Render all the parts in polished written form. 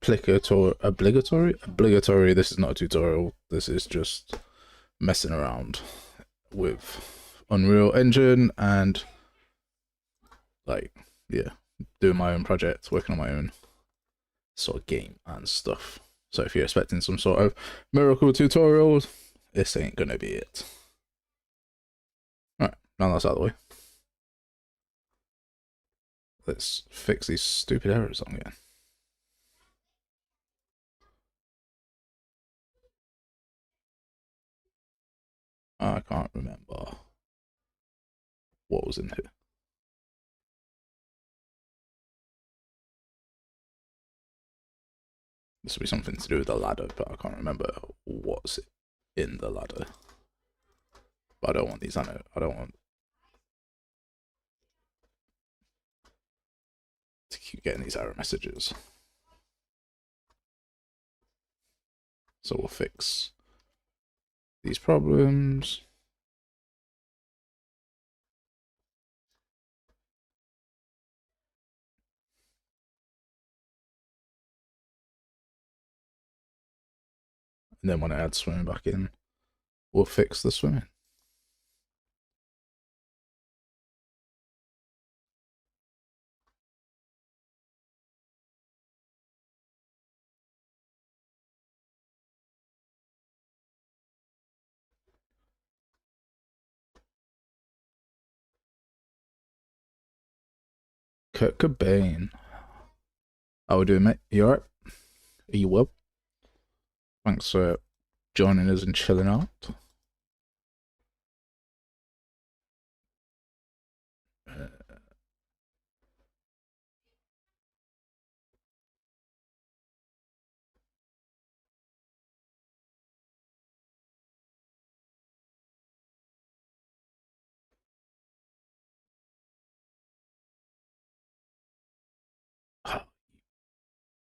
obligatory. This is not a tutorial. This is just messing around with Unreal Engine and like, yeah, doing my own projects, working on my own sort of game and stuff. So if you're expecting some sort of miracle tutorial, this ain't gonna be it. Alright, now that's out of the way. Let's fix these stupid errors I'm getting. I can't remember what was in here. This will be something to do with the ladder, but I can't remember what's in the ladder. But I don't want these. I don't want to keep getting these error messages. So we'll fix these problems. And then when I add swimming back in, we'll fix the swimming. Kurt Cobain. How we doing, mate? You alright? Are you well? Thanks for joining us and chilling out.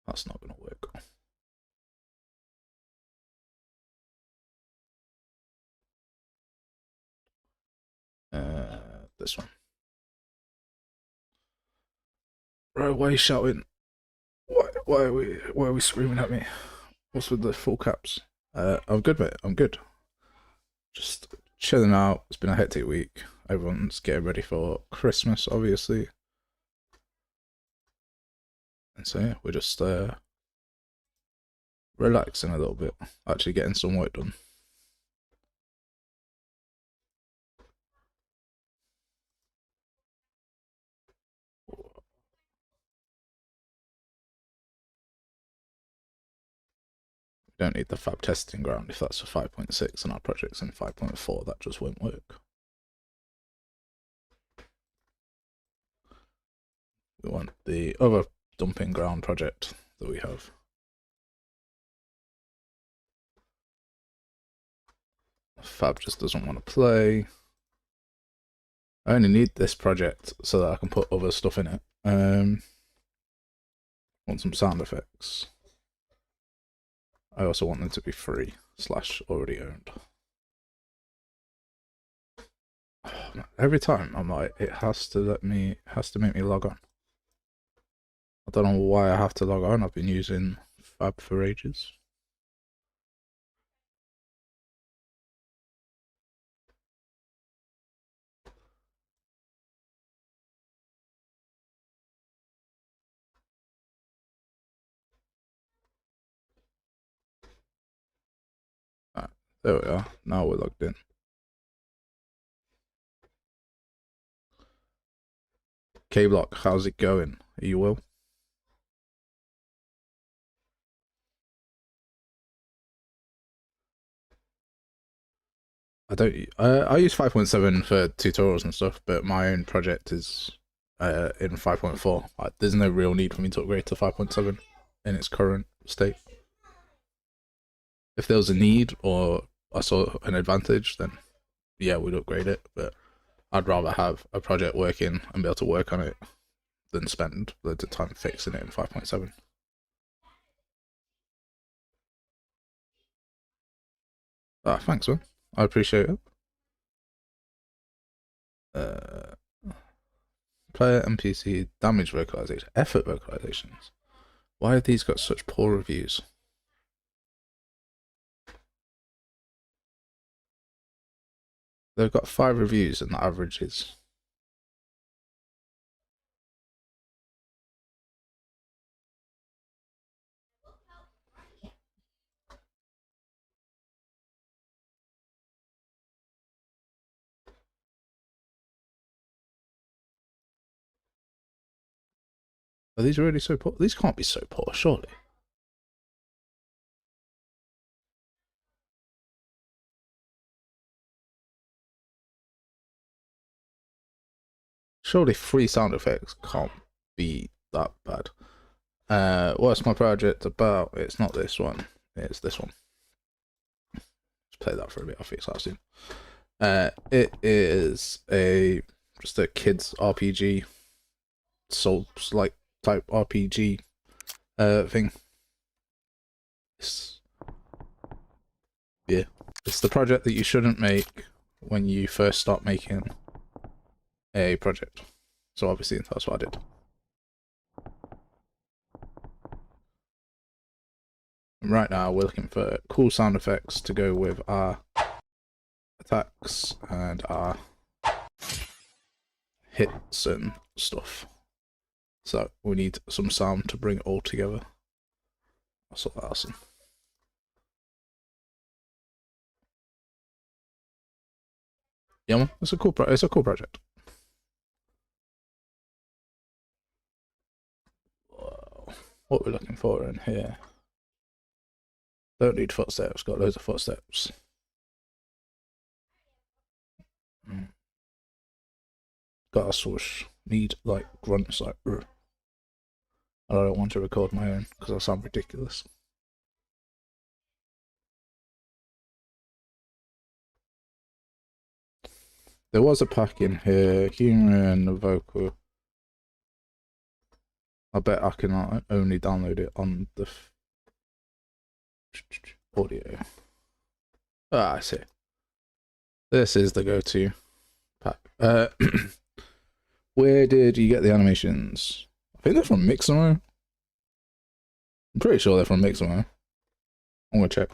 That's not gonna work. This one. Right, why are you shouting? Why are we screaming at me? What's with the full caps? I'm good, mate. I'm good. Just chilling out. It's been a hectic week. Everyone's getting ready for Christmas, obviously. And so yeah, we're just relaxing a little bit. Actually getting some work done. We don't need the fab testing ground if that's for 5.6 and our project's in 5.4. That just won't work. We want the other dumping ground project that we have. Fab just doesn't want to play. I only need this project so that I can put other stuff in it. Want some sound effects. I also want them to be free / already owned. Every time I'm like, it has to make me log on. I don't know why I have to log on. I've been using Fab for ages. Right, there we are. Now we're logged in. K-Block, how's it going? Are you well? I use 5.7 for tutorials and stuff, but my own project is in 5.4. Like, there's no real need for me to upgrade to 5.7 in its current state. If there was a need or I saw an advantage, then yeah, we'd upgrade it. But I'd rather have a project working and be able to work on it than spend loads of time fixing it in 5.7. Ah, thanks, man. I appreciate it. Player NPC damage vocalization, effort vocalizations. Why have these got such poor reviews? They've got 5 reviews and the average is... Are these really so poor? These can't be so poor, surely. Surely free sound effects can't be that bad. What's my project about? It's not this one. It's this one. Let's play that for a bit. I think it's soon. It is just a kids RPG, Souls like type RPG thing. It's the project that you shouldn't make when you first start making a project. So obviously that's what I did. And right now we're looking for cool sound effects to go with our attacks and our hits and stuff. So we need some sound to bring it all together. I'll sort that out soon. Yeah, man, it's a cool project. What we're looking for in here. Don't need footsteps, got loads of footsteps. Got a swoosh. Need like grunts like and I don't want to record my own because I sound ridiculous. There was a pack in here, human vocal. I bet I can only download it on the audio. Ah, I see. This is the go-to pack. Where did you get the animations? I think they're from Mixamo. I'm pretty sure they're from Mixamo. I'm gonna check.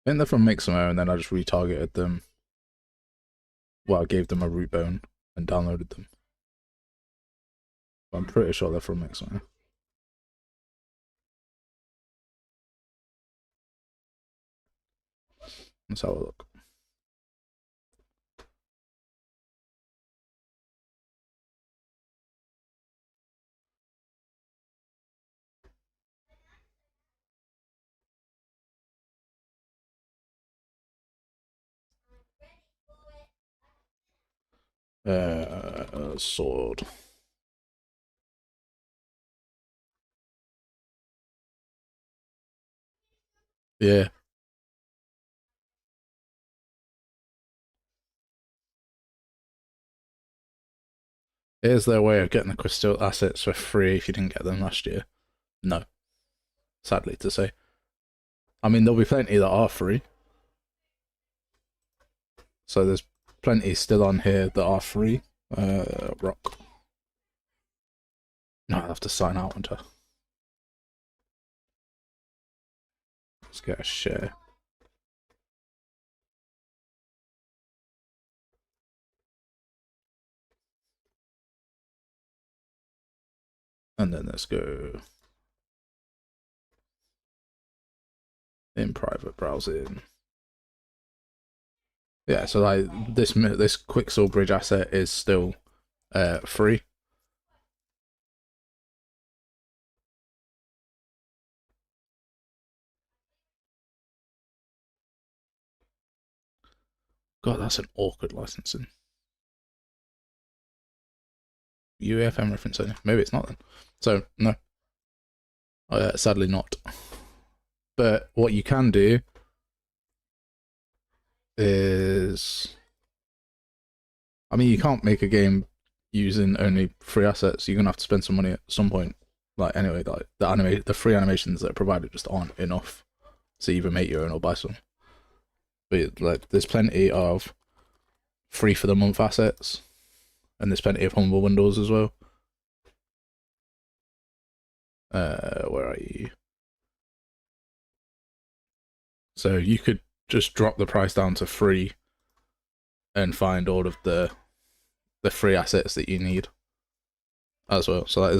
I think they're from Mixamo, and then I just retargeted them. Well, I gave them a root bone and downloaded them. But I'm pretty sure they're from Mixamo. Let's have a look. Sword. Yeah. Here's their way of getting the crystal assets for free if you didn't get them last year. No. Sadly to say. I mean, there'll be plenty that are free. So there's plenty still on here that are free. Rock. No, I'll have to sign out onto. Let's get a share. And then let's go in private browsing. Yeah, so like this Quixel Bridge asset is still free. God, that's an awkward licensing. UEFM reference only. Maybe it's not then. So no. Sadly not. But what you can do is, I mean, you can't make a game using only free assets. You're gonna have to spend some money at some point Like anyway, like the free animations that are provided just aren't enough to either make your own or buy some. But like, there's plenty of free for the month assets, and there's plenty of humble bundles as well. Where are you? So you could just drop the price down to free and find all of the free assets that you need as well. So like,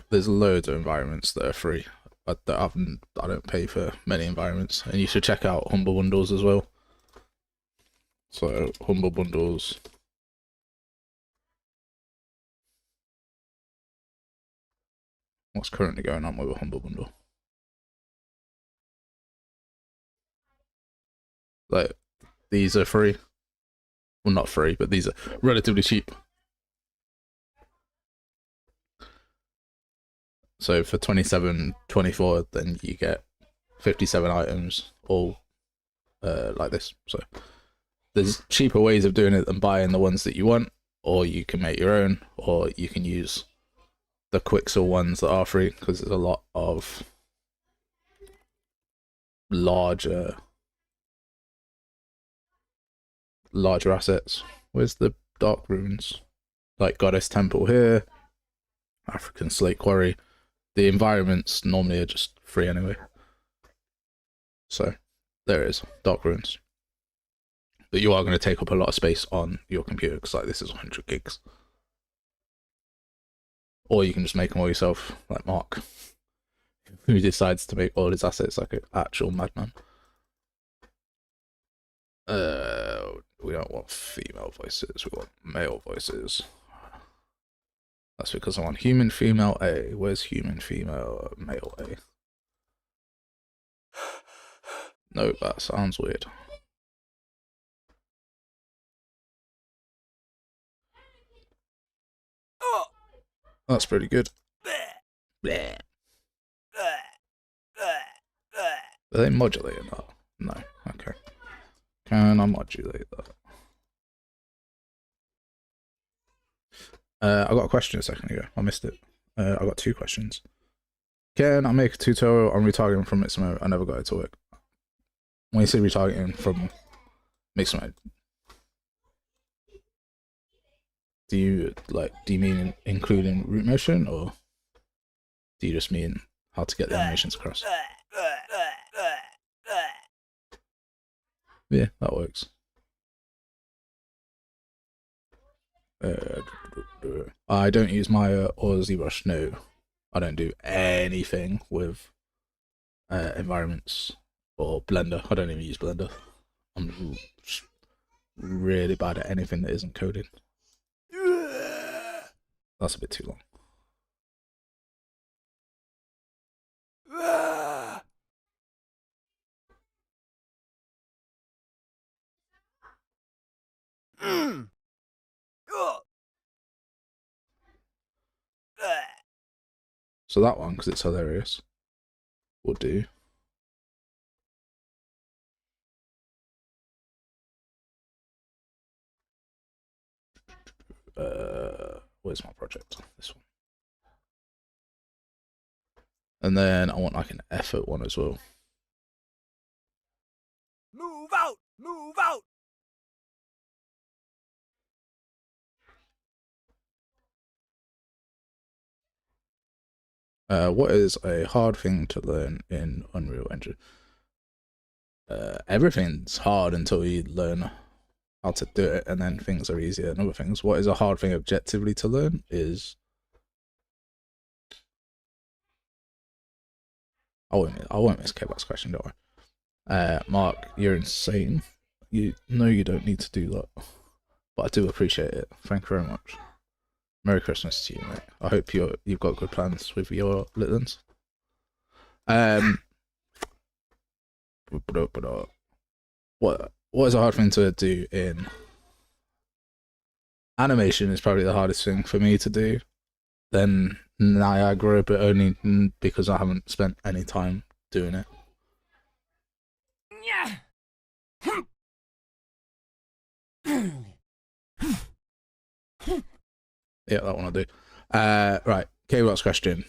there's loads of environments that are free. I don't pay for many environments, and you should check out humble bundles as well. So humble bundles. What's currently going on with a humble bundle? Like, these are free. Well, not free, but these are relatively cheap. So for 27.24, then you get 57 items, all like this. So there's cheaper ways of doing it than buying the ones that you want, or you can make your own, or you can use the Quixel ones that are free, because there's a lot of larger assets. Where's the Dark Runes? Like Goddess Temple here, African Slate Quarry. The environments normally are just free anyway. So there is Dark Runes. But you are going to take up a lot of space on your computer, because like this is 100 gigs. Or you can just make them all yourself, like Mark, who decides to make all his assets like an actual madman. We don't want female voices, we want male voices. That's because I want human female A. Where's human female male A? No, that sounds weird. That's pretty good. Are they modulating that? No. Okay. Can I modulate that? I got a question a second ago. I missed it. I got 2 questions. Can I make a tutorial on retargeting from mixed mode? I never got it to work. When you say retargeting from mixed mode, do you mean including root motion, or do you just mean how to get the animations across? Yeah, that works. I don't use Maya or ZBrush. No, I don't do anything with environments or Blender. I don't even use Blender. I'm really bad at anything that isn't coding. That's a bit too long. So that one, because it's hilarious, will do. Where's my project? This one. And then I want like an effort one as well. Move out! Move out! What is a hard thing to learn in Unreal Engine? Everything's hard until you learn how to do it, and then things are easier than other things. What is a hard thing objectively to learn is... I won't miss K-Box question, don't worry. Mark, you're insane. You know you don't need to do that, but I do appreciate it. Thank you very much. Merry Christmas to you, mate. I hope you've got good plans with your little ones. What is a hard thing to do in animation is probably the hardest thing for me to do. Then Niagara, but only because I haven't spent any time doing it. Yeah, that one I do. Right, K-Rock's question.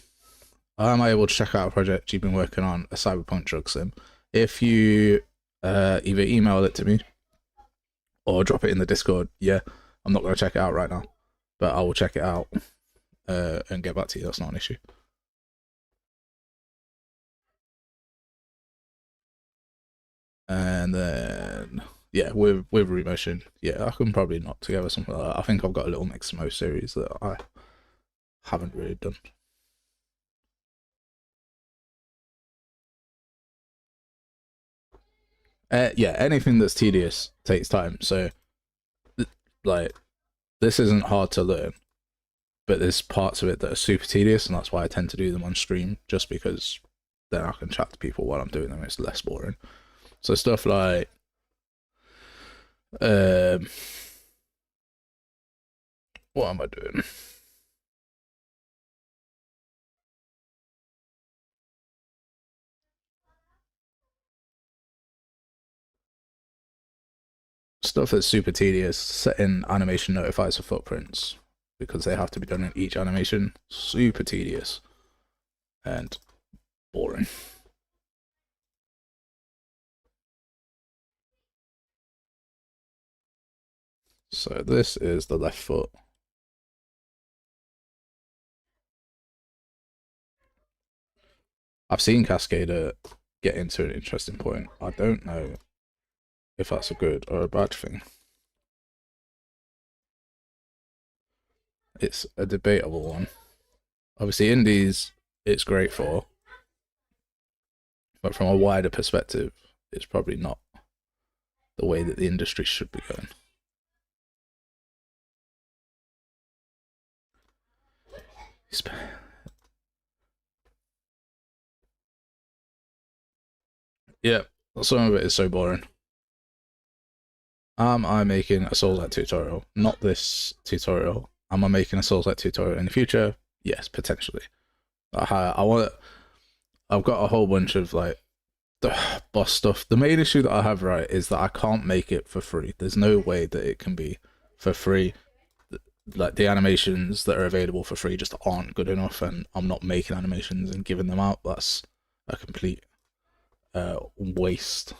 am I able to check out a project you've been working on, a Cyberpunk drug sim? If you either email it to me or drop it in the Discord, yeah, I'm not going to check it out right now, but I will check it out and get back to you. That's not an issue. And then yeah, with Root Motion, yeah, I can probably knock together something like that. I think I've got a little Mixamo series that I haven't really done. Yeah, anything that's tedious takes time. So, like, this isn't hard to learn, but there's parts of it that are super tedious, and that's why I tend to do them on stream, just because then I can chat to people while I'm doing them. It's less boring. So stuff like, what am I doing? Stuff that's super tedious, setting animation notifiers for footprints, because they have to be done in each animation. Super tedious and boring. So this is the left foot. I've seen Cascader get into an interesting point. I don't know if that's a good or a bad thing. It's a debatable one. Obviously, indies it's great for, but from a wider perspective, it's probably not the way that the industry should be going. Yeah, some of it is so boring. Am I making a Souls-like tutorial? Not this tutorial. Am I making a Souls-like tutorial in the future? Yes, potentially. I've got a whole bunch of like the boss stuff. The main issue that I have, right, is that I can't make it for free. There's no way that it can be for free. Like the animations that are available for free just aren't good enough, and I'm not making animations and giving them out. That's a complete waste.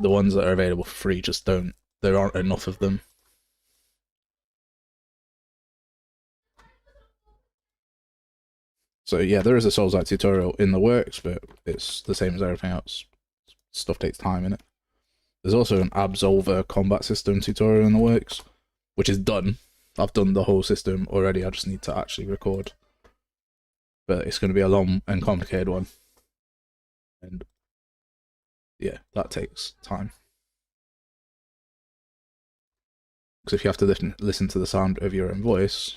The ones that are available for free just don't. There aren't enough of them. So yeah, there is a Souls-like tutorial in the works, but it's the same as everything else. Stuff takes time in it. There's also an Absolver combat system tutorial in the works, which is done. I've done the whole system already. I just need to actually record. But it's going to be a long and complicated one. And yeah, that takes time. Because if you have to listen to the sound of your own voice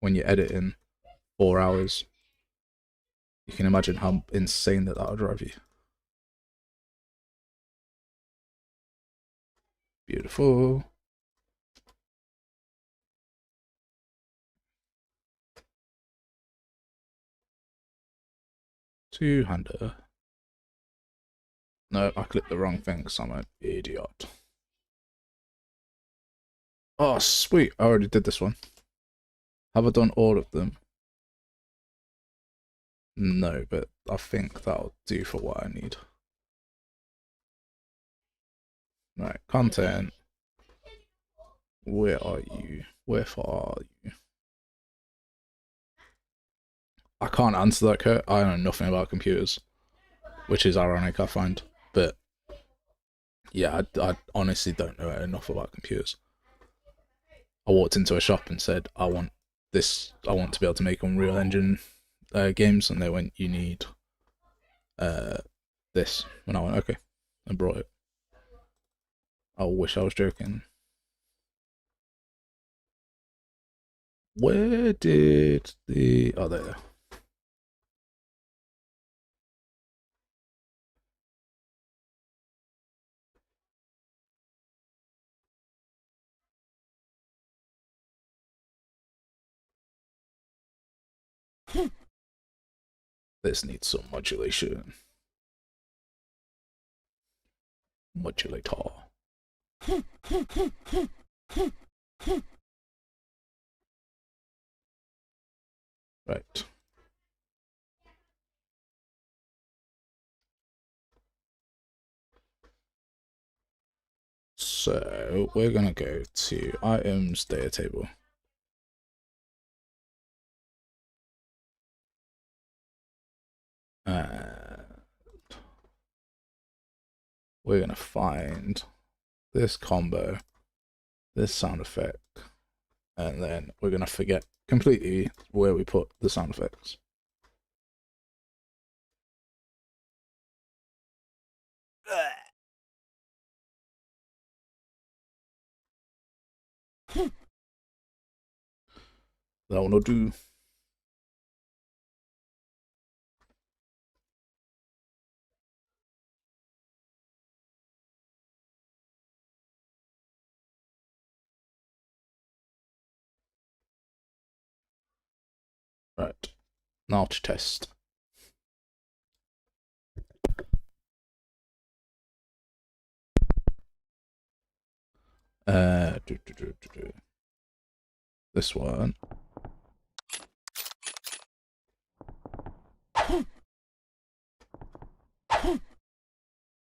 when you edit in 4 hours, you can imagine how insane that would drive you. Beautiful. Two-hander. No, I clicked the wrong thing because I'm an idiot. Oh, sweet. I already did this one. Have I done all of them? No, but I think that'll do for what I need. Right, content. Where are you? Where are you? I can't answer that, Kurt. I know nothing about computers, which is ironic, I find. But yeah, I honestly don't know enough about computers. I walked into a shop and said, I want this. I want to be able to make Unreal Engine games, and they went, you need this. And I went, okay, and brought it. I wish I was joking. Where did the... Oh, there. This needs some modulation. Modulator. Right. So we're gonna go to items data table. And we're gonna find this combo, this sound effect, and then we're gonna forget completely where we put the sound effects. That will not do. Right. Now to test. This one.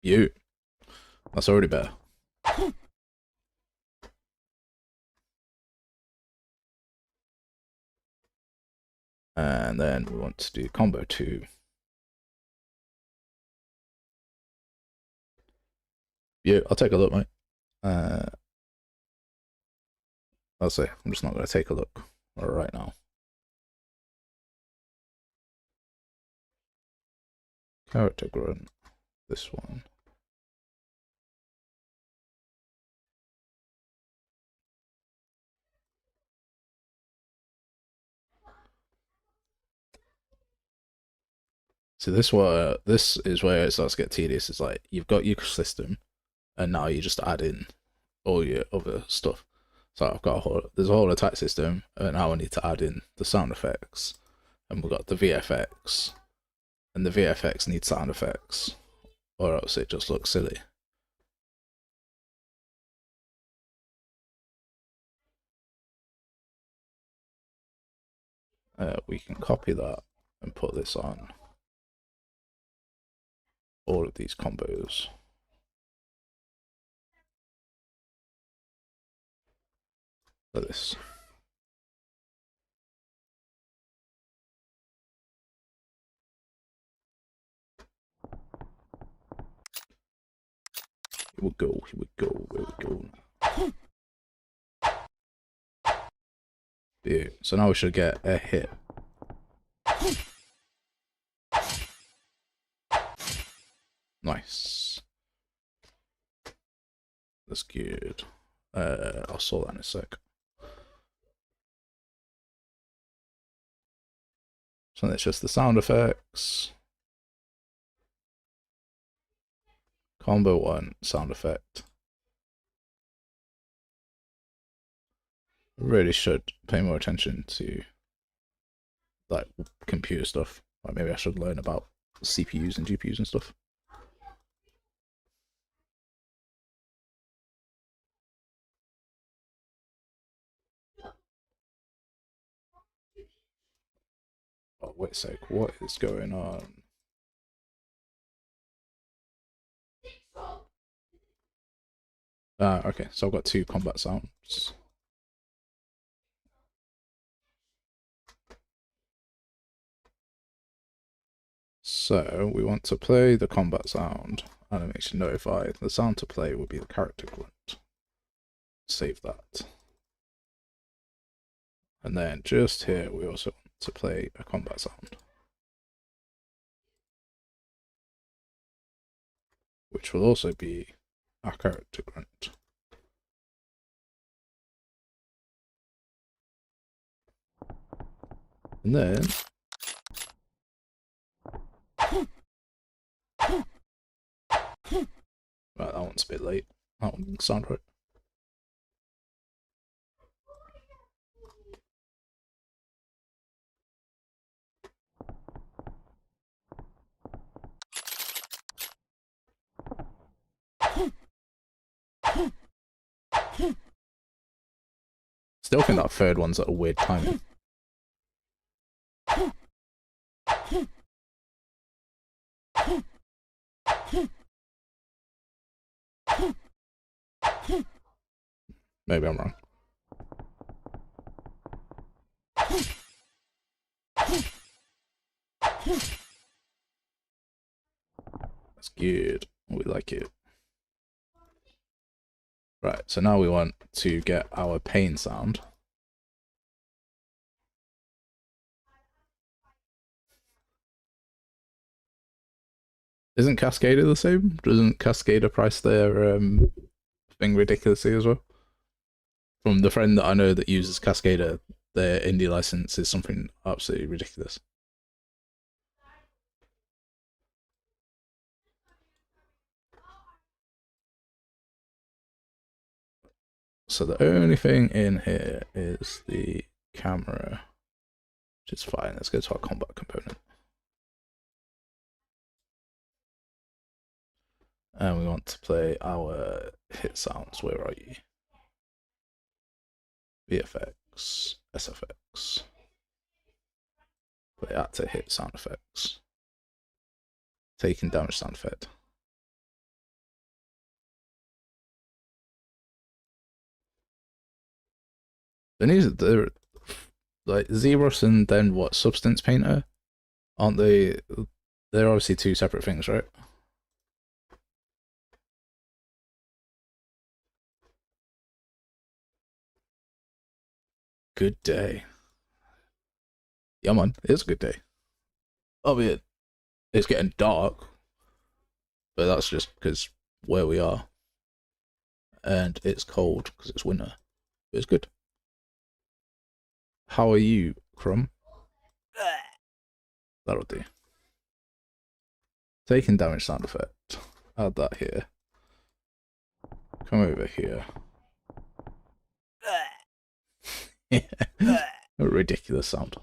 You. That's already better. And then we want to do combo 2. Yeah, I'll take a look, mate. I'll say, I'm just not going to take a look right now. Character grunt. This one. So this is where it starts to get tedious. It's like you've got your system, and now you just add in all your other stuff. So I've got there's a whole attack system, and now I need to add in the sound effects, and we've got the VFX, and the VFX needs sound effects, or else it just looks silly. We can copy that and put this on all of these combos. Like this. Here we go, here we go, here we go. Yeah, so now we should get a hit. Nice. That's good. I'll sort that in a sec. So that's just the sound effects. Combo 1 sound effect. Really should pay more attention to like computer stuff. Like maybe I should learn about CPUs and GPUs and stuff. Oh, wait a sec, what is going on? Okay, so I've got 2 combat sounds. So we want to play the combat sound, animation notify. The sound to play will be the character grunt. Save that. And then just here we also want to play a combat sound, which will also be our character grunt. And then right, that one's a bit late. That one didn't sound right. Still think that third one's at a weird timing. Maybe I'm wrong. That's good. We like it. Right, so now we want to get our pain sound. Isn't Cascader the same? Doesn't Cascader price their thing ridiculously as well? From the friend that I know that uses Cascader, their indie license is something absolutely ridiculous. So the only thing in here is the camera, which is fine. Let's go to our combat component. And we want to play our hit sounds. Where are you? VFX, SFX. Play actor hit sound effects. Taking damage sound effect. They're like Zeros and then what? Substance Painter? Aren't they? They're obviously two separate things, right? Good day. Yeah, man, it's a good day. Albeit, it's getting dark, but that's just because where we are. And it's cold because it's winter. But it's good. How are you, Crumb? That'll do. Taking damage sound effect. Add that here. Come over here. A ridiculous sound.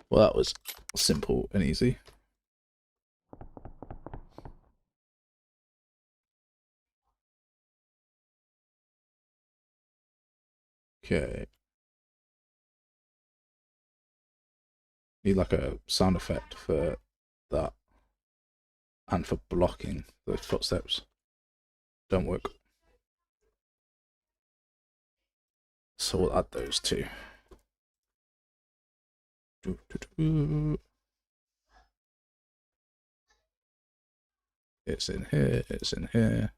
Well, that was simple and easy. Okay. Need like a sound effect for that. And for blocking those footsteps. Don't work. So we'll add those two. It's in here, it's in here.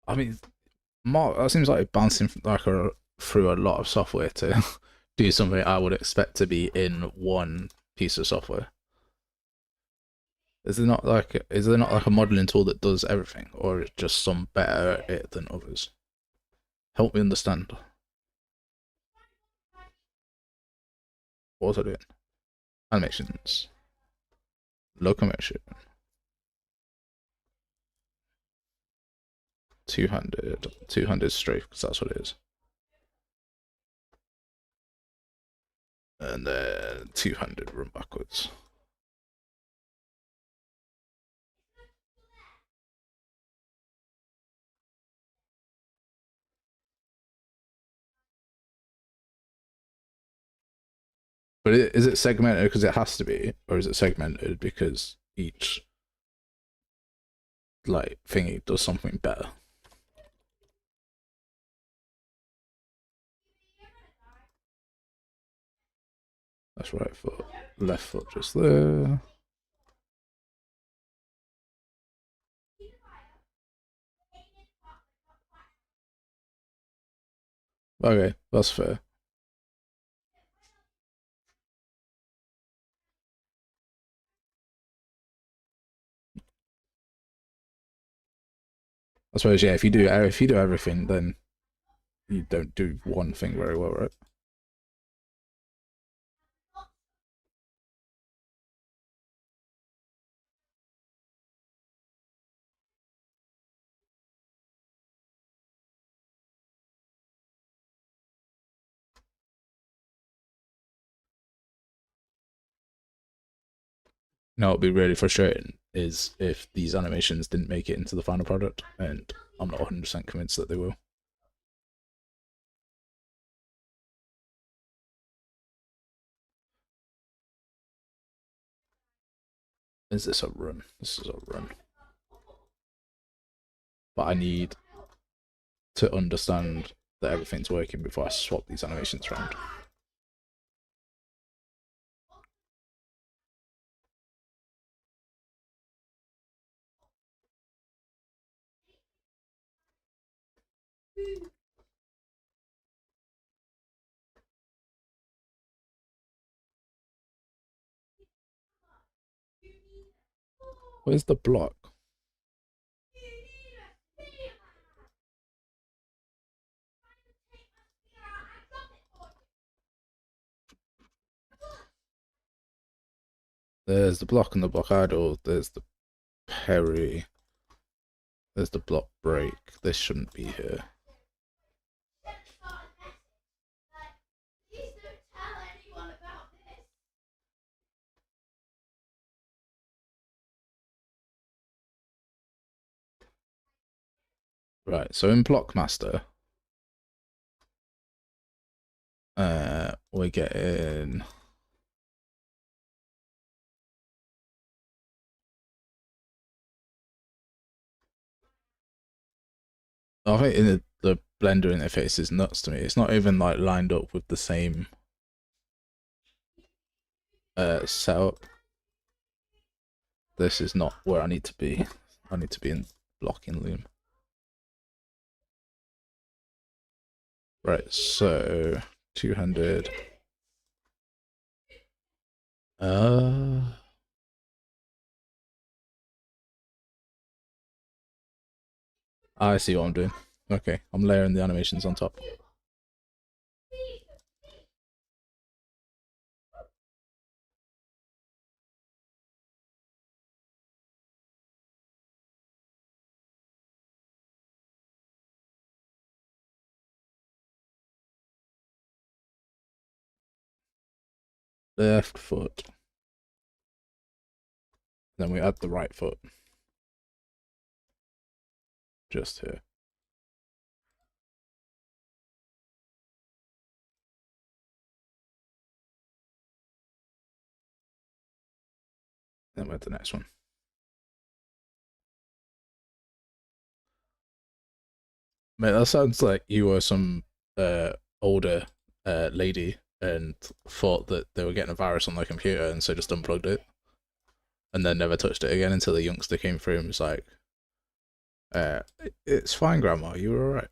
I mean, Mark, that seems like bouncing like through a lot of software to do something I would expect to be in one piece of software. Is there not like a modeling tool that does everything, or is just some better at it than others? Help me understand. What was I doing? Animations. Locomotion. 200 strafe, because that's what it is. And then 200 run backwards. But is it segmented because it has to be, or is it segmented because each like thingy does something better? That's right foot, left foot just there. Okay, that's fair. I suppose yeah. If you do everything, then you don't do one thing very well, right? No, it'd be really frustrating is if these animations didn't make it into the final product, and I'm not 100% convinced that they will. Is this a run? This is a run. But I need to understand that everything's working before I swap these animations around. Where's the block? There's the block and the block idle. There's the parry. There's the block break. This shouldn't be here. Right, so in Blockmaster, we're getting I think in the Blender interface is nuts to me. It's not even like lined up with the same setup. This is not where I need to be. I need to be in blocking loom. Right, so 200. I see what I'm doing. Okay, I'm layering the animations on top. Left foot. Then we add the right foot. Just here. Then we add the next one. Mate, that sounds like you were some older lady and thought that they were getting a virus on their computer and so just unplugged it. And then never touched it again until the youngster came through and was like, it's fine, Grandma, you were alright.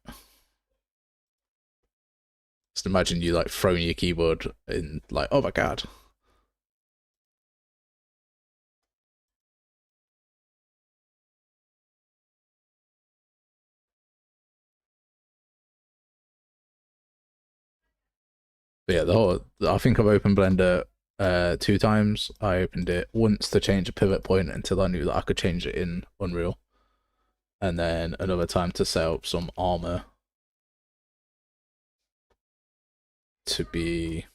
Just imagine you like throwing your keyboard in like, oh my god. But yeah, I think I've opened Blender 2 times. I opened it once to change a pivot point until I knew that I could change it in Unreal. And then another time to set up some armor to be...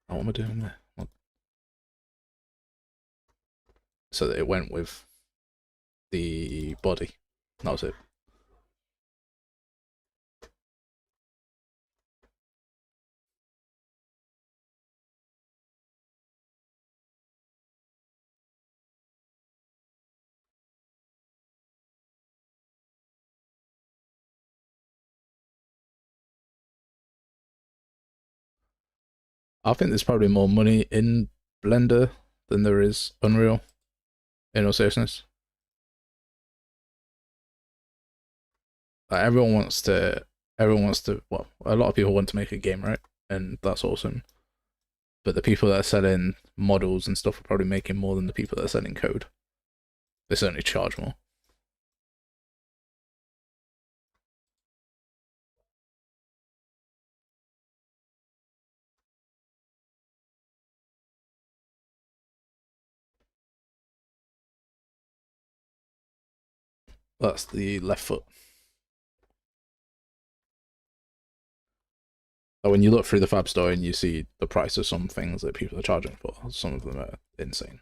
Oh, what am I doing there? What? So that it went with the body. That was it. I think there's probably more money in Blender than there is Unreal, in all seriousness. Like, everyone wants to, well, a lot of people want to make a game, right? And that's awesome. But the people that are selling models and stuff are probably making more than the people that are selling code. They certainly charge more. That's the left foot. When you look through the Fab Store and you see the price of some things that people are charging for, some of them are insane.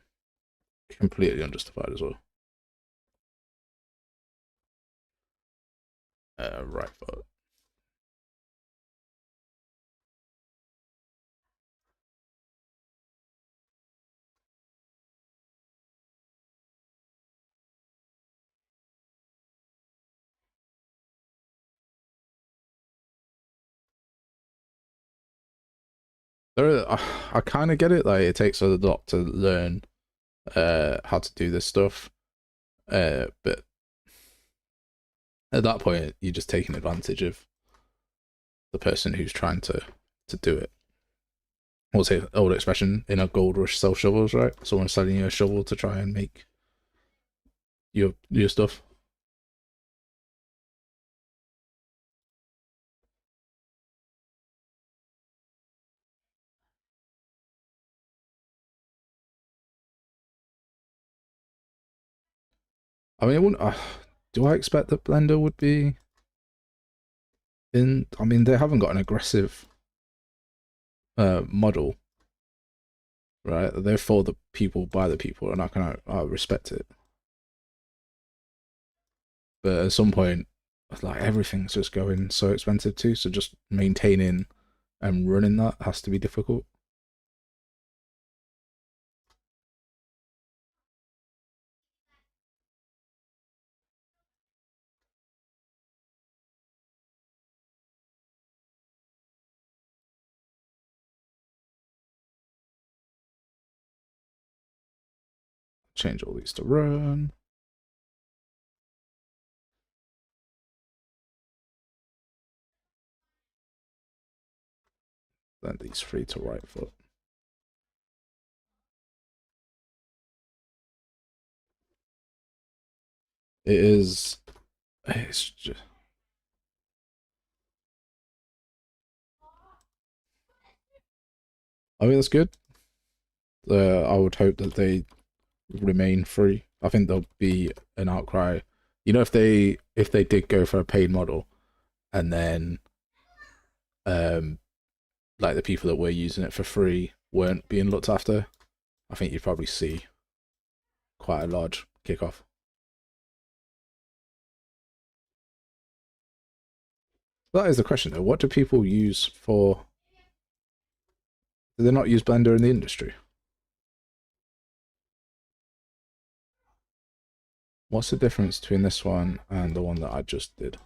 Completely unjustified as well. Right foot. I kind of get it. Like it takes a lot to learn how to do this stuff. But at that point, you're just taking advantage of the person who's trying to do it. What's the old expression? In a gold rush, sell shovels, right? Someone's selling you a shovel to try and make your stuff. I mean, it wouldn't. Do I expect that Blender would be in? I mean, they haven't got an aggressive model, right? They're for the people, by the people, and I respect it. But at some point, like everything's just going so expensive too. So just maintaining and running that has to be difficult. Change all these to run. Then these three to right foot. It is. It's just. I mean, that's good. I would hope that they remain free. I think there'll be an outcry. You know, if they did go for a paid model, and then um like the people that were using it for free weren't being looked after, I think you'd probably see quite a large kickoff. That is the question though. What do people use for? Do they not use Blender in the industry? What's the difference between this one and the one that I just did?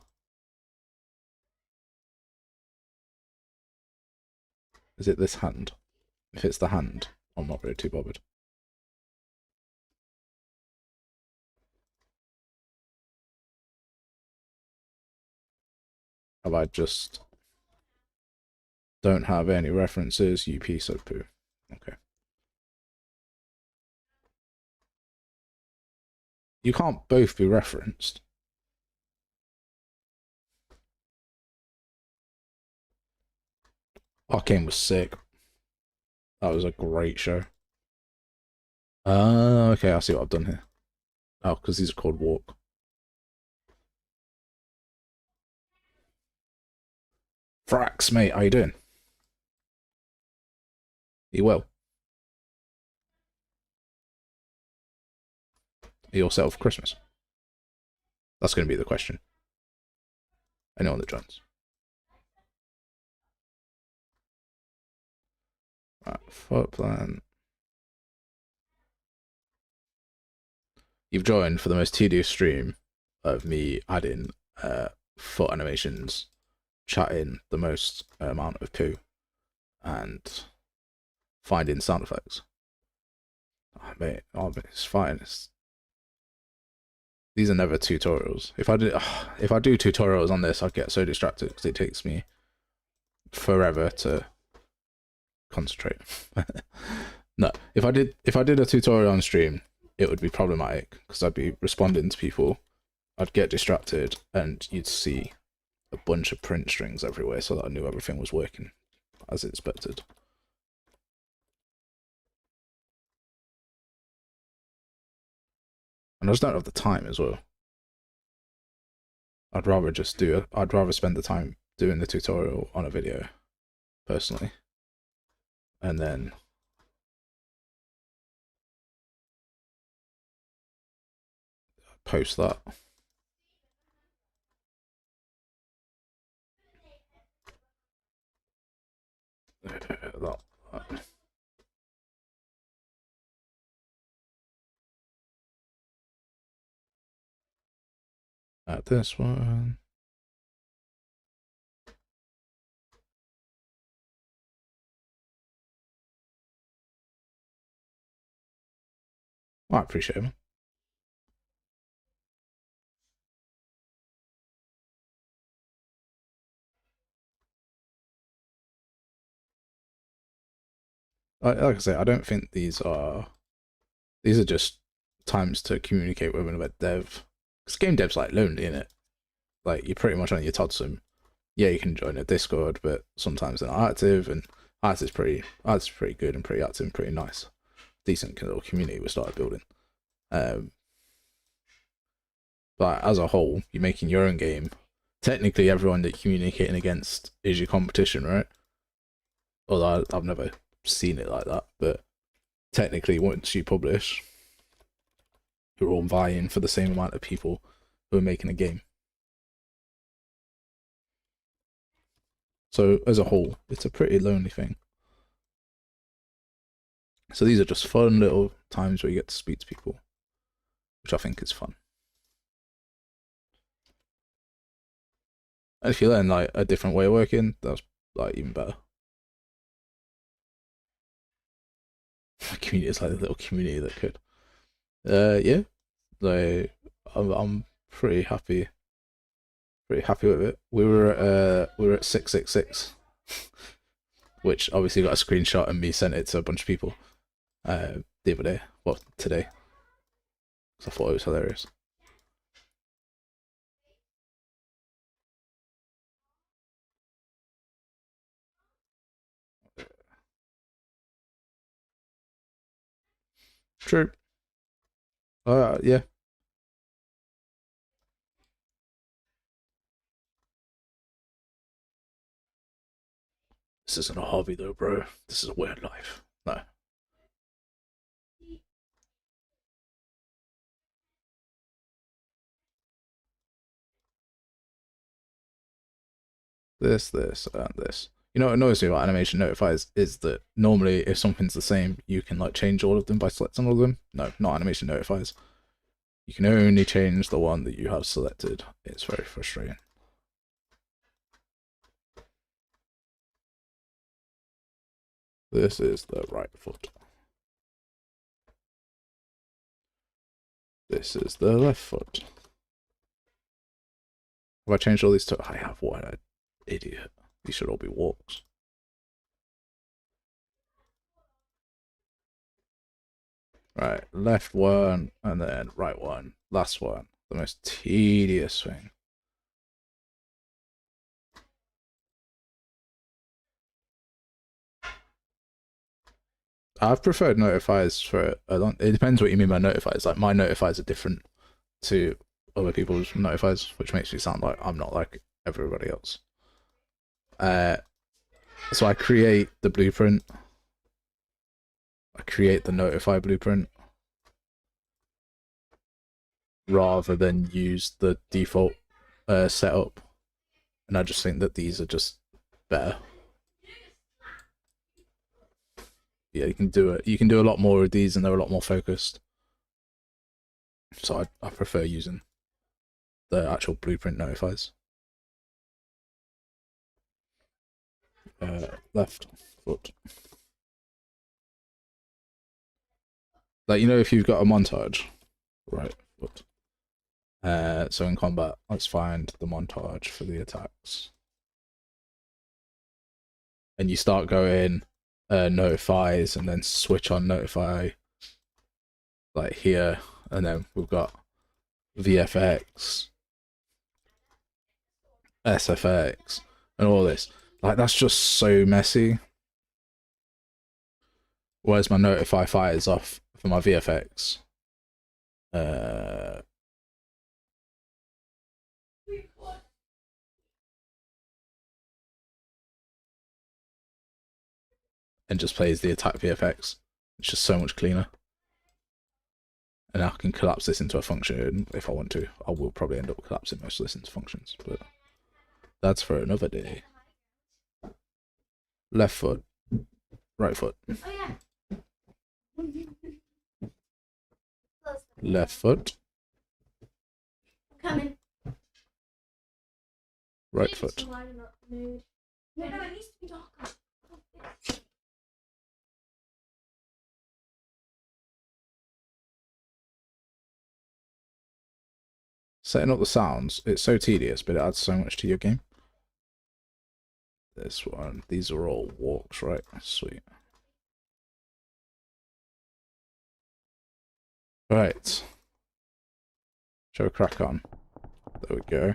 Is it this hand? If it's the hand, I'm not really too bothered. Have I just don't have any references, you piece of poo. Okay. You can't both be referenced. Arcane was sick. That was a great show. Okay, I see what I've done here. Oh, because these are called walk. Frax, mate, how you doing? You well? Are you all set for Christmas? That's going to be the question. Anyone that joins. Right, foot plan. You've joined for the most tedious stream of me adding foot animations, chatting the most amount of poo, and finding sound effects. Oh, mate, it's fine. These are never tutorials. If I do tutorials on this, I'd get so distracted because it takes me forever to concentrate. No, if I did a tutorial on stream, it would be problematic because I'd be responding to people. I'd get distracted, and you'd see a bunch of print strings everywhere, so that I knew everything was working as expected. And I just don't have the time as well. I'd rather spend the time doing the tutorial on a video, personally, and then post that. At this one. I appreciate him. Like I say, I don't think these are just times to communicate with another dev. Because game dev's like lonely, innit? Like you're pretty much on your Todsum. Yeah, you can join a Discord, but sometimes they're not active, and ours is pretty good and pretty active and pretty nice. Decent little community we started building. But as a whole, you're making your own game. Technically, everyone that you're communicating against is your competition, right? Although I've never seen it like that, but technically, once you publish, you're all vying for the same amount of people who are making a game. So as a whole, it's a pretty lonely thing. So these are just fun little times where you get to speak to people, which I think is fun. And if you learn like a different way of working, that's like even better. My community is like a little community that could. Yeah, like I'm pretty happy with it. We were at 666, which obviously got a screenshot and me sent it to a bunch of people the other day, well today, because I thought it was hilarious. True. Yeah. This isn't a hobby though, bro. This is a weird life. No. This, and this. You know what annoys me about animation notifiers is that normally if something's the same, you can like change all of them by selecting all of them. No, not animation notifiers. You can only change the one that you have selected. It's very frustrating. This is the right foot. This is the left foot. Have I changed all these to? I have. What an idiot. These should all be walks. Right, left one, and then right one. Last one. The most tedious thing. I've preferred notifiers for a long. It depends what you mean by notifiers. Like my notifiers are different to other people's notifiers, which makes me sound like I'm not like everybody else. So I create the blueprint. I create the notify blueprint rather than use the default setup, and I just think that these are just better. Yeah, you can do it. You can do a lot more of these, and they're a lot more focused. So I prefer using the actual blueprint notifies. Left foot. Like, you know, if you've got a montage, right foot. So in combat, let's find the montage for the attacks. And you start going notifies and then switch on notify like here, and then we've got VFX, SFX, and all this. Like, that's just so messy. Whereas my notify fires off for my VFX. And just plays the attack VFX. It's just so much cleaner. And I can collapse this into a function if I want to. I will probably end up collapsing most of this into functions, but that's for another day. Left foot, right foot. Left foot. Coming. Right foot. No, it needs to be darker. Setting up the sounds, it's so tedious, but it adds so much to your game. This one, these are all walks, right? Sweet. Right. Shall we crack on? There we go.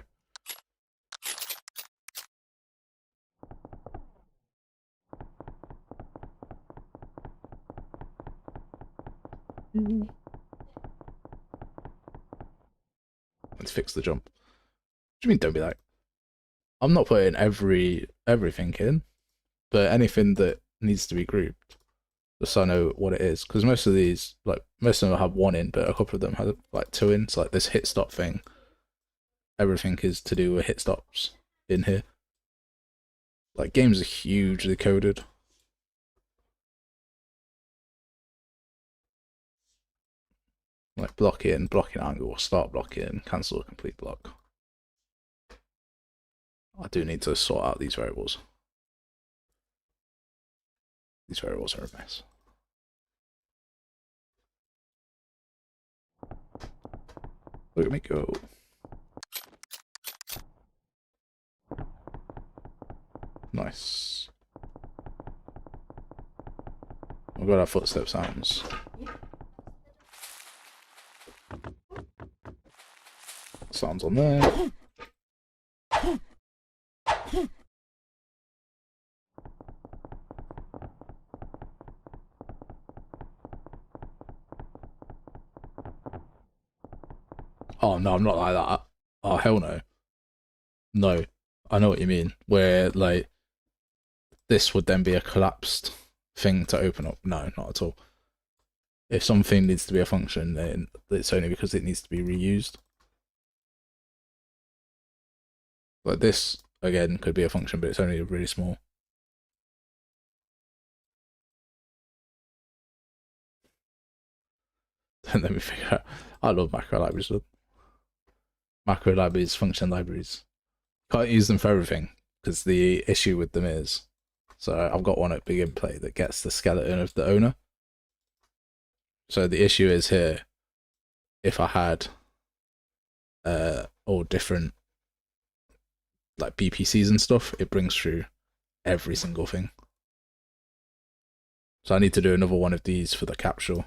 Let's fix the jump. What do you mean don't be like? I'm not putting everything in, but anything that needs to be grouped, just so I know what it is. Because most of these, like most of them have one in, but a couple of them have like two in. So like this hit stop thing, everything is to do with hit stops in here. Like games are hugely coded. Like block in, blocking angle, start blocking, cancel a complete block. I do need to sort out these variables. These variables are a mess. Look at me go. Nice. We've got our footstep sounds. Sounds on there. Oh no, I'm not like that. Oh hell no. No, I know what you mean. Where like this would then be a collapsed thing to open up. No, not at all. If something needs to be a function, then it's only because it needs to be reused. Like this again could be a function, but it's only really small. Don't let me figure out. I love macro libraries. Macro libraries, function libraries. Can't use them for everything because the issue with them is, so I've got one at Begin Play that gets the skeleton of the owner. So the issue is here, if I had all different like BPCs and stuff, it brings through every single thing. So I need to do another one of these for the capsule.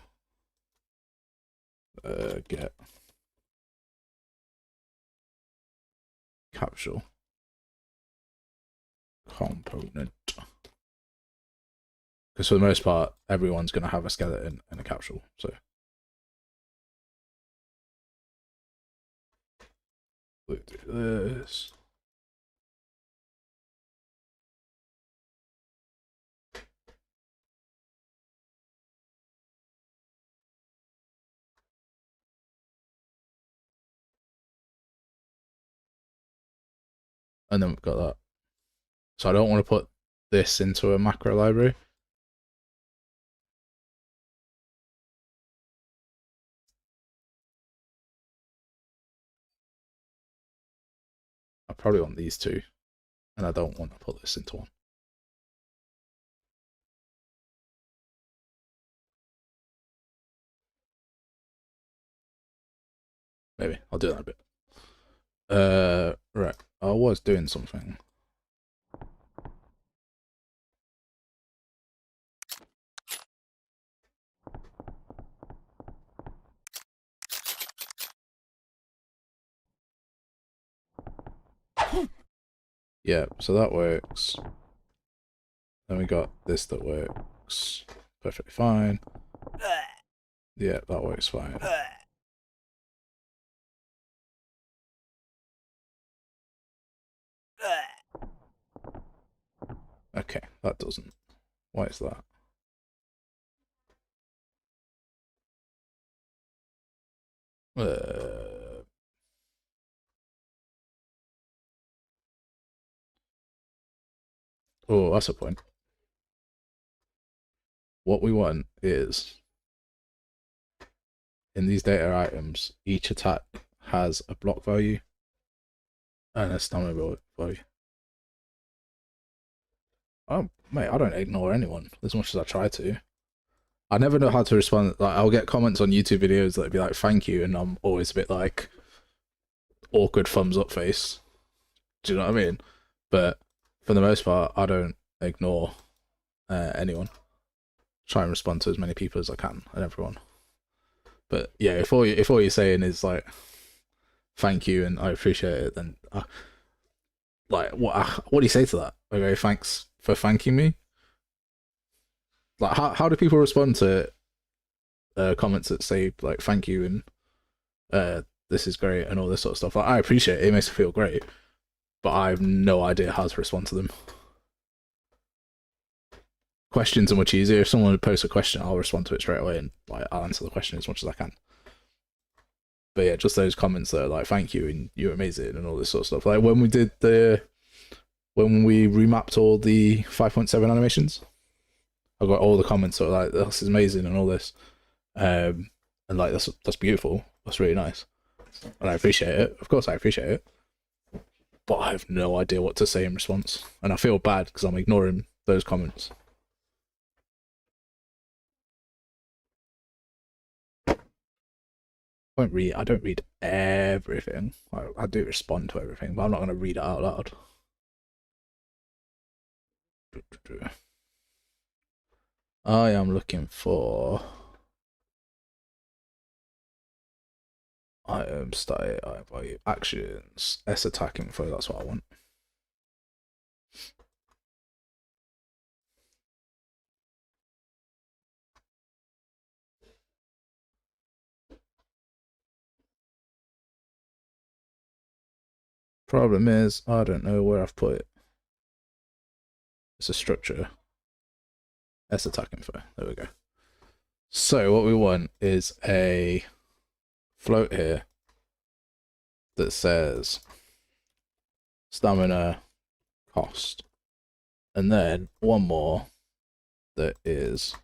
Get capsule component. Because for the most part, everyone's going to have a skeleton and a capsule. So we'll do this. And then we've got that. So I don't want to put this into a macro library. I probably want these two, and I don't want to put this into one. Maybe I'll do that in a bit. Right. I was doing something. Yeah, so that works. Then we got this that works perfectly fine. Yeah, that works fine. Okay, that doesn't. Why is that? Oh, that's a point. What we want is, in these data items, each attack has a block value and a stamina value. Oh, mate, I don't ignore anyone as much as I try to. I never know how to respond. Like, I'll get comments on YouTube videos that be like, thank you, and I'm always a bit like, awkward thumbs up face. Do you know what I mean? But for the most part, I don't ignore anyone. Try and respond to as many people as I can and everyone. But yeah, if all you're saying is like thank you and I appreciate it, then like what do you say to that? Okay, thanks for thanking me. Like how do people respond to comments that say like thank you and this is great and all this sort of stuff? Like, I appreciate it. It makes me feel great, but I have no idea how to respond to them. Questions are much easier. If someone posts a question, I'll respond to it straight away and like I'll answer the question as much as I can. But yeah, just those comments that are like thank you and you're amazing and all this sort of stuff. Like when we remapped all the 5.7 animations, I got all the comments that were like this is amazing and all this. And like that's beautiful. That's really nice. And I appreciate it. Of course I appreciate it. But I have no idea what to say in response. And I feel bad because I'm ignoring those comments. I don't read everything. I do respond to everything, but I'm not going to read it out loud. I am looking for item state, item value, actions, S attack info. That's what I want. Problem is, I don't know where I've put it. It's a structure. S attack info. There we go. So what we want is a float here that says stamina cost, and then one more that is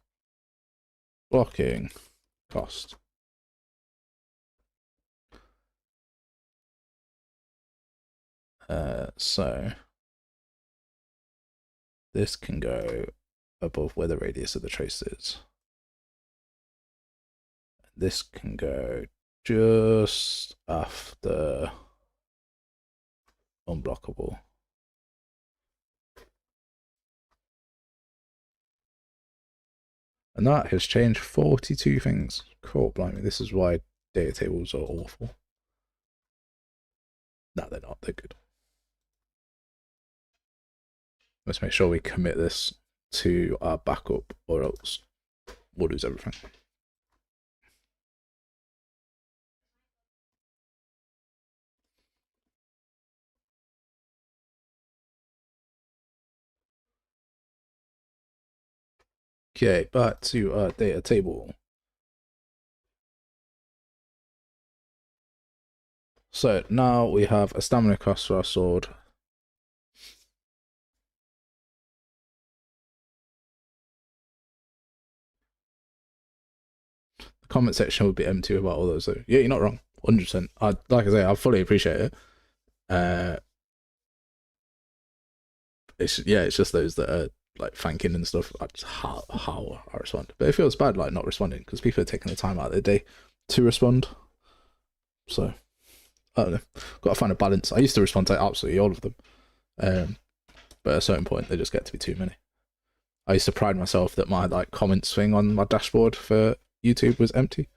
blocking cost. So this can go above where the radius of the trace is. This can go just after unblockable. And that has changed 42 things. Cool, blimey, this is why data tables are awful. No, they're not, they're good. Let's make sure we commit this to our backup or else we'll lose everything. Okay, back to our data table. So now we have a stamina cost for our sword. The comment section would be empty about all those. So yeah, you're not wrong. 100%. Like I say, I fully appreciate it. It's just those that are like thanking and stuff. How I respond, but it feels bad like not responding because people are taking the time out of their day to respond. So I don't know. Got to find a balance. I used to respond to absolutely all of them, but at a certain point they just get to be too many. I used to pride myself that my like comments thing on my dashboard for YouTube was empty.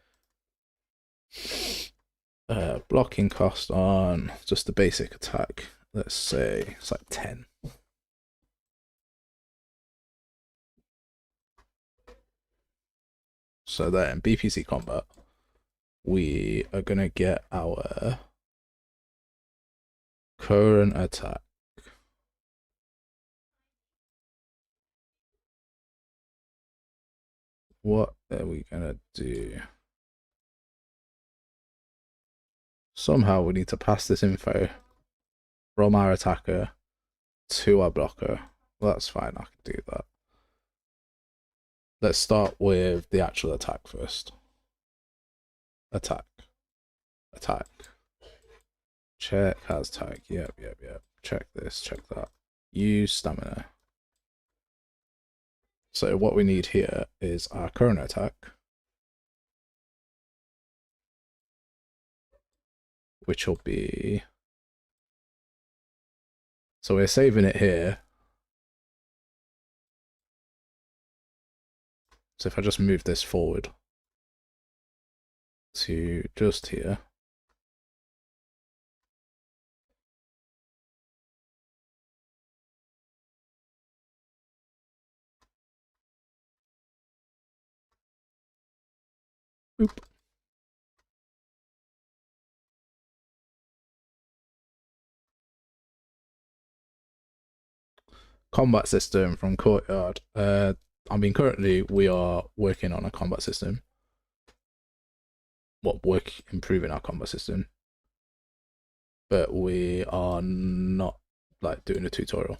Blocking cost on just the basic attack. Let's say it's like 10. So then BPC combat, we are gonna get our current attack. What are we gonna do? Somehow we need to pass this info from our attacker to our blocker. Well, that's fine, I can do that. Let's start with the actual attack first. Attack. Attack. Check has tag. Yep. Check this, check that. Use stamina. So what we need here is our current attack, which will be, so we're saving it here. So if I just move this forward to just here, boop. Combat system from Courtyard. I mean, currently we are working on a combat system. Improving our combat system. But we are not like doing a tutorial.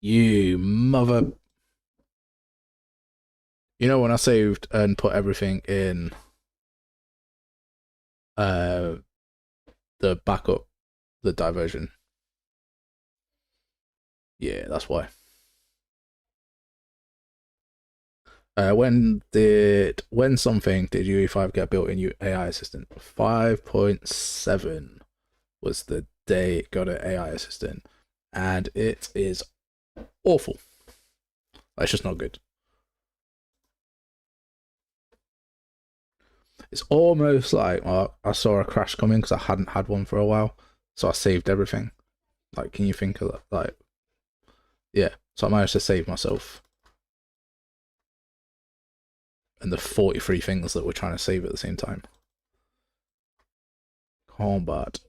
You mother. You know, when I saved and put everything in the backup, the diversion. Yeah, that's why. When something did UE5 get built in AI assistant? 5.7 was the day it got an AI assistant, and it is awful. It's just not good. It's almost like I saw a crash coming because I hadn't had one for a while, so I saved everything. Like, can you think of that? Like, yeah. So I managed to save myself and the 43 things that we're trying to save at the same time. Combat.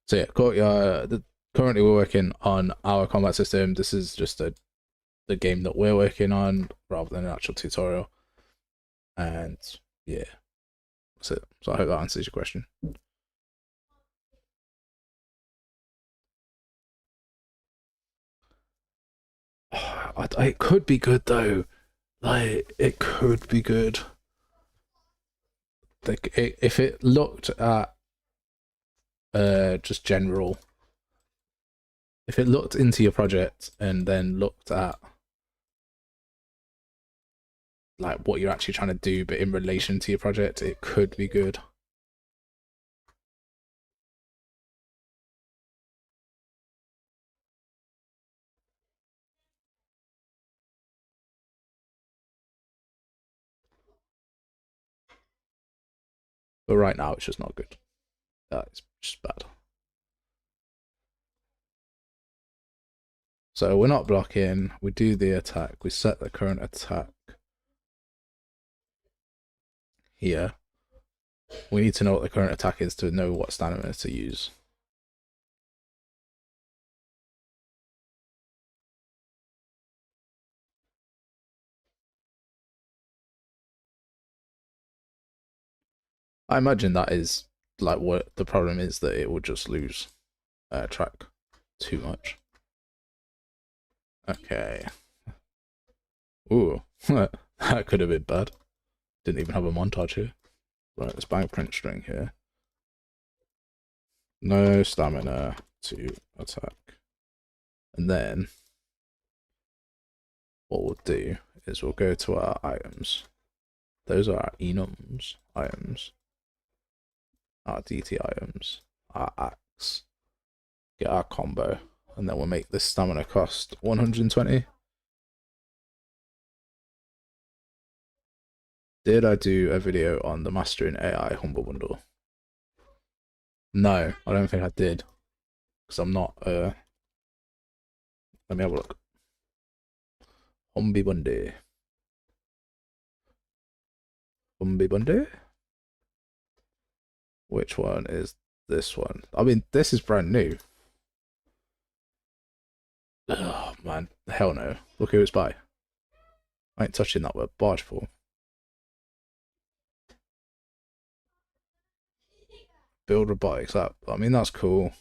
So yeah, currently we're working on our combat system. This is just the game that we're working on rather than an actual tutorial. And yeah, that's it. So I hope that answers your question. It could be good though. Like, it could be good. Like, if it looked at just general, if it looked into your project and then looked at like what you're actually trying to do, but in relation to your project, it could be good. But right now, it's just not good. It's just bad. So we're not blocking. We do the attack. We set the current attack here. We need to know what the current attack is to know what stamina to use. I imagine that is like what the problem is, that it will just lose track too much. Okay. Ooh, that could have been bad. Didn't even have a montage here. Right, let's bang print string here. No stamina to attack. And then what we'll do is we'll go to our items. Those are our enums items. Our DT items. Our axe. Get our combo. And then we'll make this stamina cost 120. Did I do a video on the Mastering AI Humble Bundle? No, I don't think I did. Because I'm not, let me have a look. Humby Bundy. Humby Bundy? Which one is this one? I mean, this is brand new. Oh, man. Hell no. Look who it's by. I ain't touching that with barge for. Build robotics app. I mean, that's cool.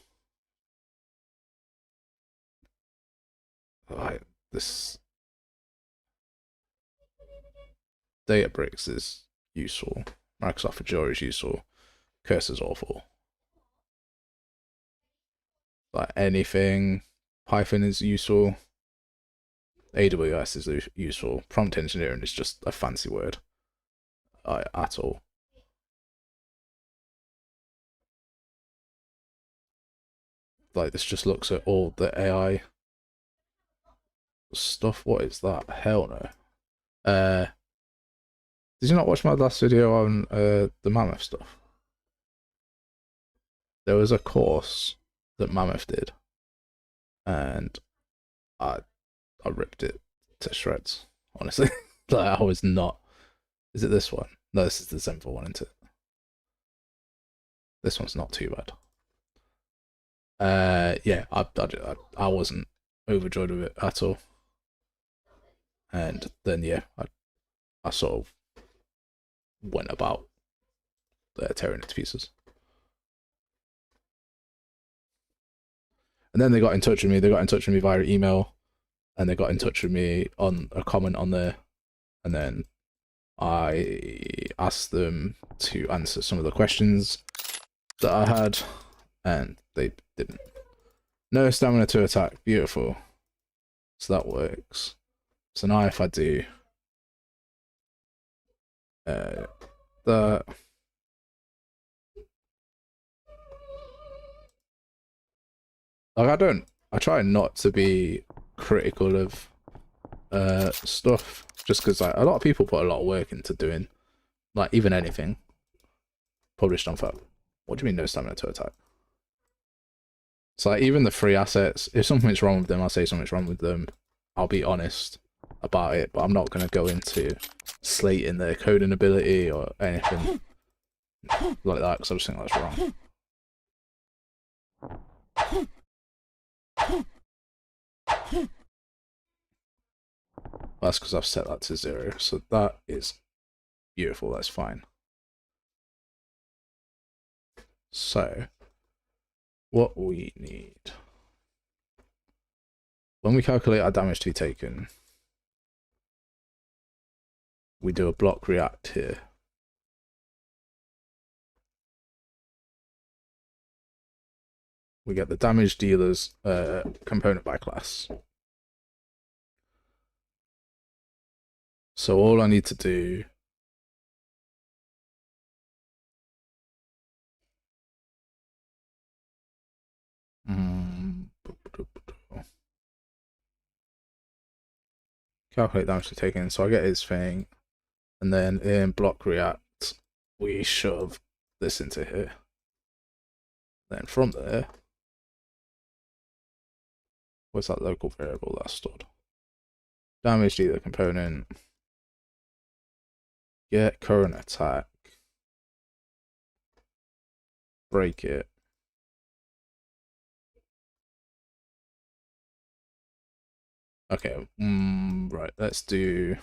Like, this Databricks is useful. Microsoft Azure is useful. Cursor's awful. Like, anything. Python is useful. AWS is useful. Prompt engineering is just a fancy word. at all. Like, this just looks at all the AI stuff. What is that? Hell no. Did you not watch my last video on the Mammoth stuff? There was a course that Mammoth did, and I ripped it to shreds, honestly. Like, I was not. Is it this one? No, this is the Zenful one, isn't it? This one's not too bad. Yeah, I wasn't overjoyed with it at all. And then yeah, I sort of went about tearing it to pieces. And then they got in touch with me. They got in touch with me via email, and they got in touch with me on a comment on there. And then I asked them to answer some of the questions that I had, and they didn't. No stamina to attack. Beautiful. So that works. So now if I do the like, I try not to be critical of stuff, just because like a lot of people put a lot of work into doing like even anything published on FAQ. What do you mean no stamina to attack? It's like even the free assets, if something's wrong with them, I'll say something's wrong with them. I'll be honest about it, but I'm not going to go into slating their coding ability or anything like that, because I just think that's wrong. That's because I've set that to 0, so that is beautiful, that's fine. So, what we need, when we calculate our damage to be taken, we do a block react here. We get the damage dealers component by class. So all I need to do calculate damage to taken, so I get his thing, and then in block react we shove this into here. Then from there, what's that local variable that's stored? Damage dealer component, get current attack, break it, okay, right, let's check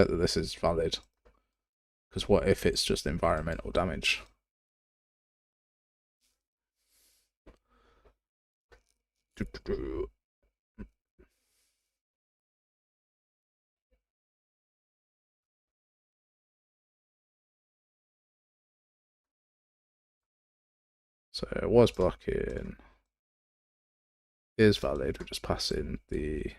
that this is valid, because what if it's just environmental damage? So it was blocking, is valid, we just pass in the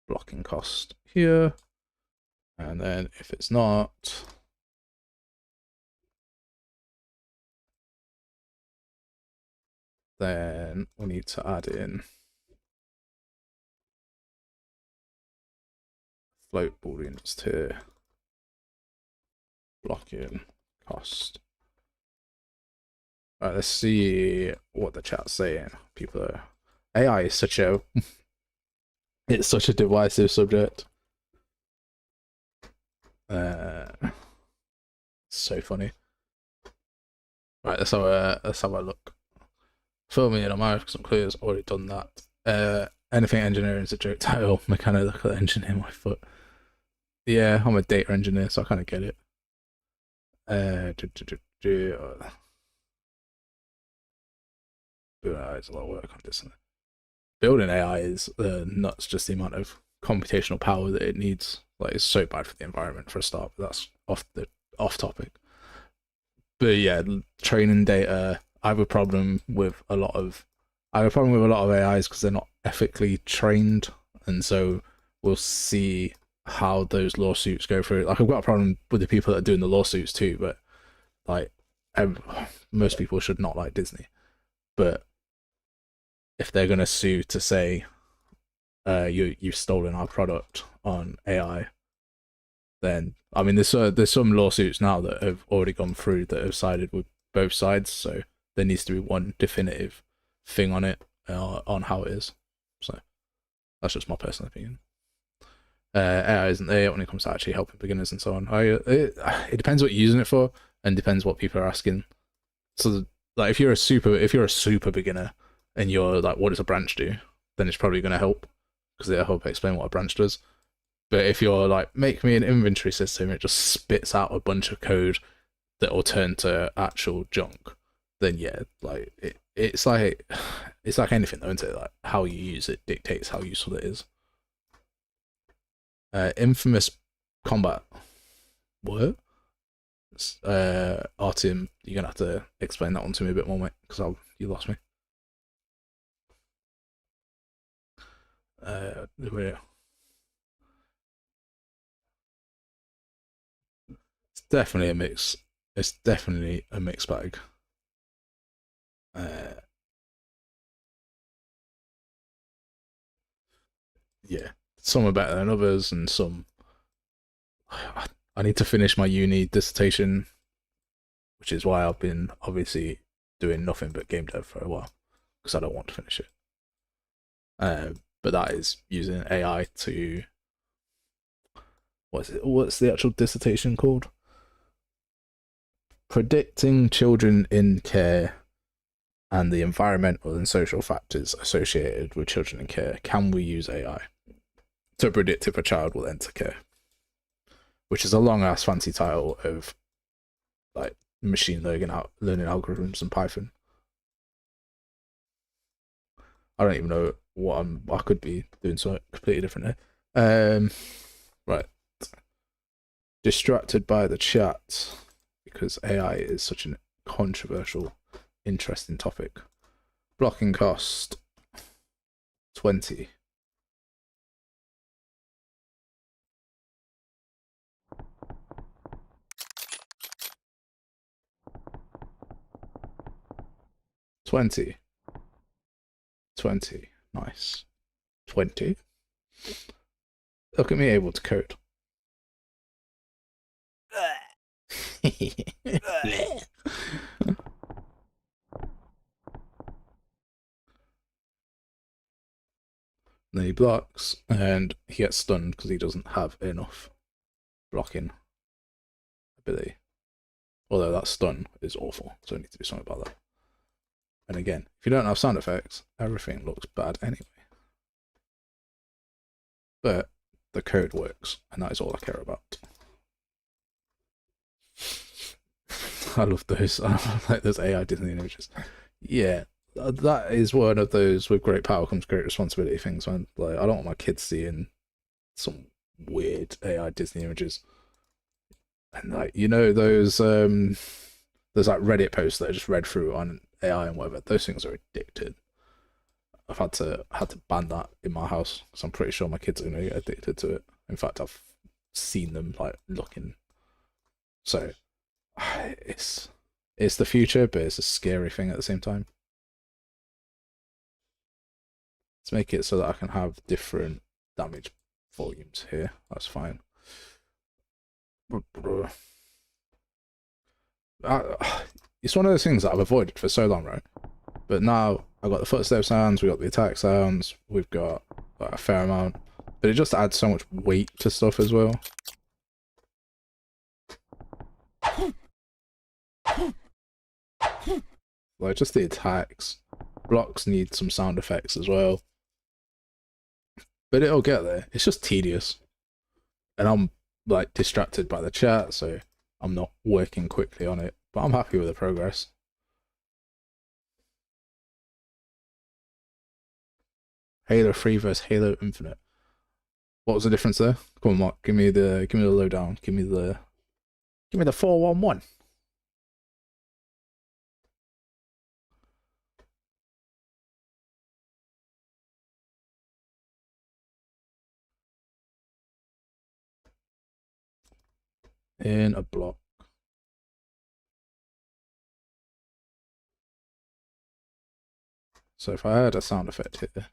blocking cost here, and then if it's not, then we need to add in float booleans here, blocking cost. Alright, let's see what the chat's saying. People are, AI is such a it's such a divisive subject. So funny. Right, let's have a look. Fill me in on my some clues. Already done that. Anything engineering is a joke title. Mechanical engineer, my foot. Yeah, I'm a data engineer, so I kind of get it. Building AI is a lot of work on this. Building AI is nuts, just the amount of computational power that it needs. Like, it's so bad for the environment for a start, but that's off topic. But yeah, training data, I have a problem with a lot of I have a problem with a lot of AIs because they're not ethically trained, and so we'll see how those lawsuits go through. Like, I've got a problem with the people that are doing the lawsuits too, but like, most people should not like Disney. But if they're gonna sue to say, you've stolen our product on AI, then I mean, there's some lawsuits now that have already gone through that have sided with both sides. So there needs to be one definitive thing on it, on how it is. So that's just my personal opinion. AI isn't there when it comes to actually helping beginners and so on. It depends what you're using it for, and depends what people are asking. So like, if you're a super beginner and you're like, what does a branch do? Then it's probably going to help, because it'll help explain what a branch does. But if you're like, make me an inventory system, it just spits out a bunch of code that will turn to actual junk, then yeah, like it's like anything though, isn't it? Like, how you use it dictates how useful it is. Infamous combat. What? Artyom, you're gonna have to explain that one to me a bit more, mate, because you lost me. It's definitely a mix. It's definitely a mixed bag. Yeah, some are better than others, and some. I need to finish my uni dissertation, which is why I've been obviously doing nothing but game dev for a while, because I don't want to finish it. But that is using AI to. What's the actual dissertation called? Predicting children in care and the environmental and social factors associated with children in care. Can we use AI to predict if a child will enter care? Which is a long ass fancy title of like machine learning algorithms in Python. I don't even know what I could be doing something completely different here. Right. Distracted by the chat because AI is such a controversial, interesting topic. Blocking cost 20. $20. Nice. 20. Look at me able to code. Then he blocks, and he gets stunned because he doesn't have enough blocking ability. Although that stun is awful, so I need to do something about that. And again, if you don't have sound effects, everything looks bad anyway. But the code works, and that is all I care about. I love those. I like those AI Disney images. Yeah, that is one of those with great power comes great responsibility things. When like, I don't want my kids seeing some weird AI Disney images. And like, you know, those like Reddit posts that I just read through on AI and whatever. Those things are addicted. I've had to ban that in my house because I'm pretty sure my kids are gonna get addicted to it. In fact, I've seen them like looking. So it's the future, but it's a scary thing at the same time. Let's make it so that I can have different damage volumes here. That's fine. It's one of those things that I've avoided for so long, right? But now I've got the footstep sounds, we've got the attack sounds, we've got a fair amount. But it just adds so much weight to stuff as well. Like, just the attacks. Blocks need some sound effects as well. But it'll get there. It's just tedious. And I'm, like, distracted by the chat, so I'm not working quickly on it. But I'm happy with the progress. Halo 3 versus Halo Infinite. What was the difference there? Come on, Mark. Give me the lowdown. Give me the 411. in a block. So if I add a sound effect here.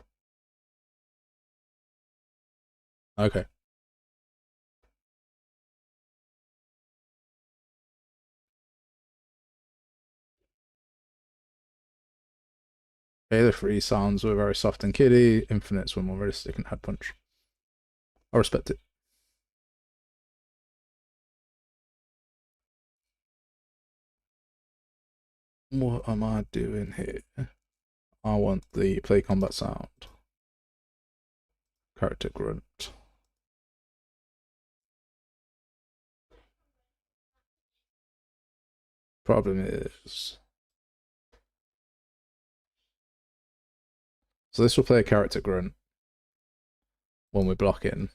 Okay. Okay, the free sounds were very soft and kiddie. Infinites were more realistic and had punch. I respect it. What am I doing here? I want the play combat sound. Character grunt. Problem is... So this will play a character grunt when we're blocking.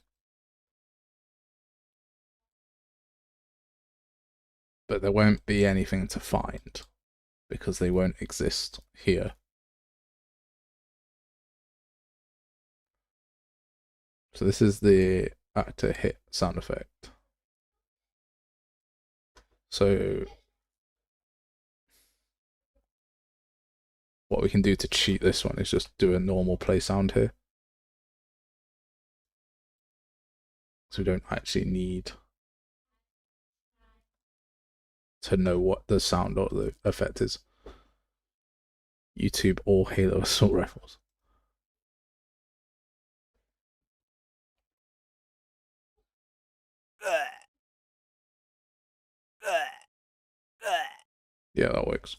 But there won't be anything to find because they won't exist here. So this is the actor hit sound effect. So what we can do to cheat this one is just do a normal play sound here. So we don't actually need to know what the sound or the effect is. YouTube or Halo Assault Rifles. Yeah, that works.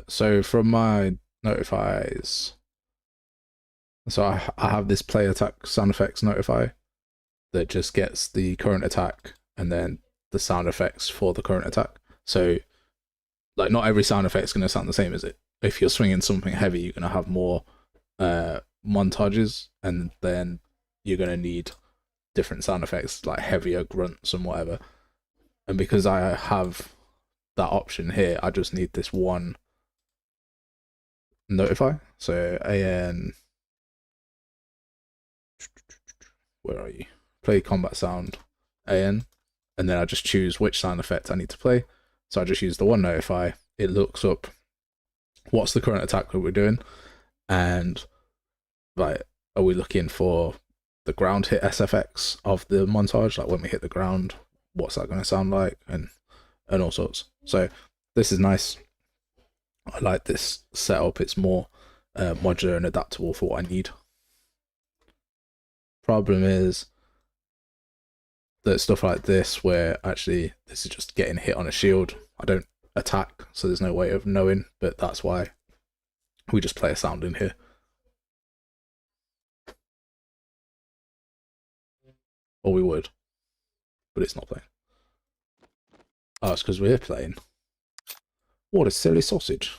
So from my notifies, so I have this play attack sound effects notify that just gets the current attack and then the sound effects for the current attack. So like not every sound effect is going to sound the same, is it? If you're swinging something heavy, you're going to have more montages, and then you're going to need different sound effects like heavier grunts and whatever. And because I have that option here, I just need this one notify. So AN, where are you? Play combat sound AN, and then I just choose which sound effect I need to play. So I just use the one notify. It looks up what's the current attack that we're doing, and like, are we looking for the ground hit SFX of the montage? Like when we hit the ground, what's that going to sound like, and all sorts. So this is nice. I like this setup. It's more modular and adaptable for what I need. Problem is that stuff like this, where actually this is just getting hit on a shield, I don't attack, so there's no way of knowing, but that's why we just play a sound in here. Or we would, but it's not playing. Oh, it's because we're playing. What a silly sausage.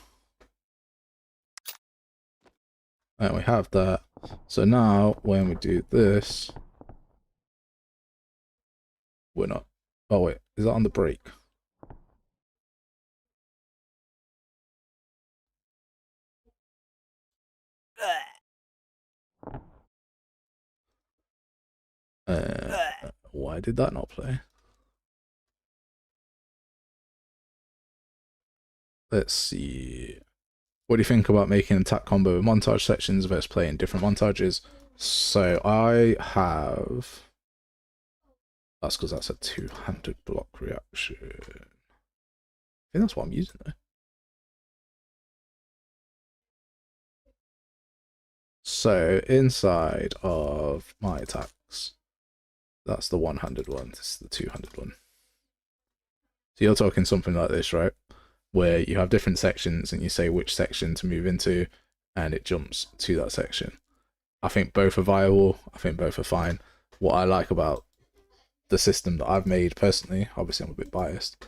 And we have that. So now when we do this, we're not. Oh wait, is that on the break? Why did that not play? Let's see. What do you think about making an attack combo with montage sections versus playing different montages? So I have... That's because that's a two-handed block reaction. I think that's what I'm using though. So inside of my attacks, that's the one-handed one, this is the two-handed one. So you're talking something like this, right? Where you have different sections and you say which section to move into, and it jumps to that section. I think both are viable. I think both are fine. What I like about the system that I've made personally, obviously I'm a bit biased,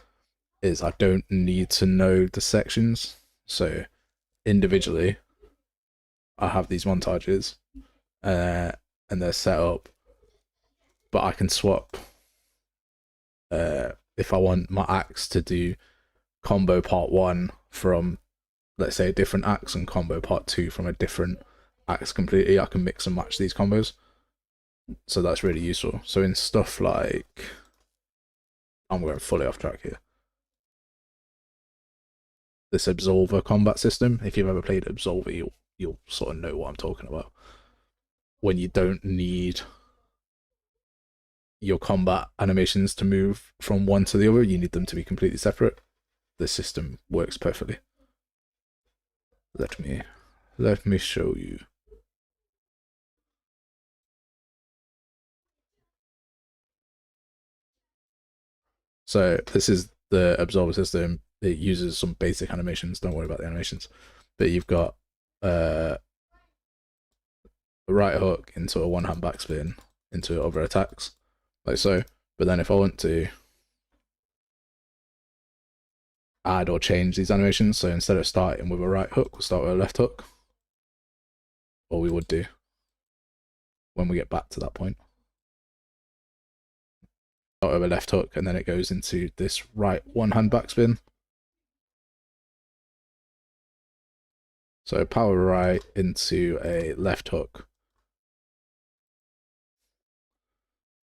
is I don't need to know the sections. So individually, I have these montages, and they're set up, but I can swap if I want my axe to do combo part 1 from, let's say, a different axe and combo part 2 from a different axe completely, I can mix and match these combos. So that's really useful. So in stuff like, I'm going fully off track here. This Absolver combat system, if you've ever played Absolver, you'll sort of know what I'm talking about. When you don't need your combat animations to move from one to the other, you need them to be completely separate. This system works perfectly. Let me show you. So this is the Absolver system. It uses some basic animations. Don't worry about the animations. But you've got a right hook into a one-hand backspin into other attacks, like so. But then if I want to add or change these animations, so instead of starting with a right hook, we'll start with a left hook. Or we would do when we get back to that point. Start with a left hook, and then it goes into this right one-hand backspin. So power right into a left hook.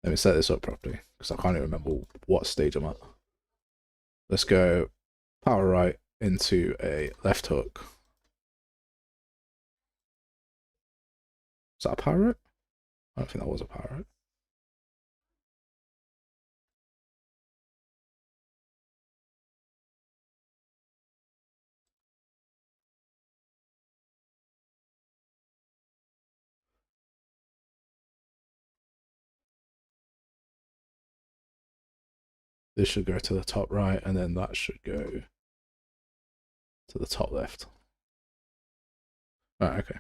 Let me set this up properly, because I can't even remember what stage I'm at. Let's go power right into a left hook. Is that a power right? I don't think that was a power right. This should go to the top right, and then that should go to the top left. Right, okay.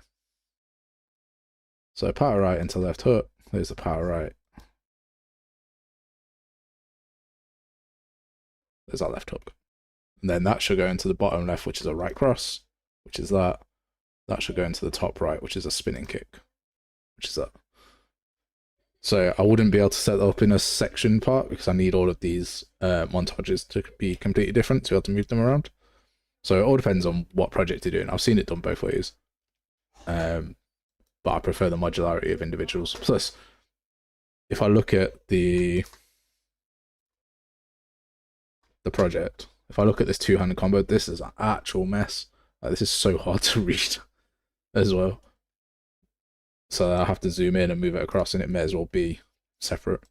So power right into left hook. There's the power right. There's our left hook. And then that should go into the bottom left, which is a right cross, which is that. That should go into the top right, which is a spinning kick, which is that. So I wouldn't be able to set that up in a section part because I need all of these montages to be completely different to be able to move them around. So it all depends on what project you're doing. I've seen it done both ways. But I prefer the modularity of individuals. Plus, if I look at the project, if I look at this two-handed combo, this is an actual mess. Like, this is so hard to read as well. So I have to zoom in and move it across, and it may as well be separate.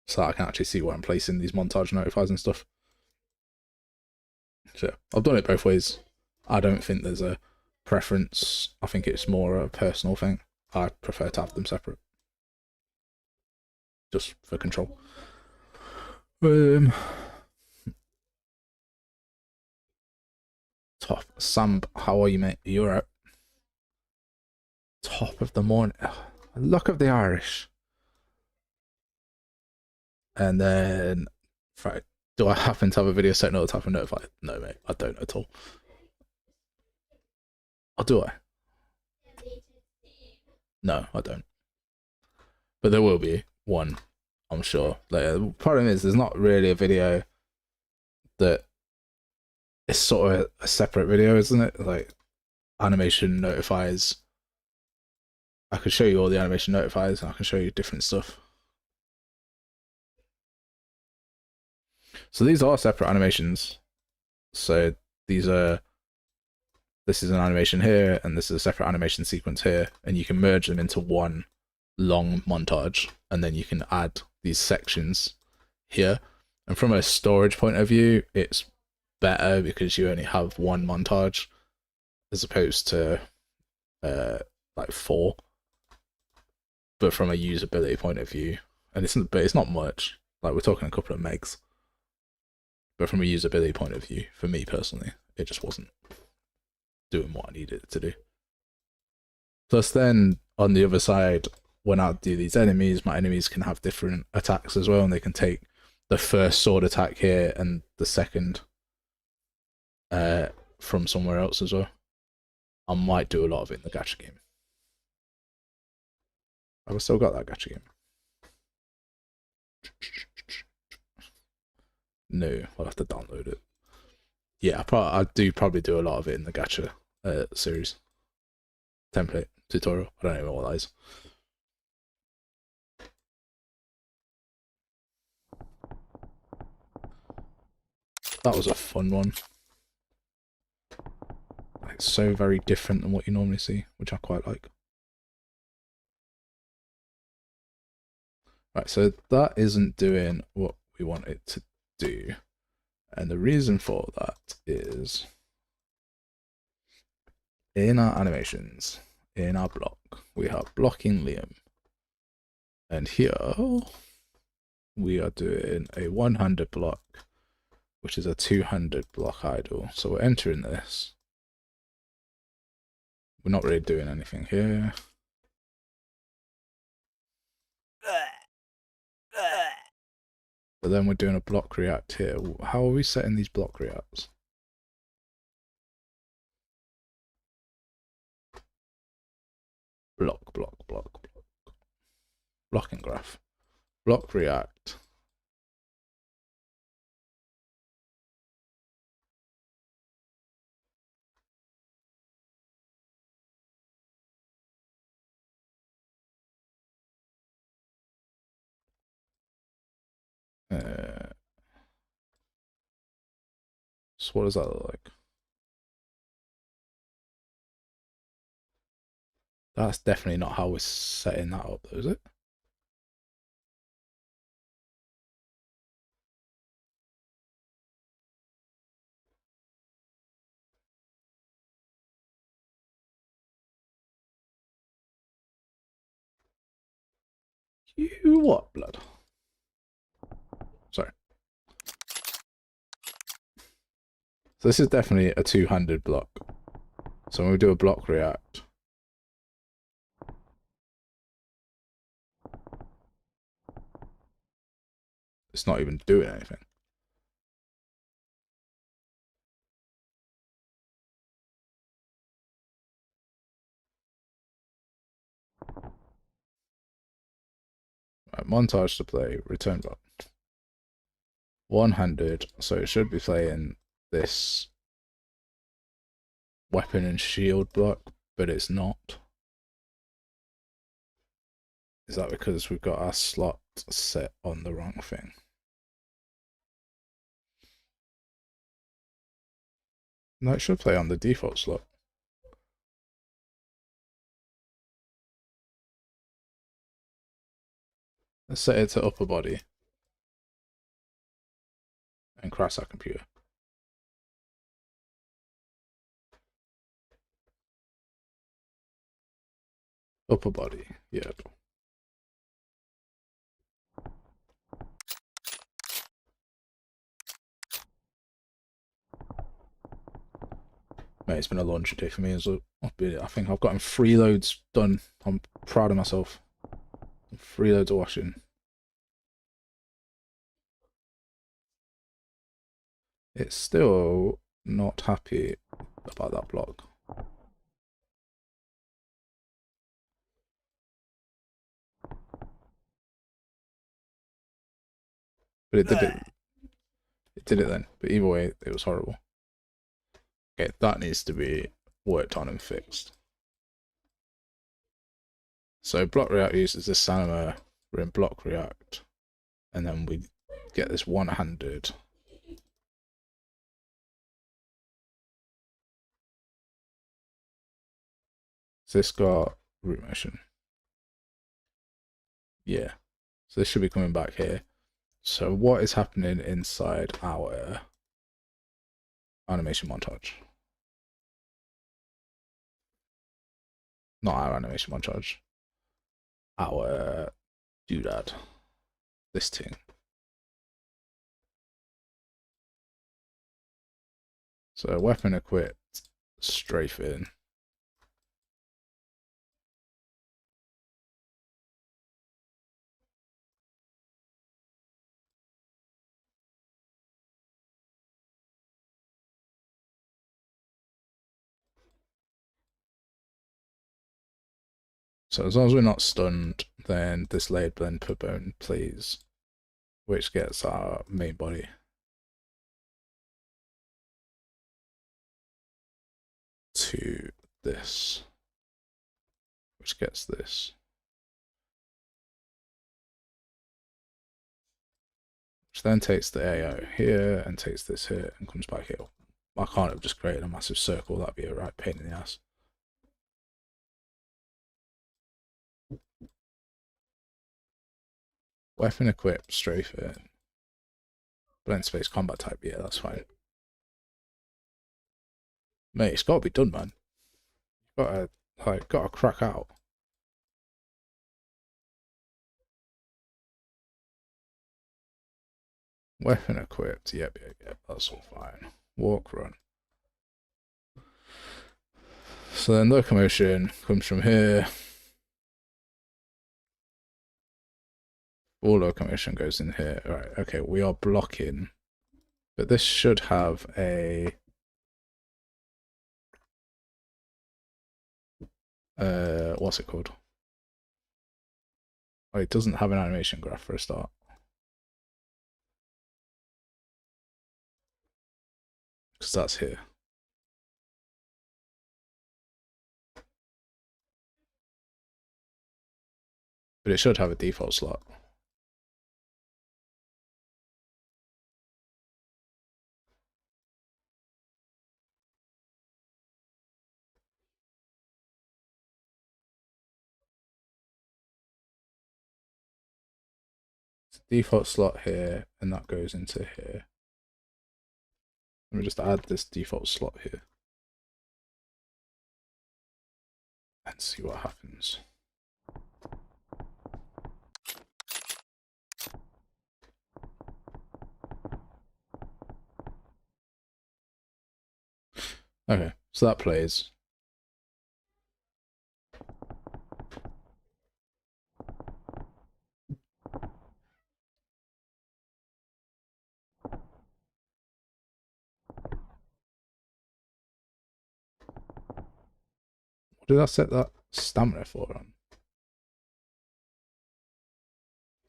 So I can actually see where I'm placing these montage notifiers and stuff. So I've done it both ways. I don't think there's a preference. I think it's more a personal thing. I prefer to have them separate. Just for control. Top. Sam, how are you, mate? You're right. Top of the morning. Luck of the Irish. And then, right, do I happen to have a video set no type of notify? No, mate, I don't at all. Or do I? No, I don't. But there will be one, I'm sure. Later. The problem is there's not really a video that is sort of a separate video, isn't it? Like animation notifiers. I could show you all the animation notifiers, and I can show you different stuff. So these are separate animations. So this is an animation here, and this is a separate animation sequence here, and you can merge them into one long montage, and then you can add these sections here. And from a storage point of view, it's better because you only have one montage as opposed to like 4. But from a usability point of view, and it's not much. Like, we're talking a couple of megs. But from a usability point of view, for me personally, it just wasn't doing what I needed it to do. Plus then, on the other side, when I do these enemies, my enemies can have different attacks as well, and they can take the first sword attack here and the second from somewhere else as well. I might do a lot of it in the gacha game. I've still got that gacha game. No, I'll have to download it. Yeah, I do probably do a lot of it in the gacha series template tutorial. I don't even know what that is. That was a fun one. Like, so very different than what you normally see, which I quite like. Right, so that isn't doing what we want it to do. And the reason for that is in our animations, in our block, we have blocking Liam. And here we are doing a 100 block, which is a 200 block idle. So we're entering this. We're not really doing anything here. But then we're doing a block react here. How are we setting these block reacts? Block. Blocking graph. Block react. So what does that look like? That's definitely not how we're setting that up, though, is it? You what, blood? Sorry. So this is definitely a 200 block. So when we do a block react, it's not even doing anything. Right, montage to play, return block. 100, so it should be playing this weapon and shield block, but it's not. Is that because we've got our slot set on the wrong thing? No, it should play on the default slot. Let's set it to upper body and crash our computer. Upper body, yep. Mate, it's been a launch day for me as well. I think I've gotten 3 loads done. I'm proud of myself. 3 loads of washing. It's still not happy about that block. But it did it. It did it then. But either way, it was horrible. Okay, that needs to be worked on and fixed. So block react uses this Sanoma. We're in block react, and then we get this one-handed. So this got root motion. Yeah. So this should be coming back here. So what is happening inside our animation montage? Not our animation montage. Our doodad. This thing. So weapon equipped, strafing. So as long as we're not stunned, then this layered blend per bone plays, which gets our main body. to this, which gets this. Which then takes the AO here and takes this here and comes back here. I can't have just created a massive circle, that'd be a right pain in the ass. Weapon equip, strafe it. Blend space combat type, yeah, that's fine. Mate, it's gotta be done, man. Gotta crack out. Weapon equipped, yep, that's all fine. Walk, run. So then locomotion comes from here. All locomotion goes in here. Right, okay, we are blocking. But this should have a what's it called? Oh, it doesn't have an animation graph for a start. Because that's here. But it should have a default slot. It's a default slot here, and that goes into here. Let me just add this default slot here. And see what happens. Okay, so that plays. What did I set that stamina for on?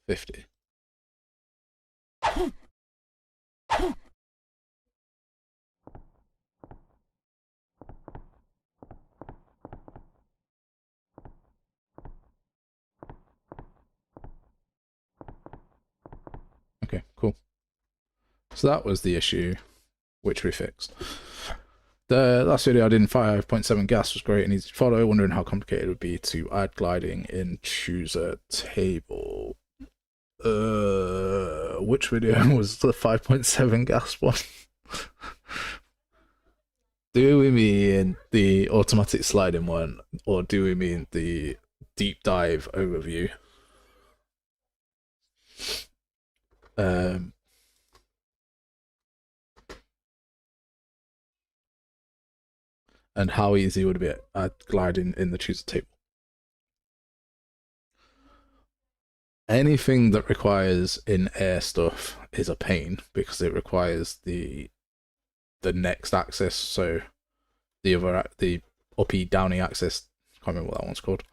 50. Okay, cool. So that was the issue, which we fixed. The last video I did in 5.7 gas was great and easy to follow. Wondering how complicated it would be to add gliding in chooser table. Which video was the 5.7 gas one? Do we mean the automatic sliding one, or do we mean the deep dive overview? And how easy would it be at gliding in the chooser table? Anything that requires in-air stuff is a pain because it requires the next axis. So the uppy downy axis. Can't remember what that one's called.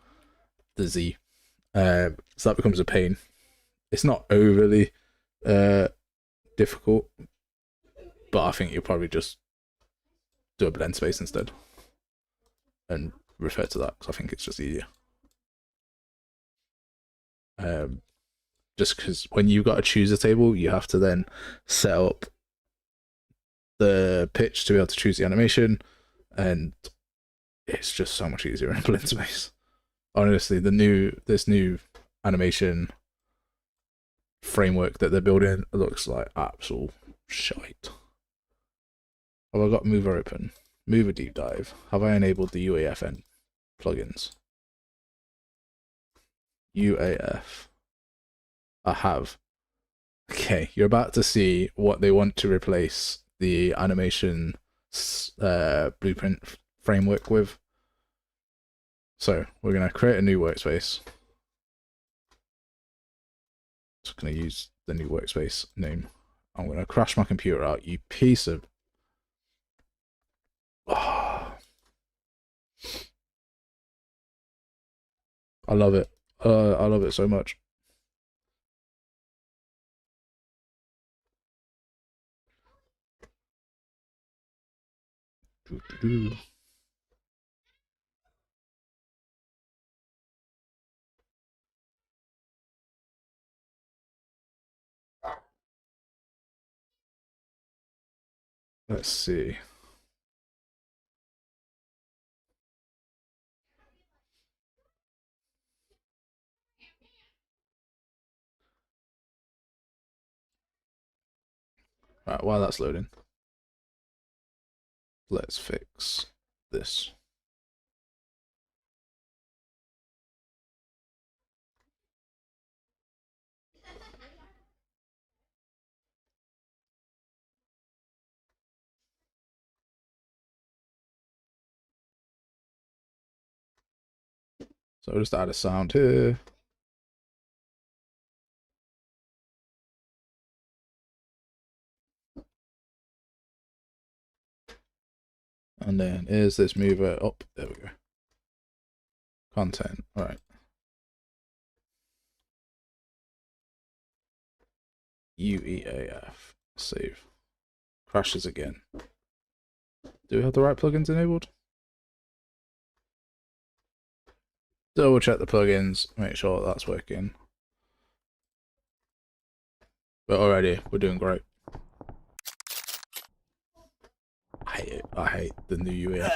The Z. So that becomes a pain. It's not overly difficult, but I think you'll probably just do a blend space instead and refer to that because I think it's just easier. Just because when you've got to choose a table, you have to then set up the pitch to be able to choose the animation, and it's just so much easier in blend space. Honestly, this new animation framework that they're building looks like absolute shite. Have I got Mover open? Mover deep dive. Have I enabled the UAFN plugins? UAF. I have. Okay, you're about to see what they want to replace the animation blueprint framework with. So we're going to create a new workspace. Just going to use the new workspace name. I'm going to crash my computer out, you piece of... Oh. I love it. I love it so much. Let's see. Right, while that's loading, let's fix this. So I'll just add a sound here. And then here's this mover up. There we go. Content. All right. UEAF. Save. Crashes again. Do we have the right plugins enabled? Double check the plugins, make sure that's working. But already, we're doing great. I hate it. I hate the new UEF.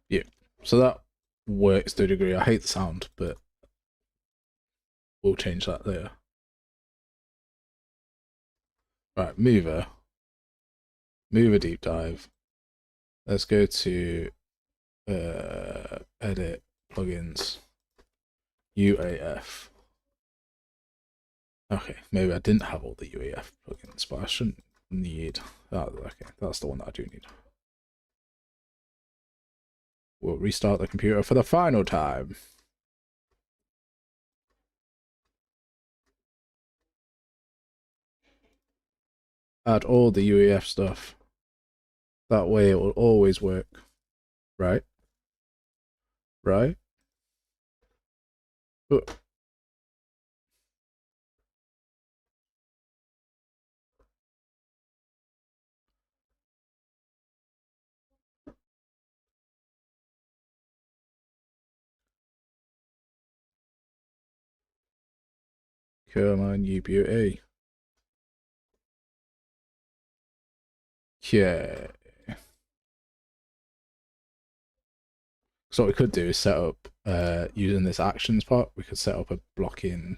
Yeah, so that works to a degree. I hate the sound, but we'll change that later. Right, mover deep dive. Let's go to edit plugins, UAF. Okay, maybe I didn't have all the UAF plugins, but I shouldn't need that. Okay, that's the one that I do need. We'll restart the computer for the final time. Add all the UEF stuff. That way it will always work. Right? Right? Oh. Come on, you beauty. Okay. So what we could do is set up, using this actions part, we could set up a blocking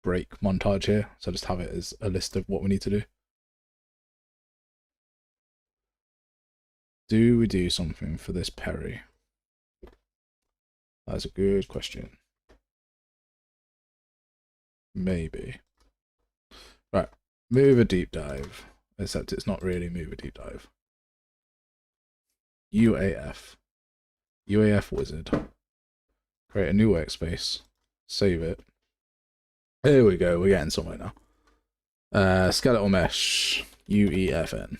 break montage here. So just have it as a list of what we need to do. Do we do something for this Perry? That's a good question. Maybe. Right, move a deep dive. Except it's not really move a deep dive. UAF. UAF wizard. Create a new workspace. Save it. Here we go, we're getting somewhere now. Skeletal mesh. UEFN.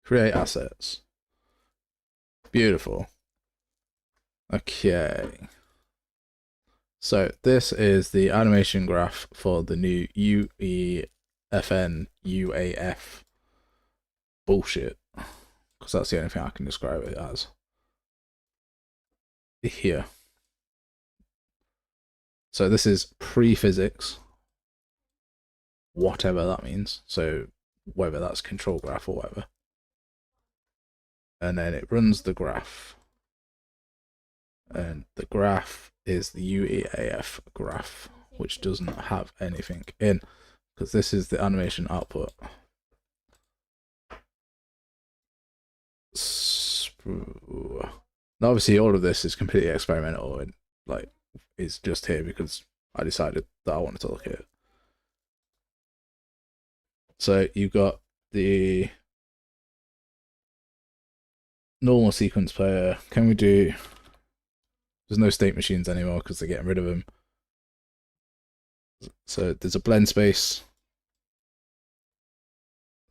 Create assets. Beautiful. Okay. So this is the animation graph for the new UEFN UAF bullshit. Because that's the only thing I can describe it as. Here. So this is pre-physics. Whatever that means. So whether that's control graph or whatever. And then it runs the graph. And the graph is the UEAF graph, which doesn't have anything in, because this is the animation output. Now obviously all of this is completely experimental and like is just here because I decided that I wanted to look at it. So you've got the normal sequence player. Can we do... There's no state machines anymore because they're getting rid of them. So there's a blend space.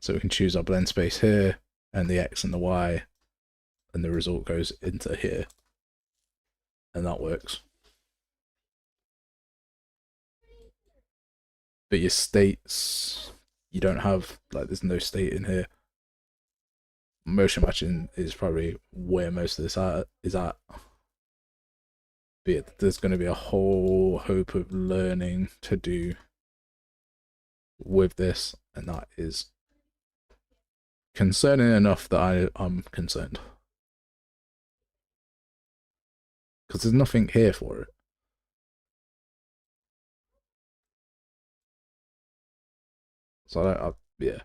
So we can choose our blend space here and the X and the Y, and the result goes into here. And that works. But your states you don't have, like, there's no state in here. Motion matching is probably where most of this is at. But there's going to be a whole hope of learning to do with this, and that is concerning enough that I'm concerned. Because there's nothing here for it. So yeah,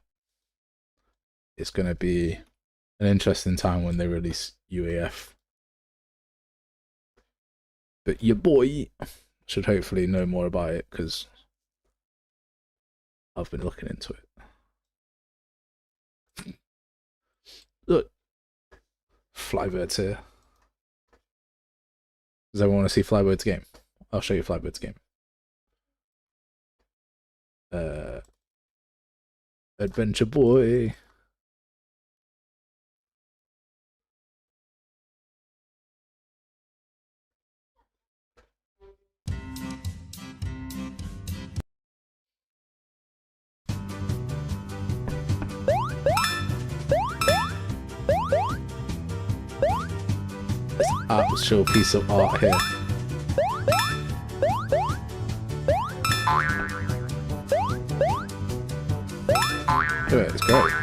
it's going to be an interesting time when they release UAF. But your boy should hopefully know more about it, because I've been looking into it. Look, Flybird's here. Does everyone want to see Flybird's game? I'll show you Flybird's game. Adventure Boy. Actual piece of art here. Yeah, it's great.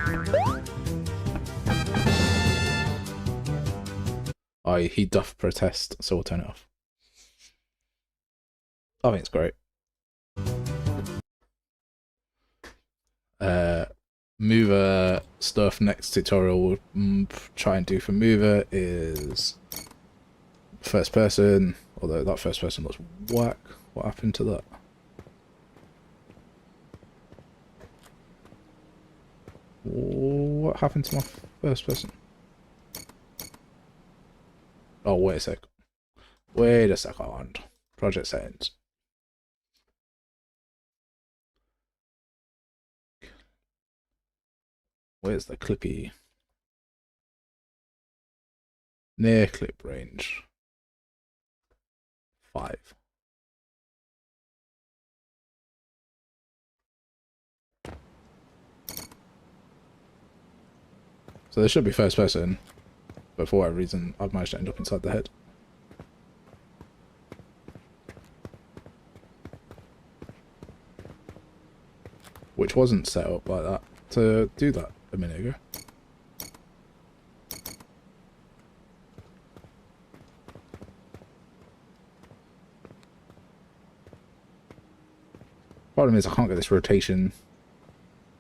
He doth protest, so we'll turn it off. I think it's great. Mover stuff next tutorial we'll try and do for Mover is first person, although that first person looks whack. What happened to that? What happened to my first person? Oh, wait a sec. Wait a second. Project settings. Where's the clippy? Near clip range. 5. So there should be first person, but for whatever reason, I've managed to end up inside the head. Which wasn't set up like that to do that a minute ago. Problem is I can't get this rotation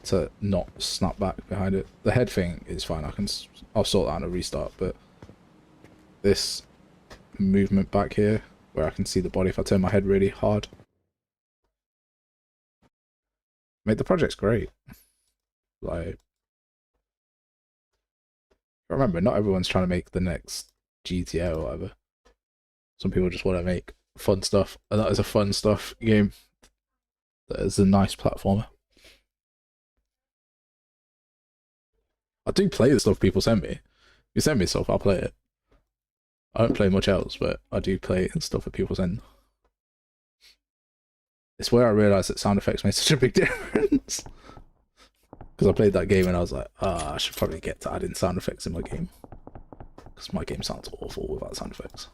to not snap back behind it. The head thing is fine. I'll sort that out and restart, but this movement back here where I can see the body if I turn my head really hard. Mate, the project's great. Like, remember, not everyone's trying to make the next GTA or whatever. Some people just want to make fun stuff, and that is a fun stuff game. That is a nice platformer. I do play the stuff people send me. If you send me stuff, I'll play it. I don't play much else, but I do play stuff that people send. It's where I realised that sound effects made such a big difference. Because I played that game and I was like, I should probably get to adding sound effects in my game. Because my game sounds awful without sound effects.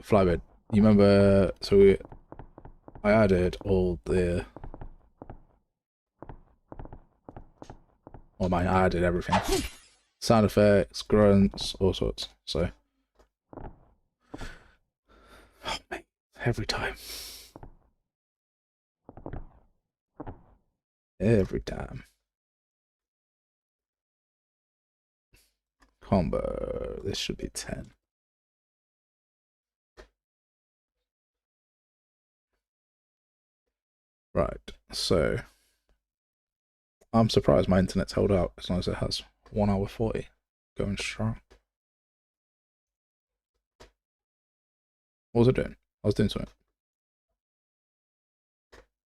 Flybird, you remember, so I added all the, well, I added everything. Sound effects, grunts, all sorts, so. Oh, mate, every time. Every time. Combo, this should be 10. Right, so I'm surprised my internet's held out as long as it has 1 hour 40 going strong. What was I doing? I was doing something.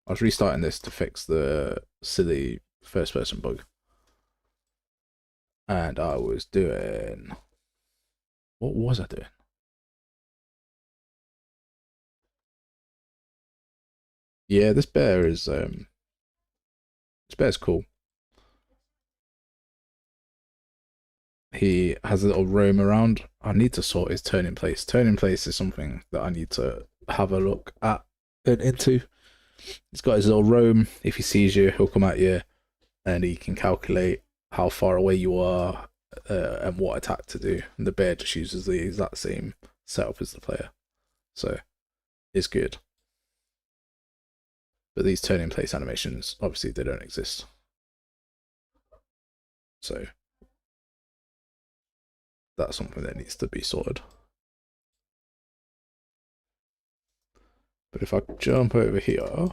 I was restarting this to fix the silly first person bug. And I was doing... What was I doing? Yeah, this bear is this bear's cool. He has a little roam around. I need to sort his turning place. Turning place is something that I need to have a look at and into. He's got his little roam. If he sees you, he'll come at you, and he can calculate how far away you are and what attack to do. And the bear just uses the exact same setup as the player, so it's good. But these turning place animations, obviously, they don't exist. So that's something that needs to be sorted. But if I jump over here,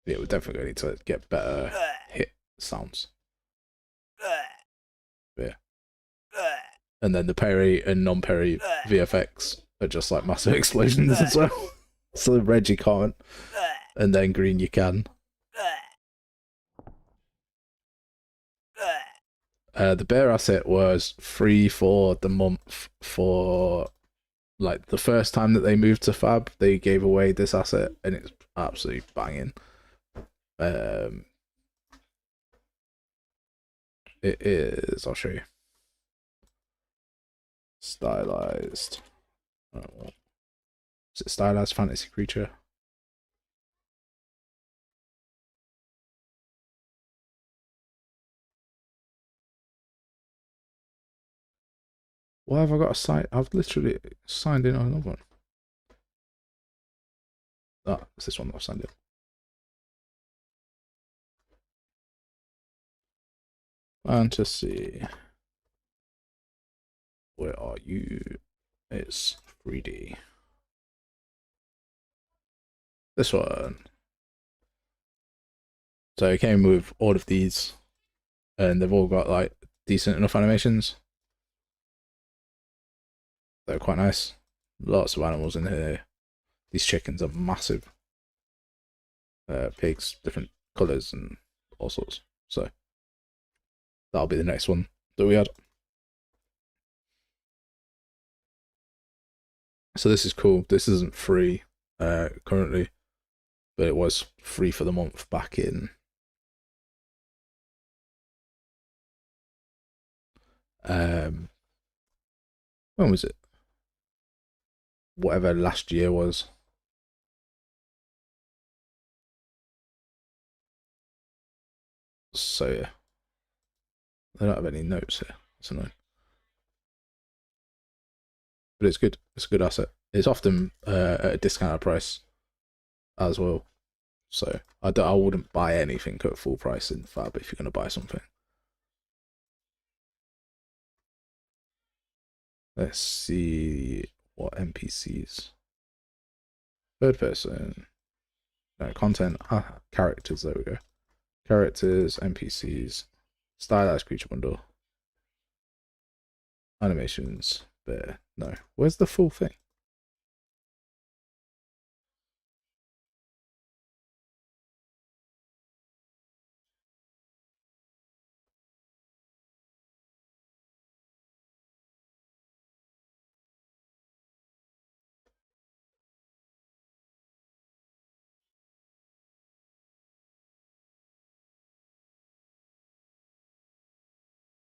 yeah, we're definitely going to need to get better hit sounds. Yeah. And then the parry and non-parry VFX are just like massive explosions as well. So red you can't, and then green you can. The bear asset was free for the month for like the first time that they moved to Fab. They gave away this asset, and it's absolutely banging. It is. I'll show you. Stylized. Is it stylized fantasy creature? Why have I got a site? I've literally signed in on another one. Ah, it's this one that I've signed in. Fantasy. Where are you? It's 3D. This one. So it came with all of these, and they've all got like decent enough animations. They're quite nice. Lots of animals in here. These chickens are massive. Pigs, different colours and all sorts. So that'll be the next one that we had. So this is cool. This isn't free currently, but it was free for the month back in when was it? Whatever last year was. So yeah, I don't have any notes here. That's annoying. But it's good. It's a good asset. It's often at a discounted price as well. So I wouldn't buy anything at full price in Fab if you're going to buy something. Let's see what NPCs. Third person. No, content. Characters. There we go. Characters, NPCs, stylized creature bundle, animations. There. No. Where's the full thing?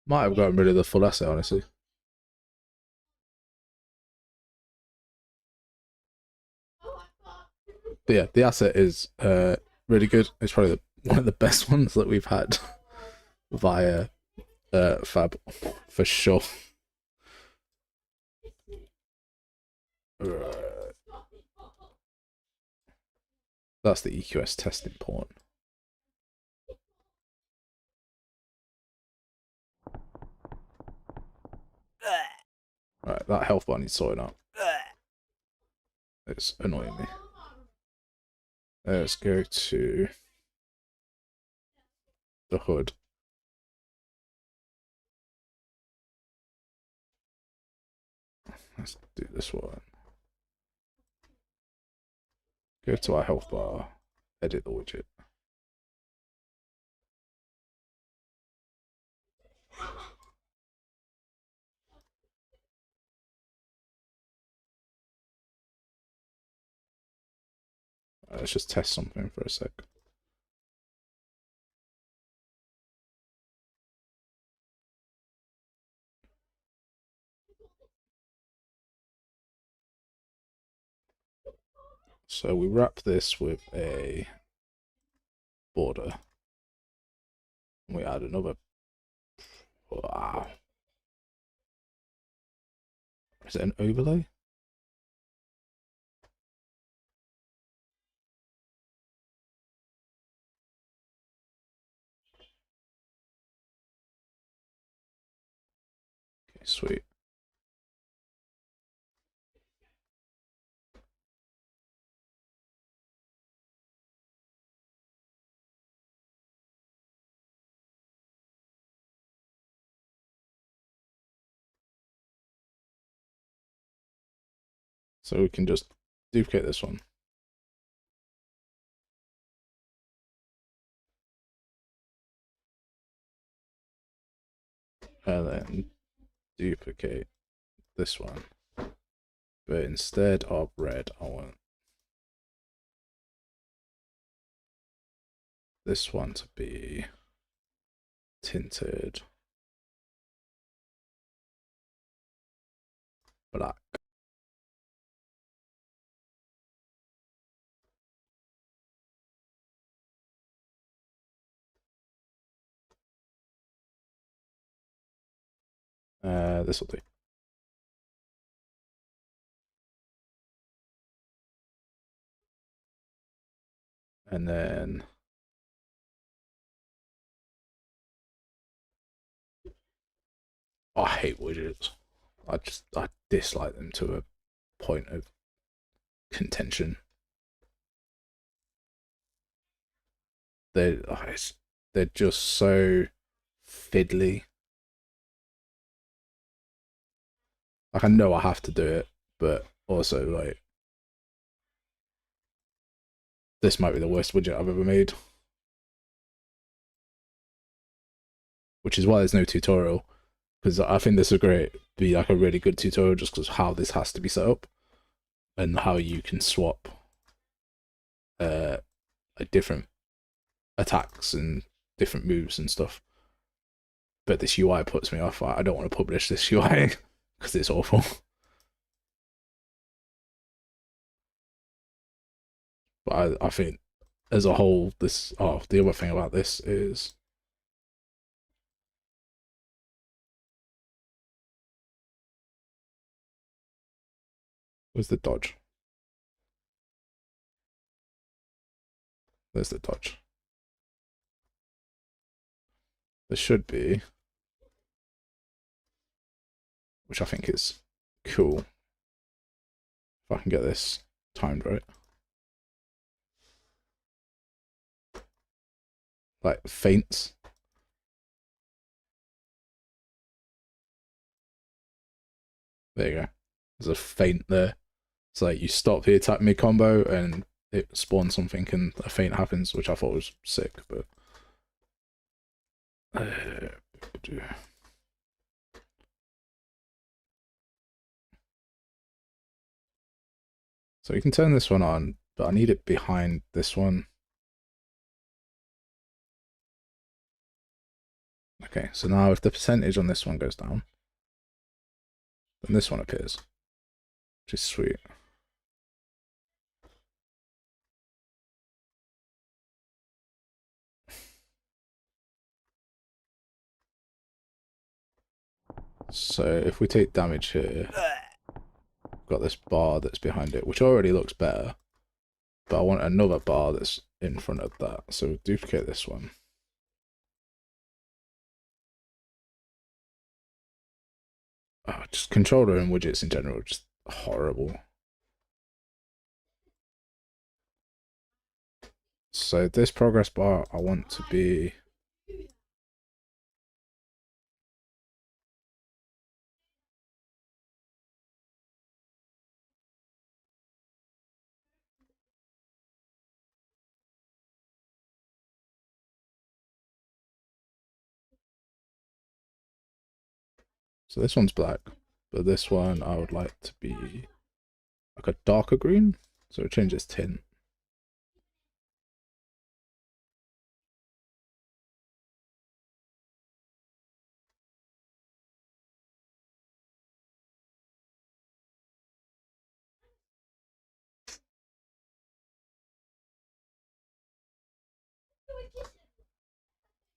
Might have gotten rid of the full asset, honestly. But yeah, the asset is really good. It's probably one of the best ones that we've had via Fab, for sure. That's the EQS testing port. Right, that health bar needs sorting out. It's annoying me. Let's go to the hood. Let's do this one. Go to our health bar, edit the widget. Let's just test something for a sec. So we wrap this with a border. We add another. Wow. Is it an overlay? Okay, sweet. So we can just duplicate this one. And then duplicate this one. But instead of red, I want this one to be tinted black. This will do. And then I hate widgets. I dislike them to a point of contention. They're just so fiddly. Like, I know I have to do it, but also like this might be the worst widget I've ever made. Which is why there's no tutorial, because I think this would be like a really good tutorial just because how this has to be set up and how you can swap like different attacks and different moves and stuff. But this UI puts me off. I don't want to publish this UI because it's awful. But I think as a whole, the other thing about this is where's the dodge? There's the dodge. There should be, which I think is cool. If I can get this timed right. Like feints. There you go. There's a feint there. It's like you stop the attack mid combo and it spawns something and a feint happens, which I thought was sick, but so you can turn this one on, but I need it behind this one. Okay, so now if the percentage on this one goes down, then this one appears, which is sweet. So if we take damage here, we've got this bar that's behind it, which already looks better, but I want another bar that's in front of that. So duplicate this one. Oh, just controller and widgets in general, just horrible. So this progress bar, I want to be So this one's black, but this one I would like to be like a darker green, so it changes tint.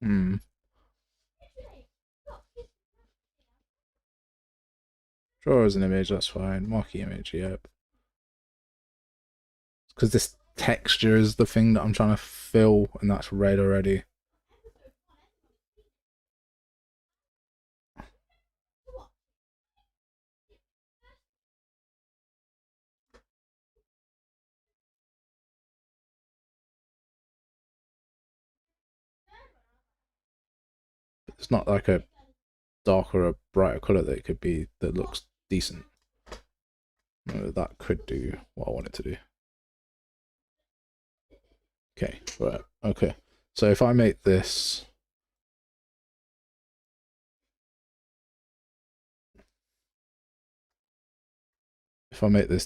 Hmm. Draw as an image, that's fine. Marquee image, yep. Because this texture is the thing that I'm trying to fill, and that's red already. It's not like a darker or brighter color that it could be that looks decent. That could do what I want it to do. Okay, right, okay. So if I make this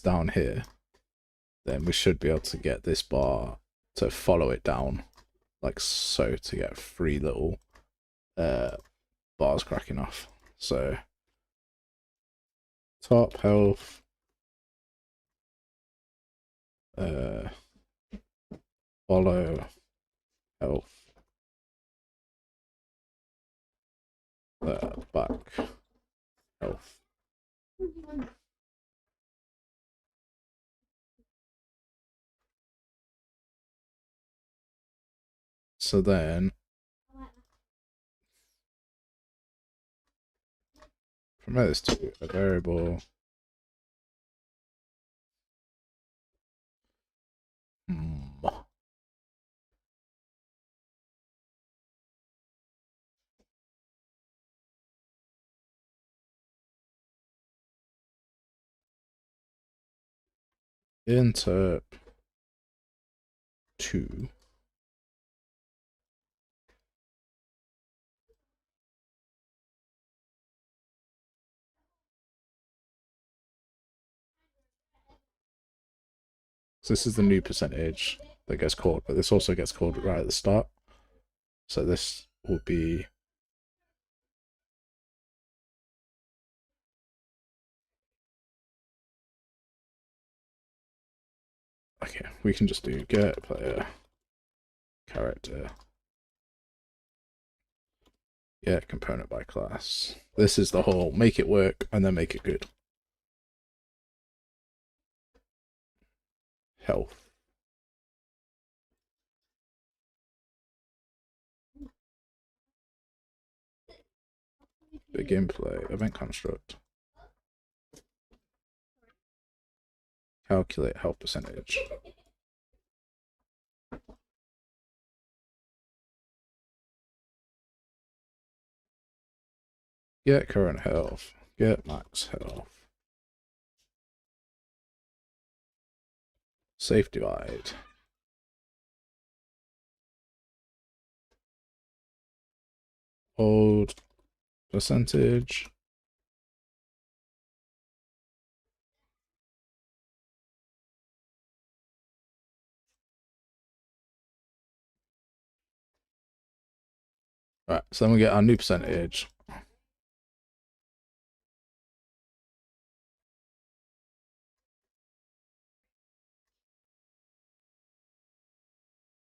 down here, then we should be able to get this bar to follow it down like so to get 3 little bars cracking off. So top health, follow health, back health. So then promote this to a variable. Interp 2. So this is the new percentage that gets called, but this also gets called right at the start. So this will be okay. We can just do get player character, get component by class. This is the whole make it work and then make it good. Health. Begin play, event construct. Calculate health percentage. Get current health. Get max health. Safe divide. Hold percentage. Right, so then we get our new percentage.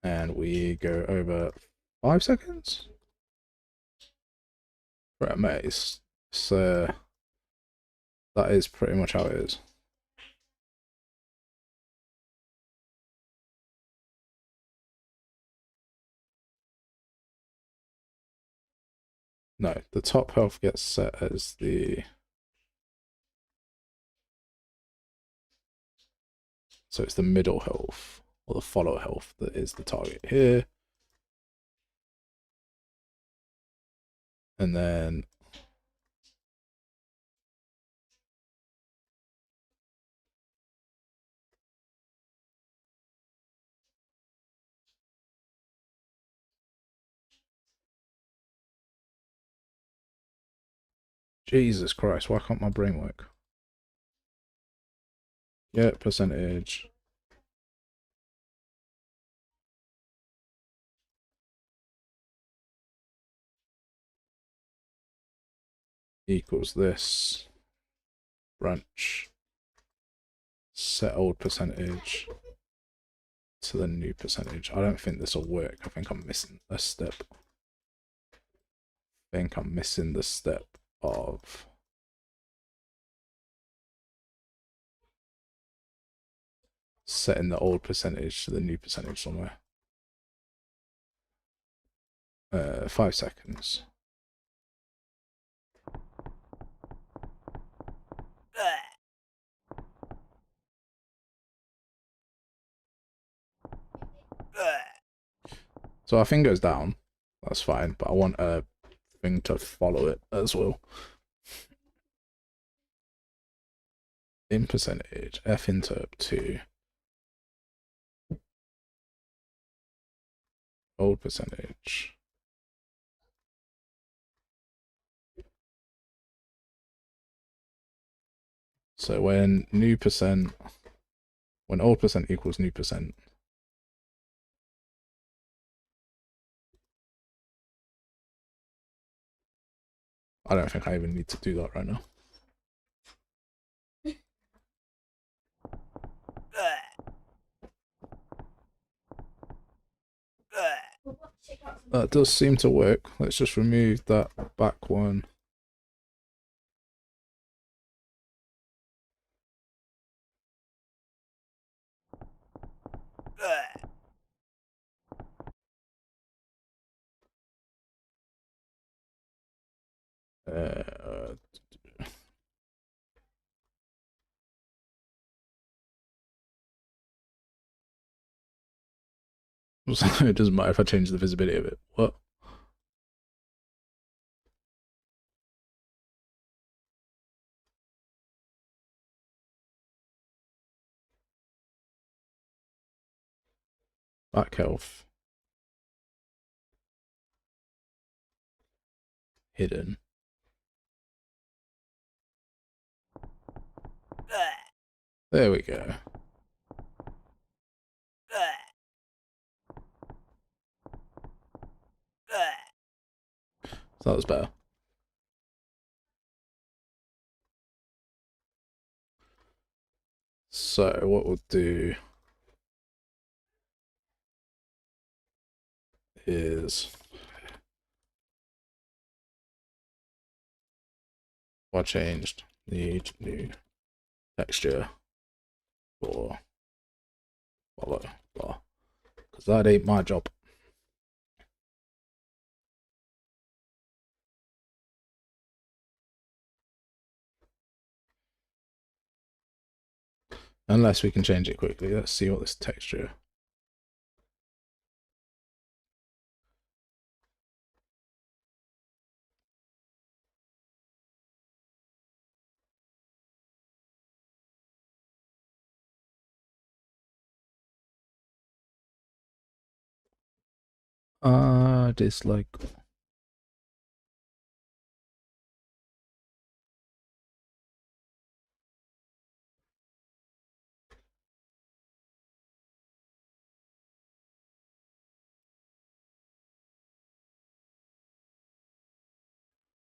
And we go over 5 seconds. Right, mate. So that is pretty much how it is. No, the top health gets set as the. So it's the middle health or the follow health that is the target here. And then Jesus Christ, why can't my brain work? Yeah, percentage. Equals this. Branch. Set old percentage to the new percentage. I don't think this will work. I think I'm missing a step. I think I'm missing the step of setting the old percentage to the new percentage somewhere. 5 seconds. So our thing goes down. That's fine, but I want a thing to follow it as well. In percentage, F interp 2. Old percentage. So when new percent, when old percent equals new percent, I don't think I even need to do that right now. That does seem to work. Let's just remove that back one. It doesn't matter if I change the visibility of it. What? Back health. Hidden. There we go. So that was better. So what we'll do is I changed need new texture for follow bar because that ain't my job. Unless we can change it quickly. Let's see what this texture. Dislike.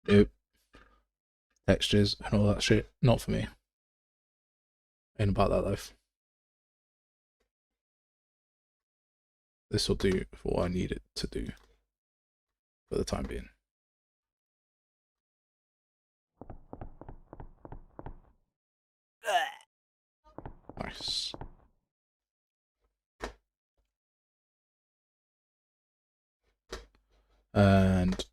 Nope. Textures and all that shit. Not for me. Ain't about that life. This will do for what I need it to do for the time being. Nice. And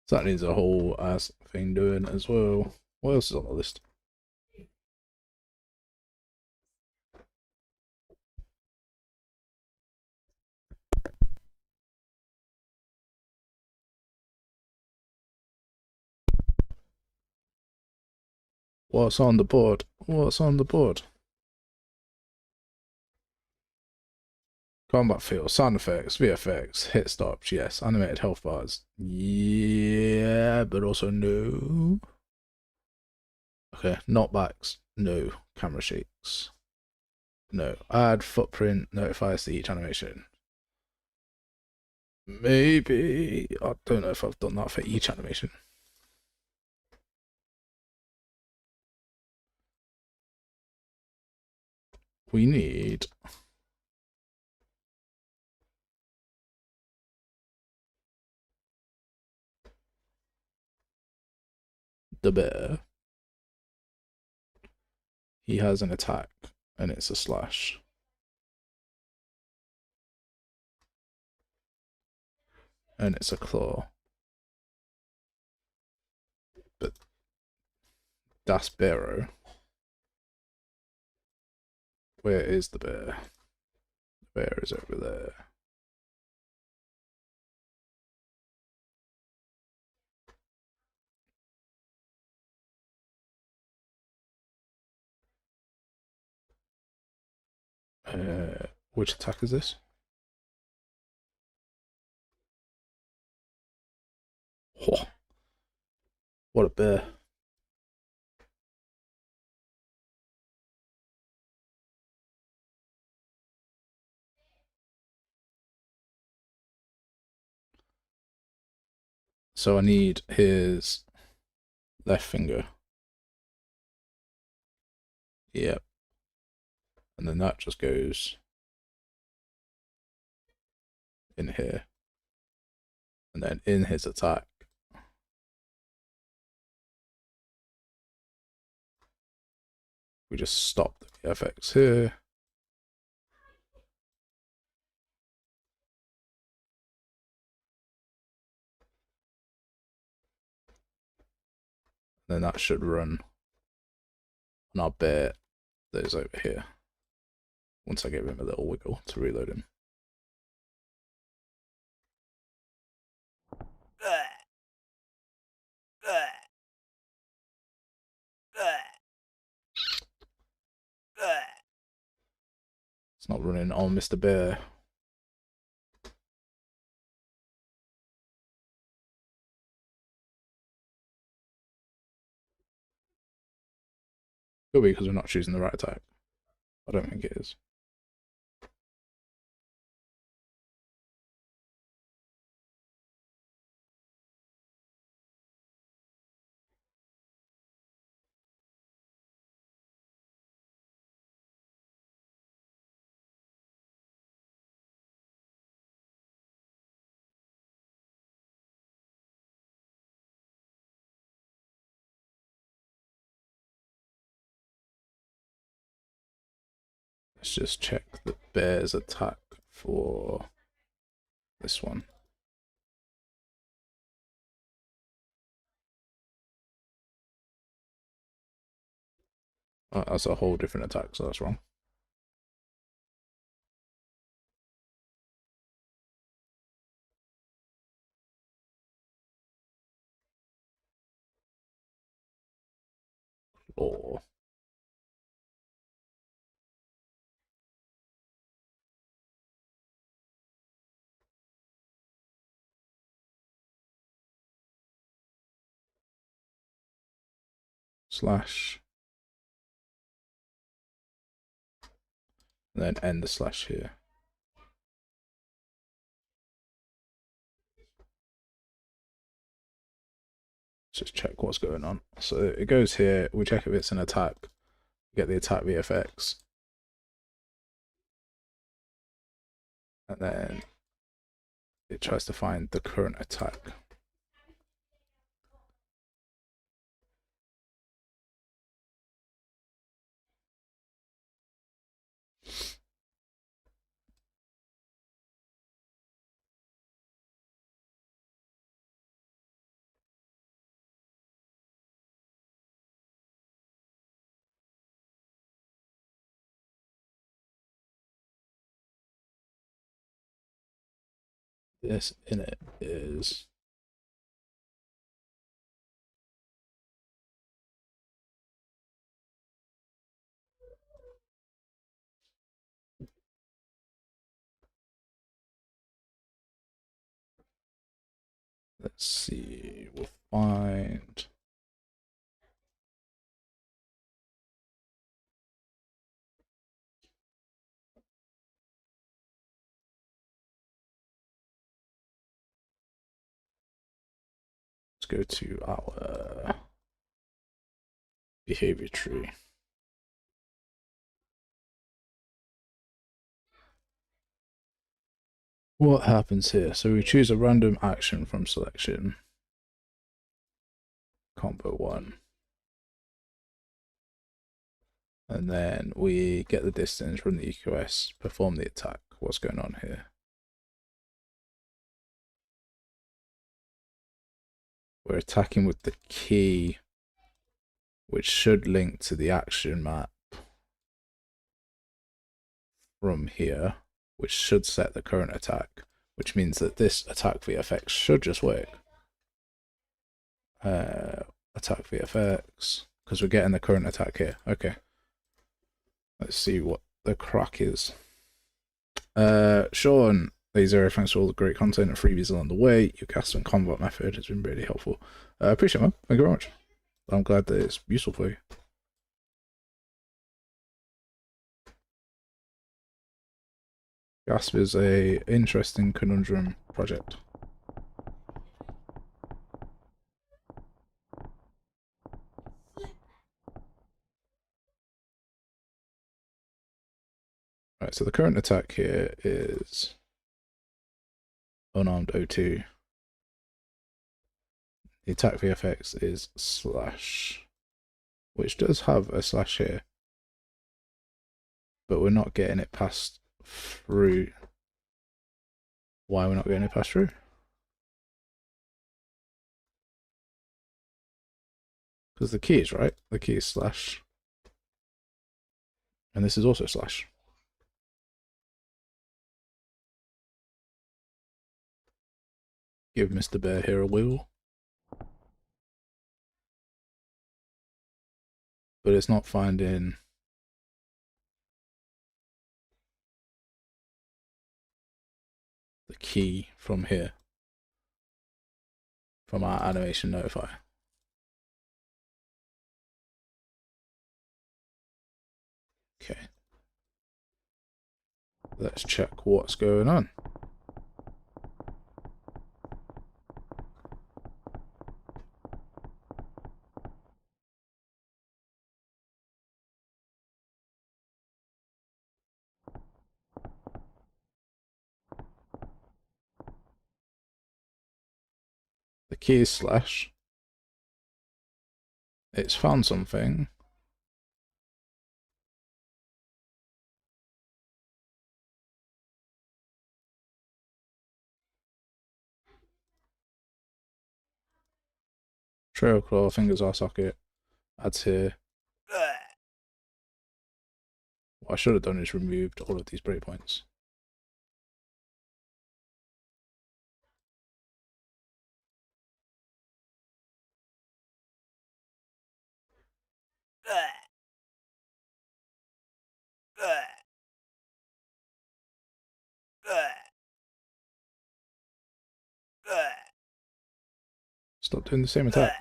So that needs a whole ass thing doing as well. What else is on the list? What's on the board? What's on the board? Combat feel, sound effects, VFX, hit stops, yes. Animated health bars, yeah, but also no. Okay, knockbacks, no. Camera shakes, no. Add footprint notifiers to each animation. Maybe. I don't know if I've done that for each animation. We need the bear. He has an attack and it's a slash. And it's a claw. But that's Barrow. Where is the bear? The bear is over there. Which attack is this? Oh, what a bear. So I need his left finger. Yep. And then that just goes in here. And then in his attack, we just stop the VFX here. Then that should run on our bear that is over here. Once I give him a little wiggle to reload him. It's not running on Mr. Bear. Could be because we're not choosing the right attack. I don't think it is. Let's just check the bear's attack for this one. Oh, that's a whole different attack, so that's wrong. Or slash. And then end the slash here. Let's just check what's going on. So it goes here, we check if it's an attack, get the attack VFX. And then it tries to find the current attack. this in it is let's see, we'll find go to our behavior tree. What happens here? So we choose a random action from selection, combo 1, and then we get the distance from the EQS, perform the attack. What's going on here? We're attacking with the key, which should link to the action map from here, which should set the current attack, which means that this attack VFX should just work. Attack VFX, because we're getting the current attack here. Okay. Let's see what the crack is. Sean, Laser, thanks for all the great content and freebies along the way. Your cast and combat method has been really helpful. Appreciate it, man. Thank you very much. I'm glad that it's useful for you. Gasp is a interesting conundrum project. Right, so the current attack here is unarmed O2. The attack VFX is slash, which does have a slash here, but we're not getting it passed through. Why are we not getting it passed through? Because the key is right. The key is slash, and this is also slash. Give Mr. Bear here a wiggle. But it's not finding the key from here, from our animation notify. Okay. Let's check what's going on. The key is slash. It's found something. Trail claw, fingers eye socket, adds here. What I should have done is removed all of these breakpoints. Stop doing the same attack.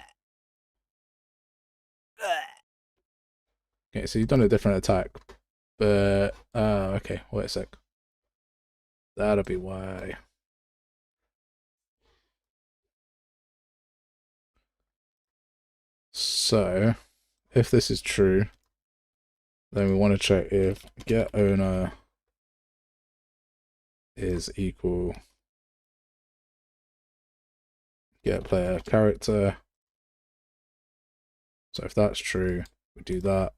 Okay, so you've done a different attack, but okay, wait a sec. That'll be why. So, if this is true, then we want to check if get owner is equal get player character. So if that's true, we do that.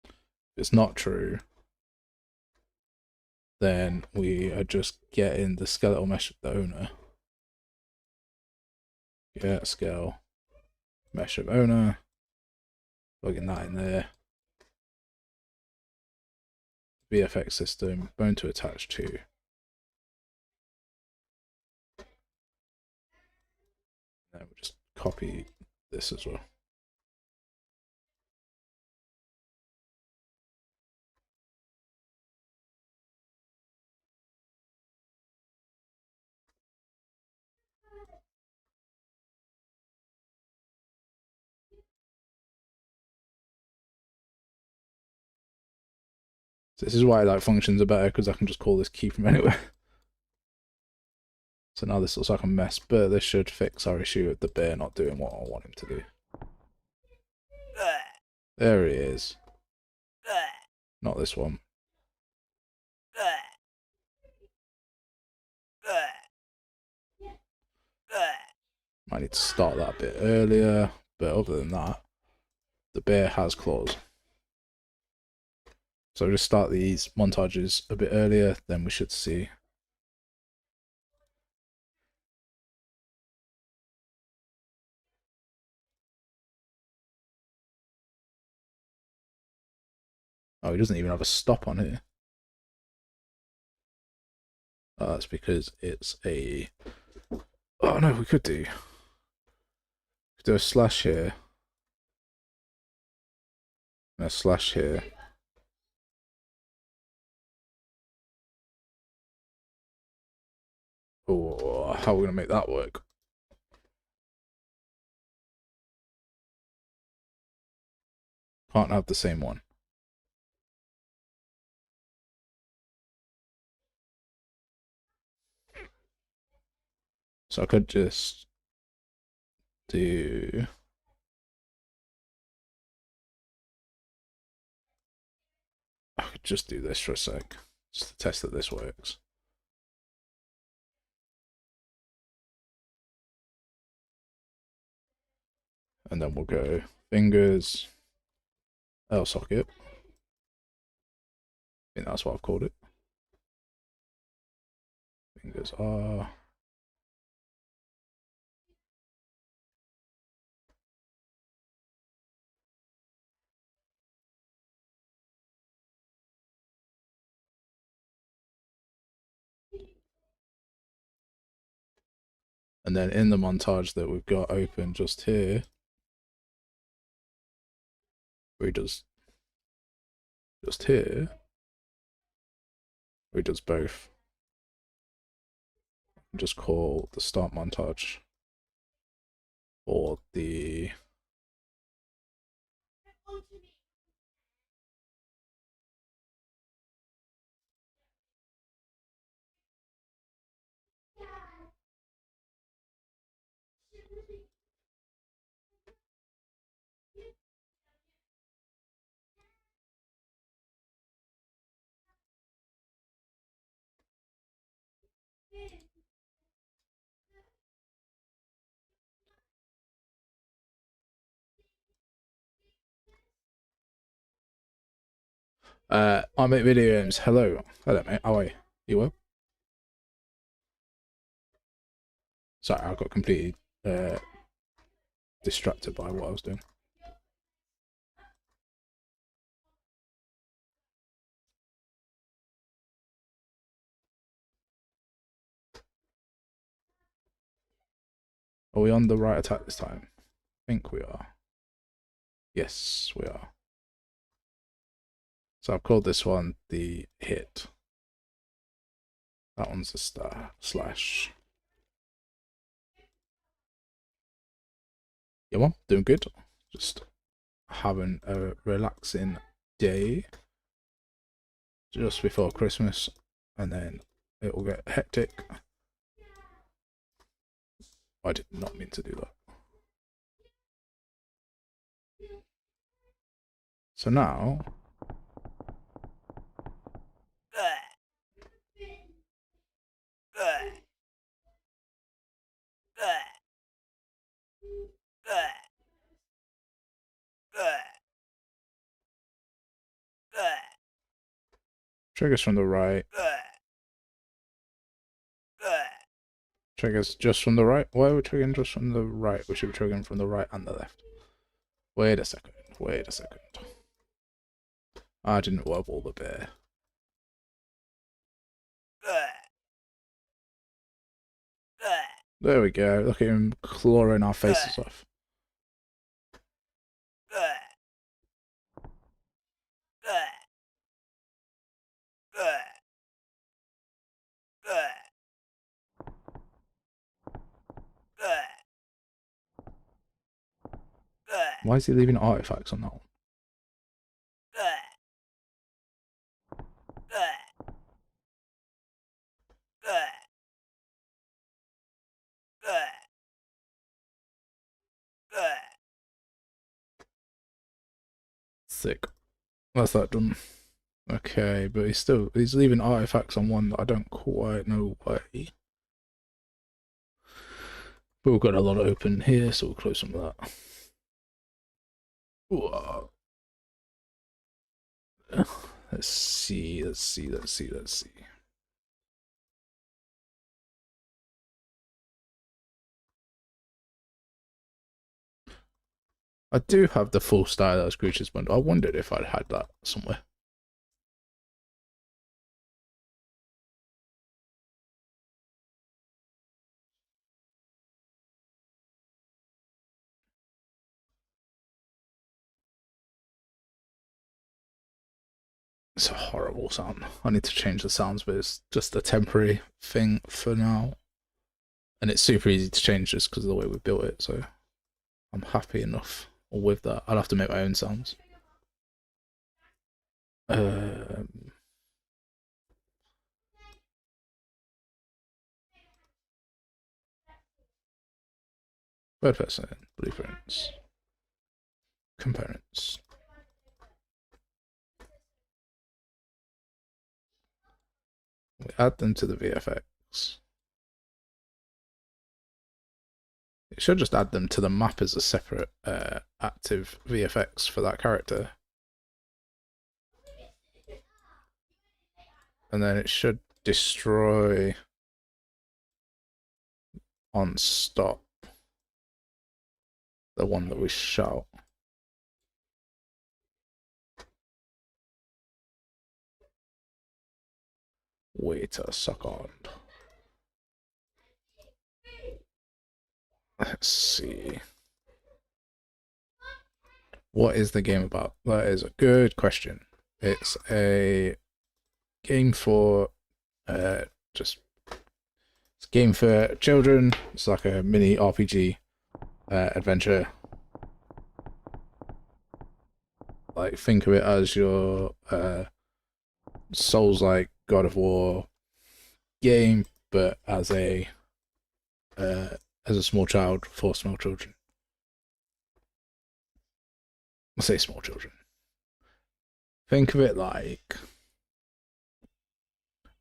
If it's not true, then we are just getting the skeletal mesh of the owner. Get scale mesh of owner, plugging that in there. VFX system, bone to attach to. And we'll just copy this as well. So this is why like functions are better, because I can just call this key from anywhere. So now this looks like a mess, but this should fix our issue of the bear not doing what I want him to do. There he is. Not this one. Might need to start that a bit earlier, but other than that, the bear has claws. So just start these montages a bit earlier, then we should see. Oh, he doesn't even have a stop on here. Oh, that's because it's a... Oh no, we could do a slash here. And a slash here. Oh, how are we going to make that work? Can't have the same one. So I could just do... I could just do this for a sec, just to test that this works. And then we'll go fingers, L socket. I think that's what I've called it. Fingers R. And then in the montage that we've got open just here, where he does just here, where he does both, just call the start montage or the I make video games. Hello mate, how are you? You well? Sorry, I got completely distracted by what I was doing. Are we on the right attack this time? I think we are. Yes, we are. So I've called this one the hit. That one's the star slash. Yeah, well, doing good. Just having a relaxing day just before Christmas, and then it will get hectic. I did not mean to do that. So now triggers from the right. Triggers just from the right. Why are we triggering just from the right? We should be triggering from the right and the left. Wait a second. Wait a second. I didn't wobble the bear. There we go. Look at him clawing our faces off. Why is he leaving artifacts on that one? Sick. That's that done. Okay, but he's leaving artifacts on one that I don't quite know why. But we've got a lot open here, so we'll close some of that. Ooh, let's see. I do have the full stylized creatures bundle. I wondered if I'd had that somewhere. It's a horrible sound. I need to change the sounds, but it's just a temporary thing for now. And it's super easy to change just because of the way we built it, so I'm happy enough with that. I'll have to make my own sounds. Bird person, blueprints, components. We add them to the VFX. It should just add them to the map as a separate active VFX for that character. And then it should destroy on stop the one that we shot. Wait a second. Let's see. What is the game about? That is a good question. It's a game for it's a game for children. It's like a mini RPG adventure. Like, think of it as your Souls-like God of War game, but as a small child for small children. I say small children. Think of it like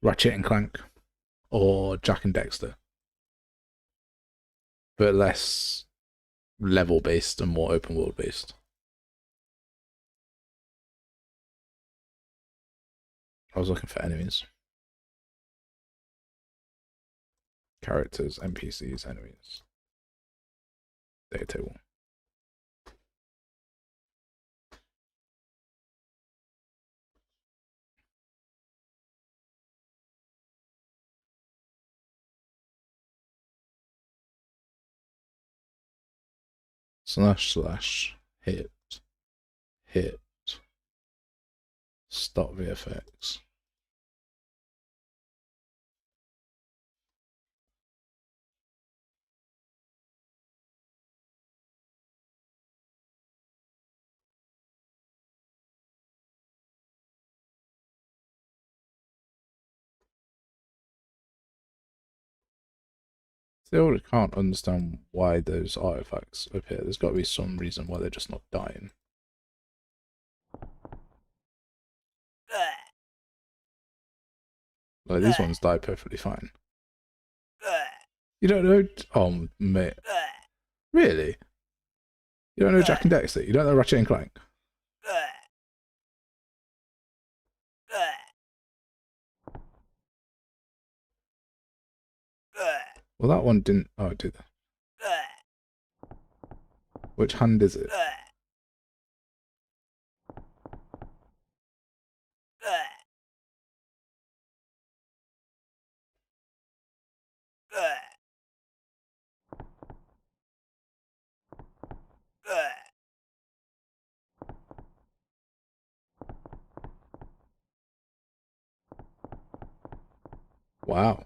Ratchet and Clank or Jack and Dexter, but less level based and more open world based. I was looking for enemies. Characters, NPCs, enemies. Data table. / hit stop VFX. Still can't understand why those artifacts appear. There's got to be some reason why they're just not dying. Like, these ones die perfectly fine. You don't know? Oh, mate. Really? You don't know Jack and Dexter? You don't know Ratchet and Clank? Well, that one didn't... Oh, it did. Which hand is it? Wow.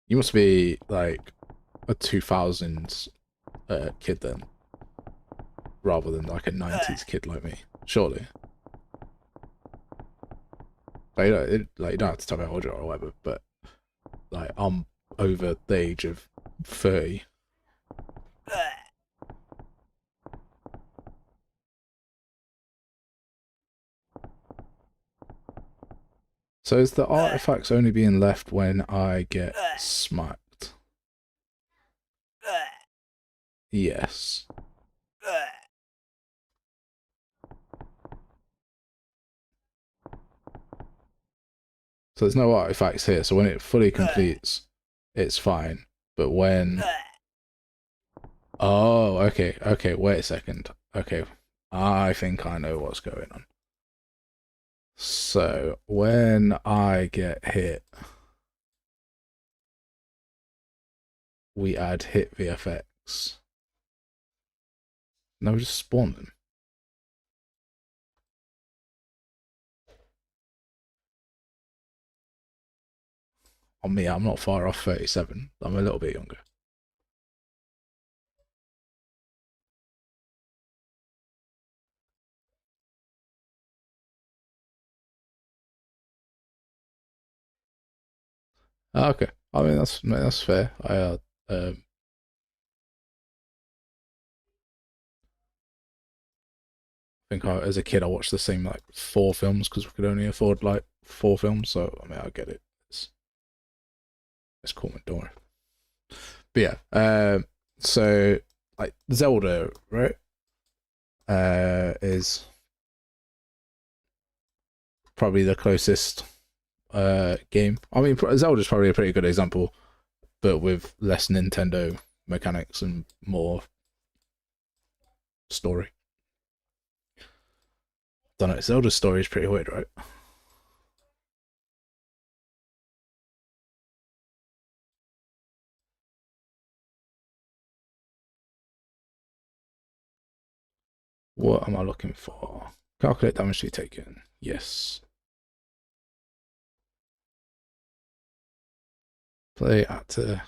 You must be like a 2000s kid then, rather than like a 90s kid like me. Surely. Like, you don't have to tell me how old you are or whatever, but like I'm over the age of 30. So is the artifacts only being left when I get smacked? Yes. So there's no artifacts here, so when it fully completes, it's fine. But when... Oh, okay, okay, wait a second. Okay, I think I know what's going on. So, when I get hit, we add hit VFX. No, we just spawn them. On me, I'm not far off 37. I'm a little bit younger. Okay, I mean that's fair. Think as a kid I watched the same like 4 films because we could only afford like 4 films. So I mean I get it. It's cool, don't worry. But yeah, so like Zelda, right? Is probably the closest game. I mean, Zelda's probably a pretty good example, but with less Nintendo mechanics and more story. Don't know. Zelda's story is pretty weird, right? What am I looking for? Calculate damage to be taken. Yes. Play actor.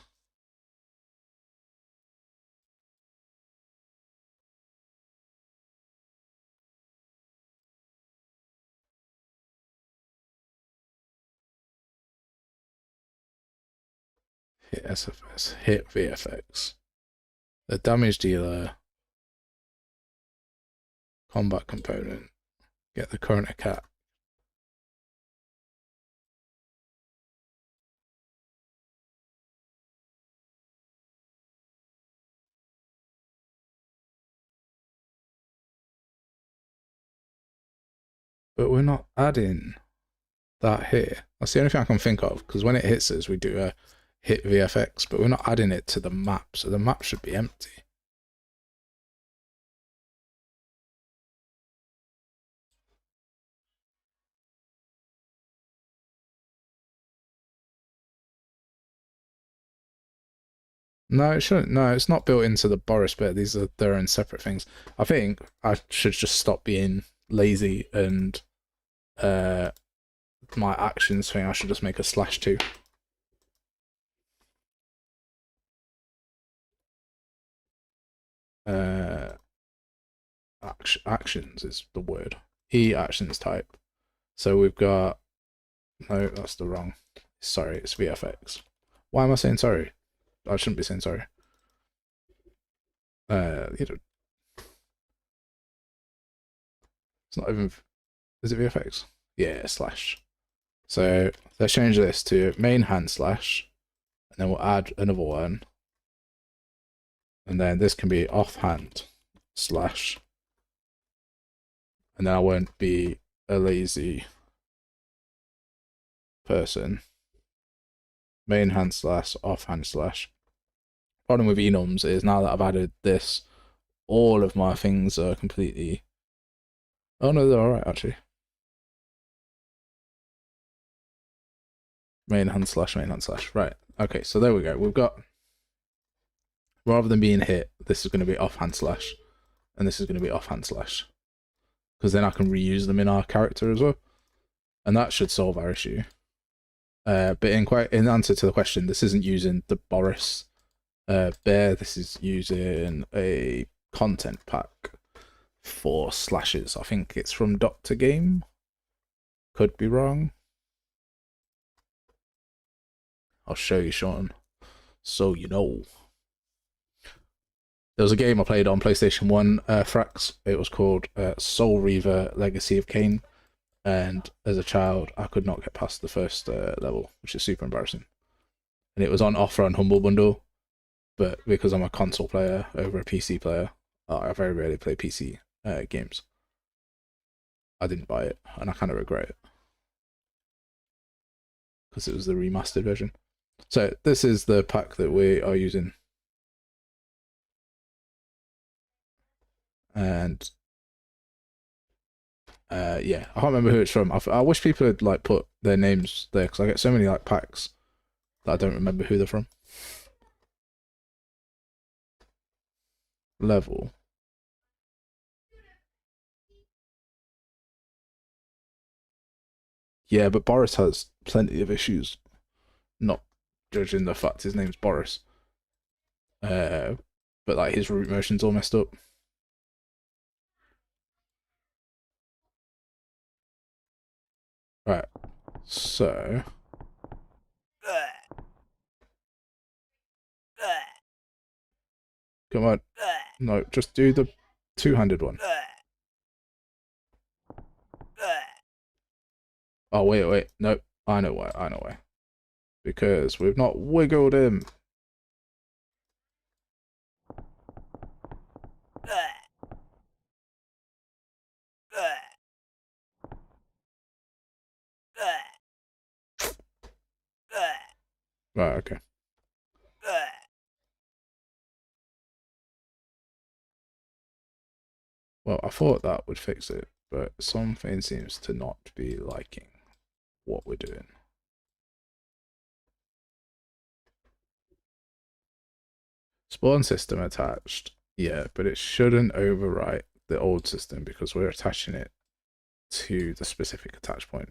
Hit SFS. Hit VFX. The damage dealer. Combat component. Get the current attack. But we're not adding that here. That's the only thing I can think of, because when it hits us, we do a hit VFX, but we're not adding it to the map, so the map should be empty. No, it shouldn't. No, it's not built into the Boris bit. These are their own separate things. I think I should just stop being lazy and my actions thing. I should just make a /2. Actions is the word. Actions type. So we've got. No, that's the wrong. Sorry, it's VFX. Why am I saying sorry? I shouldn't be saying sorry. You know, it's not even. Is it VFX? Yeah, /. So let's change this to main hand /, and then we'll add another one, and then this can be offhand /, and then I won't be a lazy person. Main hand / offhand /. Problem with enums is now that I've added this, all of my things are completely. Oh no, they're alright actually. Main hand / main hand /. Right. Okay, so there we go. We've got, rather than being hit, this is going to be offhand /, and this is going to be offhand /, because then I can reuse them in our character as well, and that should solve our issue. But in answer to the question, this isn't using the Boris bear. This is using a content pack for slashes. I think it's from Dr. Game. Could be wrong. I'll show you, Sean, so you know. There was a game I played on PlayStation 1, Frax. It was called Soul Reaver Legacy of Kain. And as a child, I could not get past the first level, which is super embarrassing. And it was on offer on Humble Bundle, but because I'm a console player over a PC player, I very rarely play PC games. I didn't buy it, and I kind of regret it. Because it was the remastered version. So this is the pack that we are using. And yeah, I can't remember who it's from. I wish people had like put their names there, because I get so many like packs that I don't remember who they're from. Level. Yeah, but Boris has plenty of issues. Not judging the fact his name's Boris. But like his root motion's all messed up. Right. So come on. No, just do the two-handed one. Oh wait. Nope. I know why. Because we've not wiggled him. Right, okay. Well, I thought that would fix it, but something seems to not be liking what we're doing. Spawn system attached. Yeah, but it shouldn't overwrite the old system because we're attaching it to the specific attach point.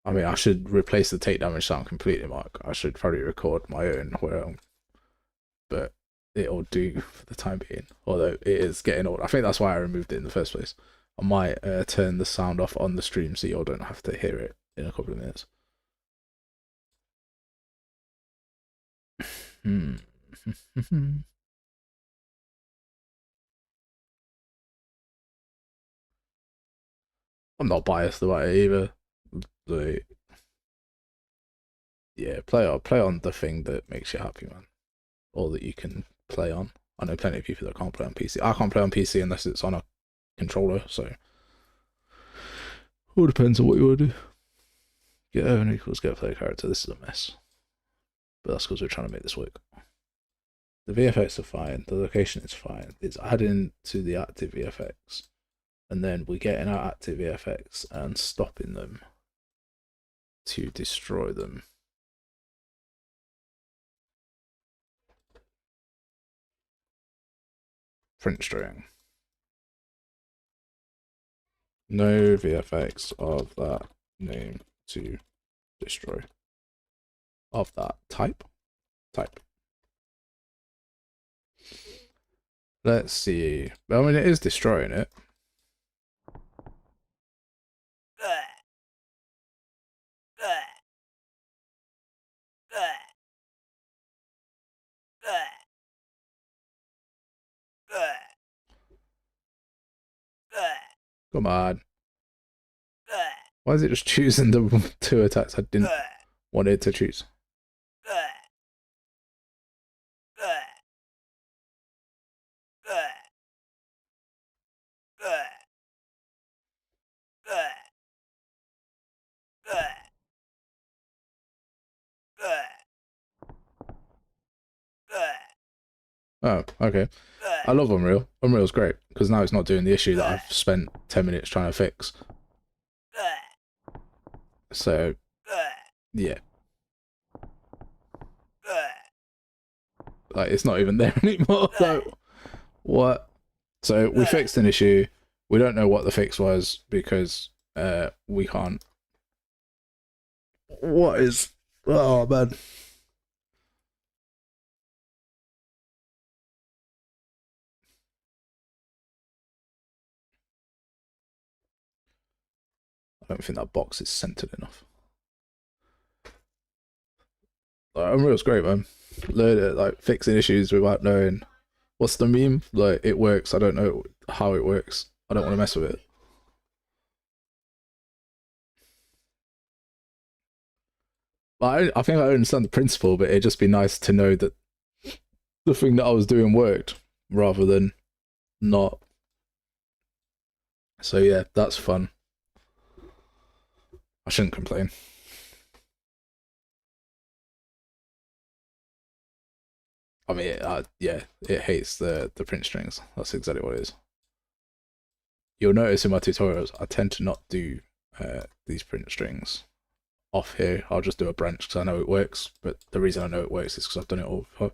I mean, I should replace the take damage sound completely, Mark. I should probably record my own but it'll do for the time being. Although it is getting old. I think that's why I removed it in the first place. I might turn the sound off on the stream so you all don't have to hear it in a couple of minutes. I'm not biased about it either. Like, yeah, play on the thing that makes you happy, man, or that you can play on. I know plenty of people that can't play on PC. I can't play on PC unless it's on a controller, so all depends on what you want to do. Get own equals get play character. This is a mess, but that's because we're trying to make this work. The VFX are fine. The location is fine. It's adding to the active VFX, and then we're getting our active VFX and stopping them to destroy them. Print string. No VFX of that name to destroy. Of that type. Let's see. I mean, it is destroying it. Come on. Why is it just choosing the two attacks I didn't want it to choose? Oh, okay. I love Unreal. Unreal's great because now it's not doing the issue that I've spent 10 minutes trying to fix. So, yeah. Like, it's not even there anymore. Like, what? So, we fixed an issue. We don't know what the fix was because we can't What is? Oh man. I don't think that box is centered enough. Like, Unreal's great, man. Learn it, like fixing issues without knowing what's the meme. Like it works. I don't know how it works. I don't want to mess with it. I think I understand the principle, but it'd just be nice to know that the thing that I was doing worked rather than not. So yeah, that's fun. I shouldn't complain. I mean, yeah, it hates the print strings. That's exactly what it is. You'll notice in my tutorials, I tend to not do these print strings off here. I'll just do a branch because I know it works. But the reason I know it works is because I've done it all before.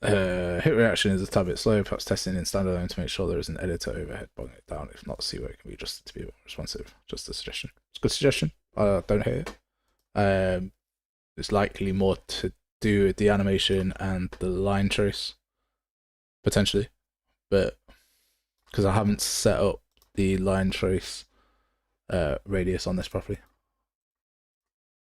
Hit reaction is a tad bit slow. Perhaps testing in standalone to make sure there is an editor overhead bogging it down. If not, see where it can be adjusted to be responsive. Just a suggestion. It's a good suggestion. I don't hate it. It's likely more to do with the animation and the line trace, potentially, but because I haven't set up the line trace radius on this properly.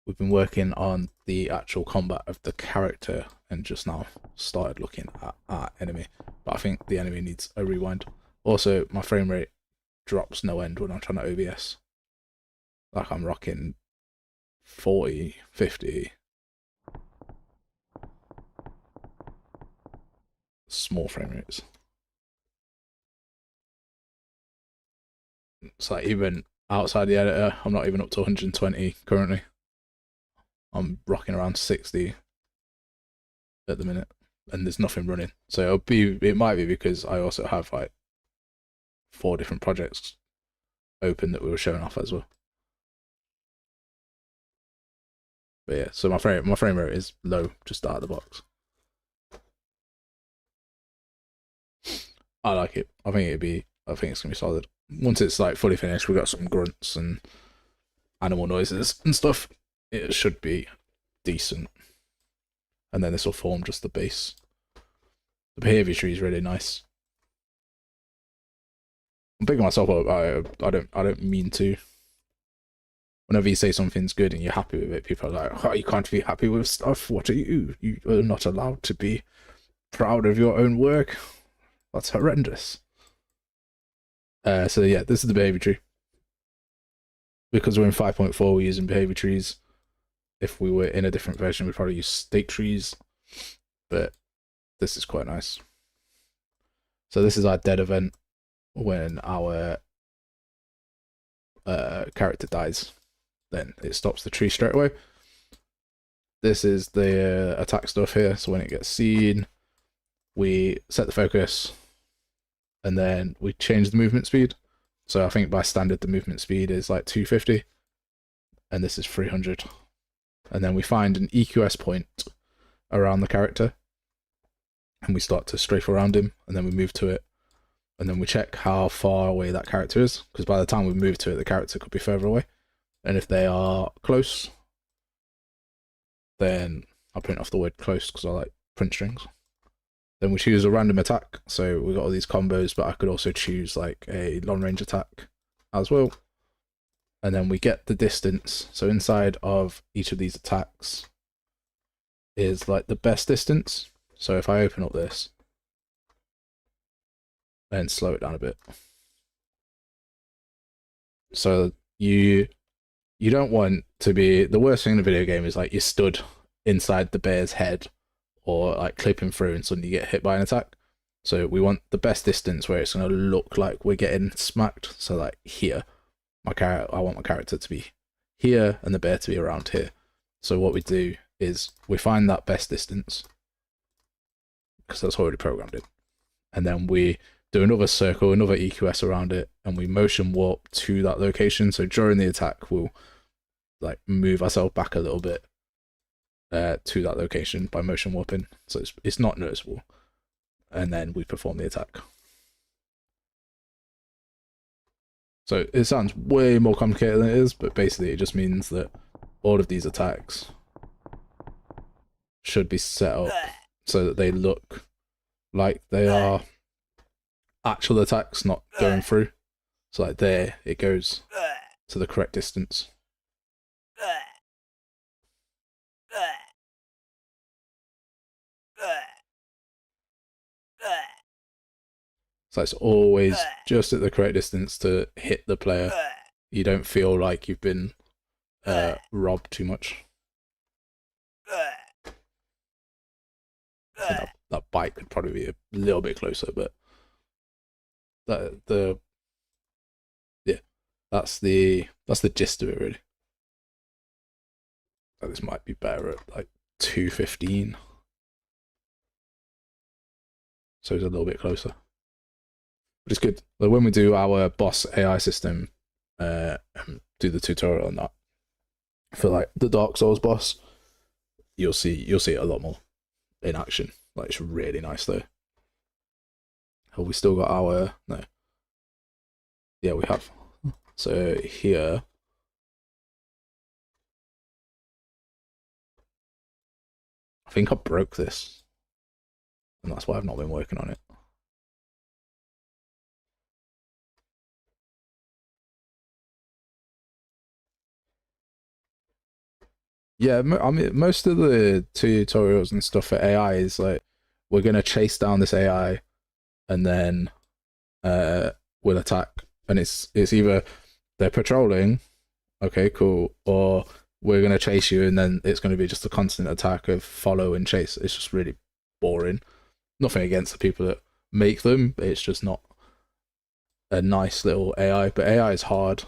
We've been working on the actual combat of the character and just now started looking at our enemy, but I think the enemy needs a rewind. Also, my frame rate drops no end when I'm trying to OBS. Like I'm rocking 40, 50. Small frame rates. It's like even outside the editor, I'm not even up to 120 currently. I'm rocking around 60 at the minute, and there's nothing running. So it might be because I also have like 4 different projects open that we were showing off as well. But yeah, so my frame rate is low just out of the box. I like it. I think it's gonna be solid. Once it's like fully finished, we got some grunts and animal noises and stuff. It should be decent. And then this will form just the base. The behavior tree is really nice. I'm picking myself up. I don't mean to. Whenever you say something's good and you're happy with it, people are like, "Oh, you can't be happy with stuff. What are you? You are not allowed to be proud of your own work. That's horrendous." So yeah, this is the behavior tree. Because we're in 5.4, we're using behavior trees. If we were in a different version, we'd probably use state trees. But this is quite nice. So this is our dead event when our character dies. Then it stops the tree straight away. This is the attack stuff here. So when it gets seen, we set the focus, and then we change the movement speed. So I think by standard the movement speed is like 250, and this is 300. And then we find an EQS point around the character, and we start to strafe around him, and then we move to it, and then we check how far away that character is, because by the time we move to it, the character could be further away. And if they are close, then I'll print off the word close because I like print strings. Then we choose a random attack. So we got all these combos, but I could also choose like a long range attack as well. And then we get the distance. So inside of each of these attacks is like the best distance. So if I open up this and slow it down a bit. So you don't want to be, the worst thing in a video game is like you're stood inside the bear's head or like clipping through and suddenly you get hit by an attack. So we want the best distance where it's going to look like we're getting smacked. So like here, I want my character to be here and the bear to be around here. So what we do is we find that best distance because that's already programmed in. And then we do another circle, another EQS around it, and we motion warp to that location. So during the attack, we'll like move ourselves back a little bit to that location by motion warping. So it's not noticeable. and then we perform the attack. So it sounds way more complicated than it is, but basically it just means that all of these attacks should be set up so that they look like they are actual attacks, not going through. So like there, it goes to the correct distance. So it's always just at the correct distance to hit the player. You don't feel like you've been robbed too much. I think that bite could probably be a little bit closer, but that's the gist of it really. This might be better at like 215, so it's a little bit closer. But it's good. Like when we do our boss AI system, do the tutorial on that for like the Dark Souls boss, you'll see it a lot more in action. Like it's really nice though. Have we still got our no? Yeah, we have. So here, I think I broke this, and that's why I've not been working on it. Yeah, I mean, most of the tutorials and stuff for AI is like, we're gonna chase down this AI, and then we'll attack. And it's either they're patrolling, okay, cool, or we're gonna chase you, and then it's gonna be just a constant attack of follow and chase. It's just really boring. Nothing against the people that make them, it's just not a nice little AI. But AI is hard.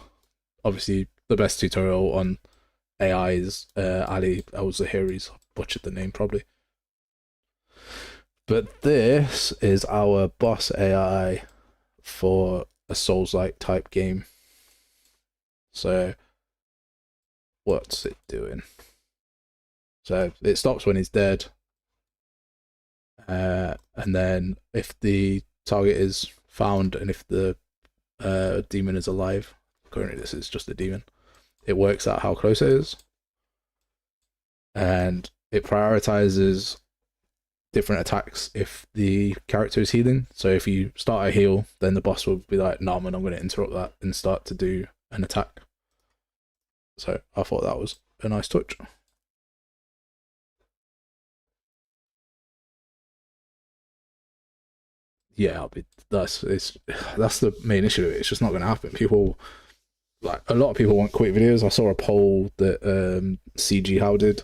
Obviously, the best tutorial on AI is Ali Al-Zahiri's, butchered the name probably. But this is our boss AI for a Souls-like type game. So what's it doing? So it stops when he's dead. And then if the target is found and if the demon is alive, currently this is just a demon, it works out how close it is, and it prioritizes different attacks if the character is healing. So if you start a heal, then the boss will be like, nah man, I'm going to interrupt that and start to do an attack. So I thought that was a nice touch. Yeah, that's the main issue. It's just not going to happen. People, like a lot of people, want quick videos. I saw a poll that CG How did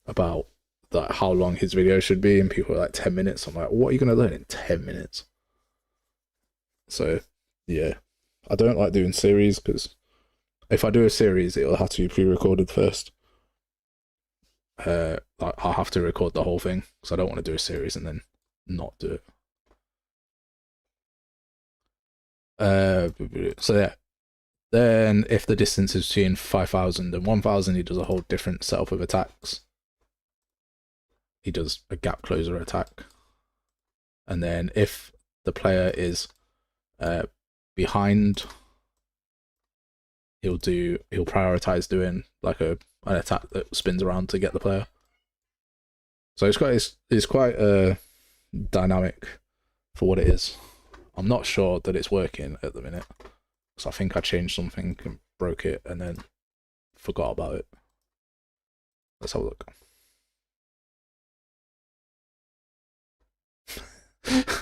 about like how long his video should be, and people were like 10 minutes. I'm like, what are you going to learn in 10 minutes? So yeah, I don't like doing series because if I do a series, it'll have to be pre-recorded first. Like I'll have to record the whole thing because I don't want to do a series and then not do it. So yeah, then if the distance is between 5,000 and 1,000, he does a whole different setup of attacks. He does a gap closer attack, and then if the player is behind, he'll prioritize doing like an attack that spins around to get the player. So it's quite dynamic for what it is. I'm not sure that it's working at the minute because I think I changed something and broke it and then forgot about it. Let's have a look.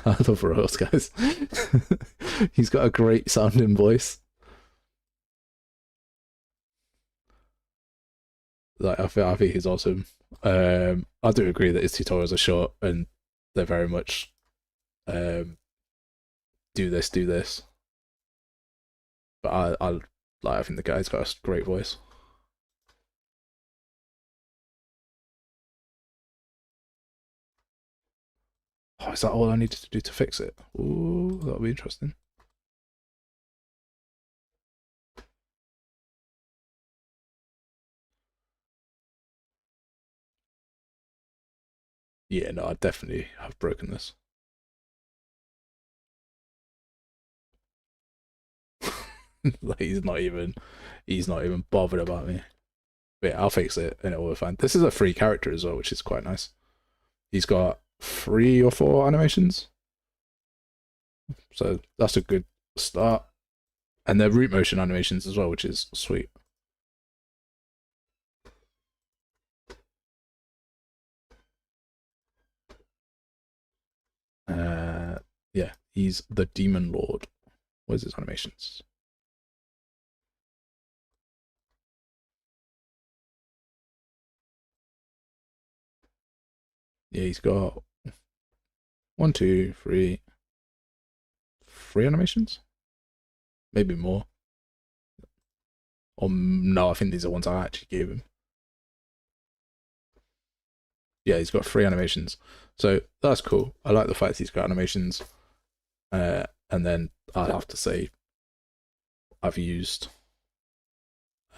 I love Royals, guys. He's got a great sounding voice. Like I think he's awesome. I do agree that his tutorials are short and they're very much do this. But I think the guy's got a great voice. Oh, is that all I needed to do to fix it? Ooh, that'll be interesting. Yeah, no, I definitely have broken this. Like he's not even bothered about me. But yeah, I'll fix it and it will be fine. This is a free character as well, which is quite nice. He's got 3 or 4 animations, so that's a good start. And they're root motion animations as well, which is sweet. Yeah, he's the Demon Lord. Where's his animations? Yeah, he's got 1, 2, 3 animations, maybe more. Or no, I think these are ones I actually gave him. Yeah, he's got 3 animations, so that's cool. I like the fact he's got animations. And then I'd have to say I've used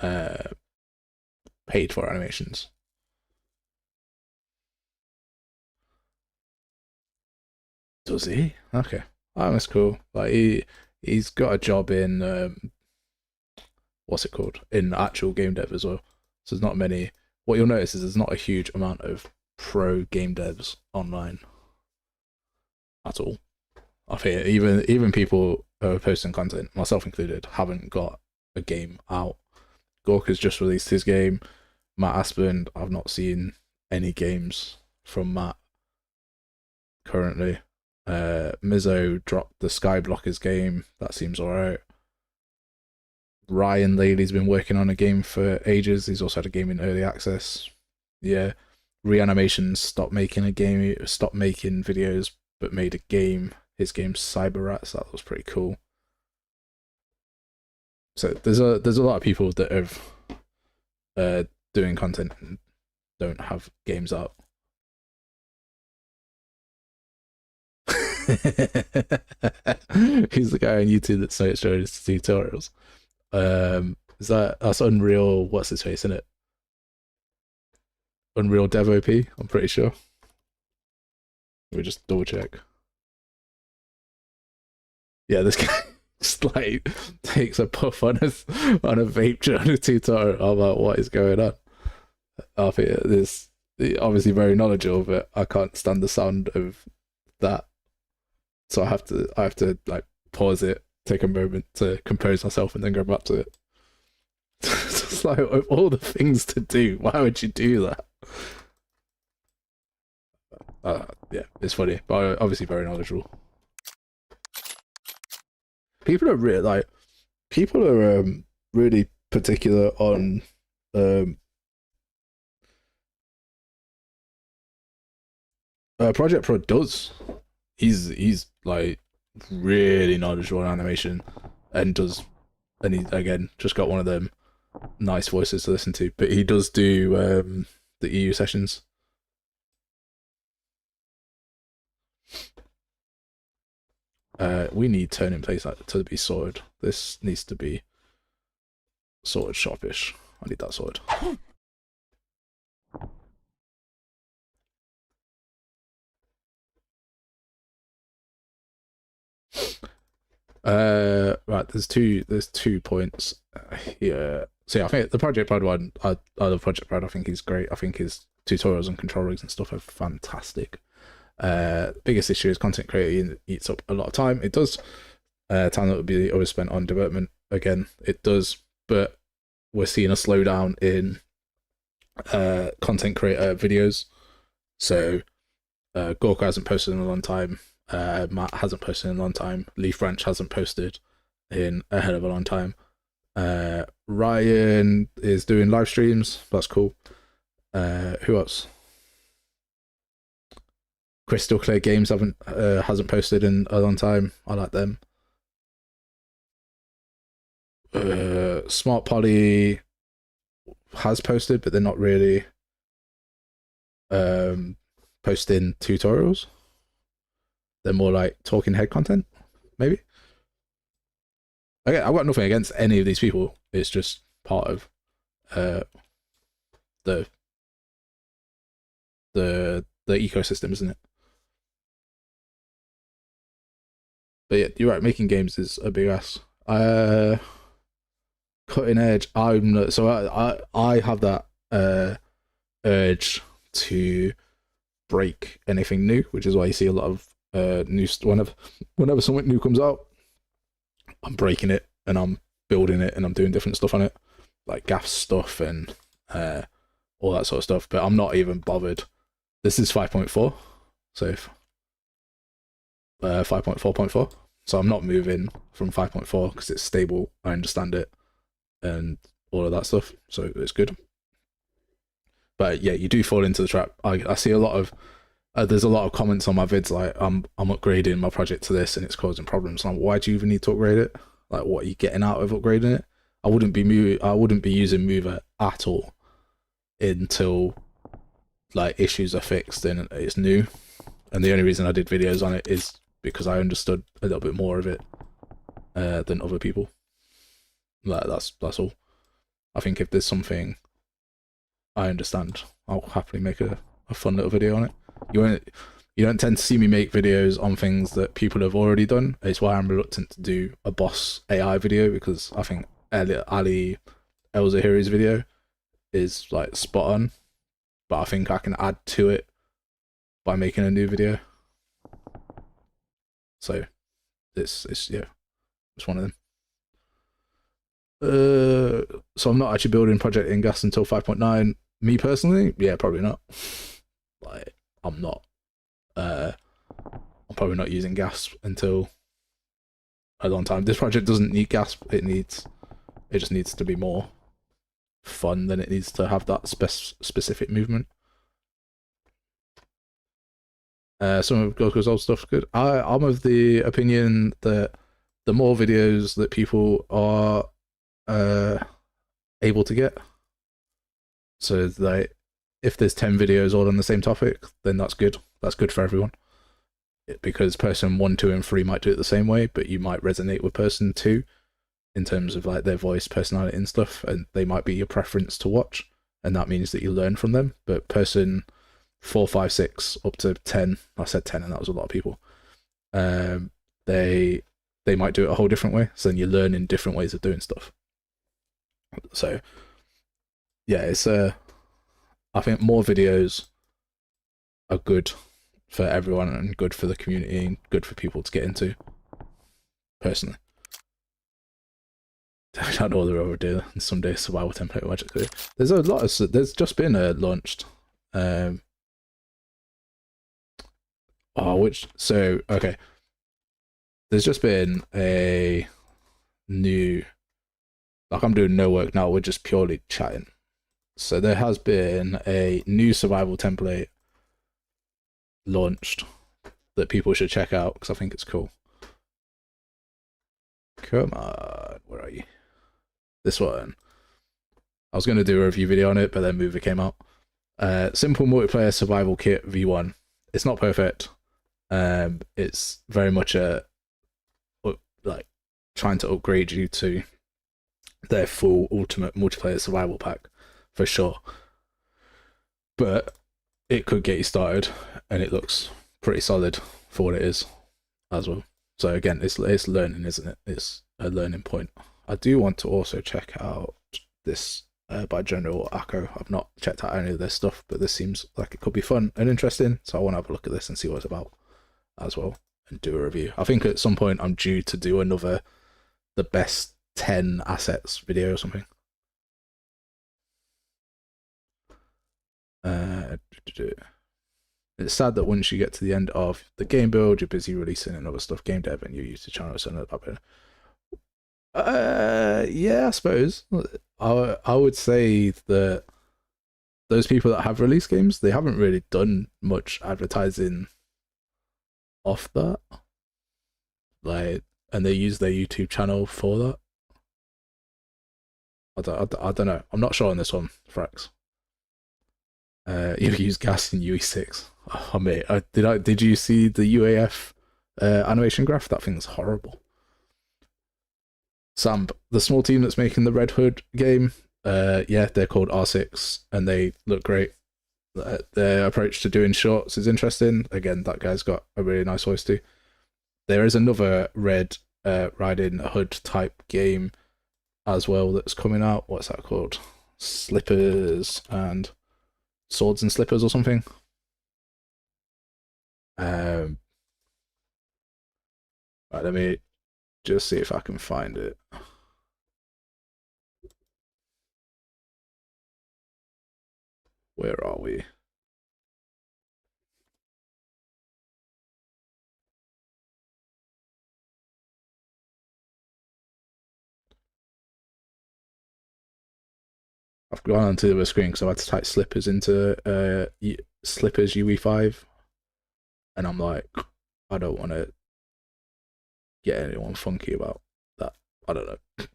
paid for animations. Does he? Okay. Oh, that's cool. Like he's got a job in what's it called? In actual game dev as well. So there's not many. What you'll notice is there's not a huge amount of pro game devs online at all. I think even people who are posting content, myself included, haven't got a game out. Gorka's just released his game. Matt Aspen, I've not seen any games from Matt currently. Mizzo dropped the Skyblockers game. That seems alright. Ryan Laley's been working on a game for ages. He's also had a game in early access. Yeah. Reanimation stopped making videos, but made a game. His game's Cyber Rats. That was pretty cool. So there's a lot of people that are doing content and don't have games out. He's the guy on YouTube that's showing his tutorials. That's Unreal? What's his face in it? Unreal Dev OP. I'm pretty sure. Let me just double check. Yeah, this guy just like takes a puff on a vape during a tutorial about what is going on. I think this obviously very knowledgeable, but I can't stand the sound of that. So I have to like pause it, take a moment to compose myself, and then go back to it. It's just like of all the things to do, why would you do that? Yeah, it's funny, but obviously very knowledgeable. People are really particular on Project Pro does. He's like really knowledgeable on animation and he again just got one of them nice voices to listen to, but he does do the EU sessions. We need turning place to be sorted. This needs to be sorted sharpish. I need that sorted. Right, there's two points here. So yeah, I think the Project Pride one, I love Project Pride. I think he's great. I think his tutorials and control rigs and stuff are fantastic. Biggest issue is content creating eats up a lot of time. It does. Time that would be overspent on development. Again, it does, but we're seeing a slowdown in content creator videos. So Gorka hasn't posted in a long time. Matt hasn't posted in a long time. Leaf Ranch hasn't posted in a hell of a long time. Ryan is doing live streams. That's cool. Who else? Crystal Clear Games hasn't posted in a long time. I like them. Smart Poly has posted, but they're not really posting tutorials. They're more like talking head content, maybe. Okay, I've got nothing against any of these people. It's just part of the ecosystem, isn't it? But yeah, you're right. Making games is a big ass. cutting edge. I'm not, so I have that urge to break anything new, which is why you see a lot of new whenever something new comes out, I'm breaking it and I'm building it and I'm doing different stuff on it, like gas stuff and all that sort of stuff. But I'm not even bothered. This is 5.4, so 5.4.4. So I'm not moving from 5.4 because it's stable. I understand it and all of that stuff, so it's good. But yeah, you do fall into the trap. I see a lot of there's a lot of comments on my vids like I'm upgrading my project to this and it's causing problems. And I'm, why do you even need to upgrade it? Like, what are you getting out of upgrading it? I wouldn't be using Mover at all until like issues are fixed and it's new. And the only reason I did videos on it is because I understood a little bit more of it than other people. Like that's all. I think if there's something I understand, I'll happily make a fun little video on it. You don't tend to see me make videos on things that people have already done. It's why I'm reluctant to do a boss AI video, because I think Ali El Zahiri's video is like spot on, but I think I can add to it by making a new video. So it's one of them. So I'm not actually building Project in Gas until 5.9. Me personally, yeah, probably not. Like I'm not. I'm probably not using gas until a long time. This project doesn't need gas. It just needs to be more fun than it needs to have that specific movement. Some of Goku's old stuff's good. I'm of the opinion that the more videos that people are able to get, so like if there's 10 videos all on the same topic, then that's good. That's good for everyone. Because person 1, 2, and 3 might do it the same way, but you might resonate with person 2 in terms of like their voice, personality, and stuff, and they might be your preference to watch, and that means that you learn from them. But person 4, 5, 6 up to 10, I said 10, and that was a lot of people. They might do it a whole different way, so then you learn in different ways of doing stuff. So yeah, it's I think more videos are good for everyone and good for the community and good for people to get into. Personally, I don't know what they're over doing. Someday survival template magic. There's a lot of. There's just been launched. Okay. There's just been a new. Like I'm doing no work now. We're just purely chatting. So there has been a new survival template launched that people should check out because I think it's cool. Come on, where are you? This one. I was going to do a review video on it, but then Mover came out. Simple multiplayer survival kit V1. It's not perfect. It's very much like trying to upgrade you to their full ultimate multiplayer survival pack for sure. But it could get you started, and it looks pretty solid for what it is as well. So again, it's learning, isn't it? It's a learning point. I do want to also check out this by General Akko. I've not checked out any of this stuff, but this seems like it could be fun and interesting. So I want to have a look at this and see what it's about as well, and do a review. I think at some point I'm due to do another the best 10 assets video or something. It's sad that once you get to the end of the game build, you're busy releasing and other stuff, game dev, and you use the channel so that. Yeah, I suppose I would say that those people that have released games, they haven't really done much advertising off that, like, and they use their YouTube channel for that. I don't know. I'm not sure on this one, Frax. You use gas in UE6. Oh mate, did you see the UAF animation graph? That thing's horrible. Sam, the small team that's making the Red Hood game, yeah, they're called R6 and they look great. Their approach to doing shorts is interesting. Again, that guy's got a really nice voice too. There is another Red Riding Hood type game as well that's coming out. What's that called? Slippers and Swords and Slippers or something. Right, let me just see if I can find it. Where are we? I've gone onto the screen because I had to type slippers into slippers UE5, and I'm like, I don't want to get anyone funky about that. I don't know. I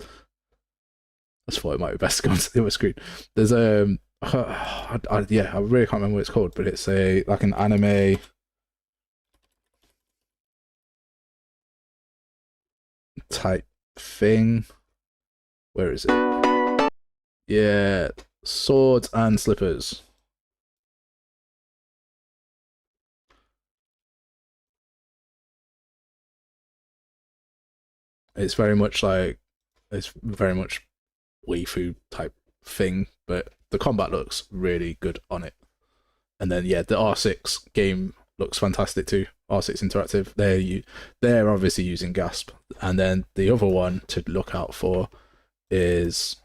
just thought it might be best to go onto the other screen. There's yeah, I really can't remember what it's called, but it's like an anime type thing. Where is it? Yeah, Swords and Slippers. It's very much waifu type thing, but the combat looks really good on it. And then yeah, the R6 game looks fantastic too. R6 Interactive. They're obviously using Gasp. And then the other one to look out for is,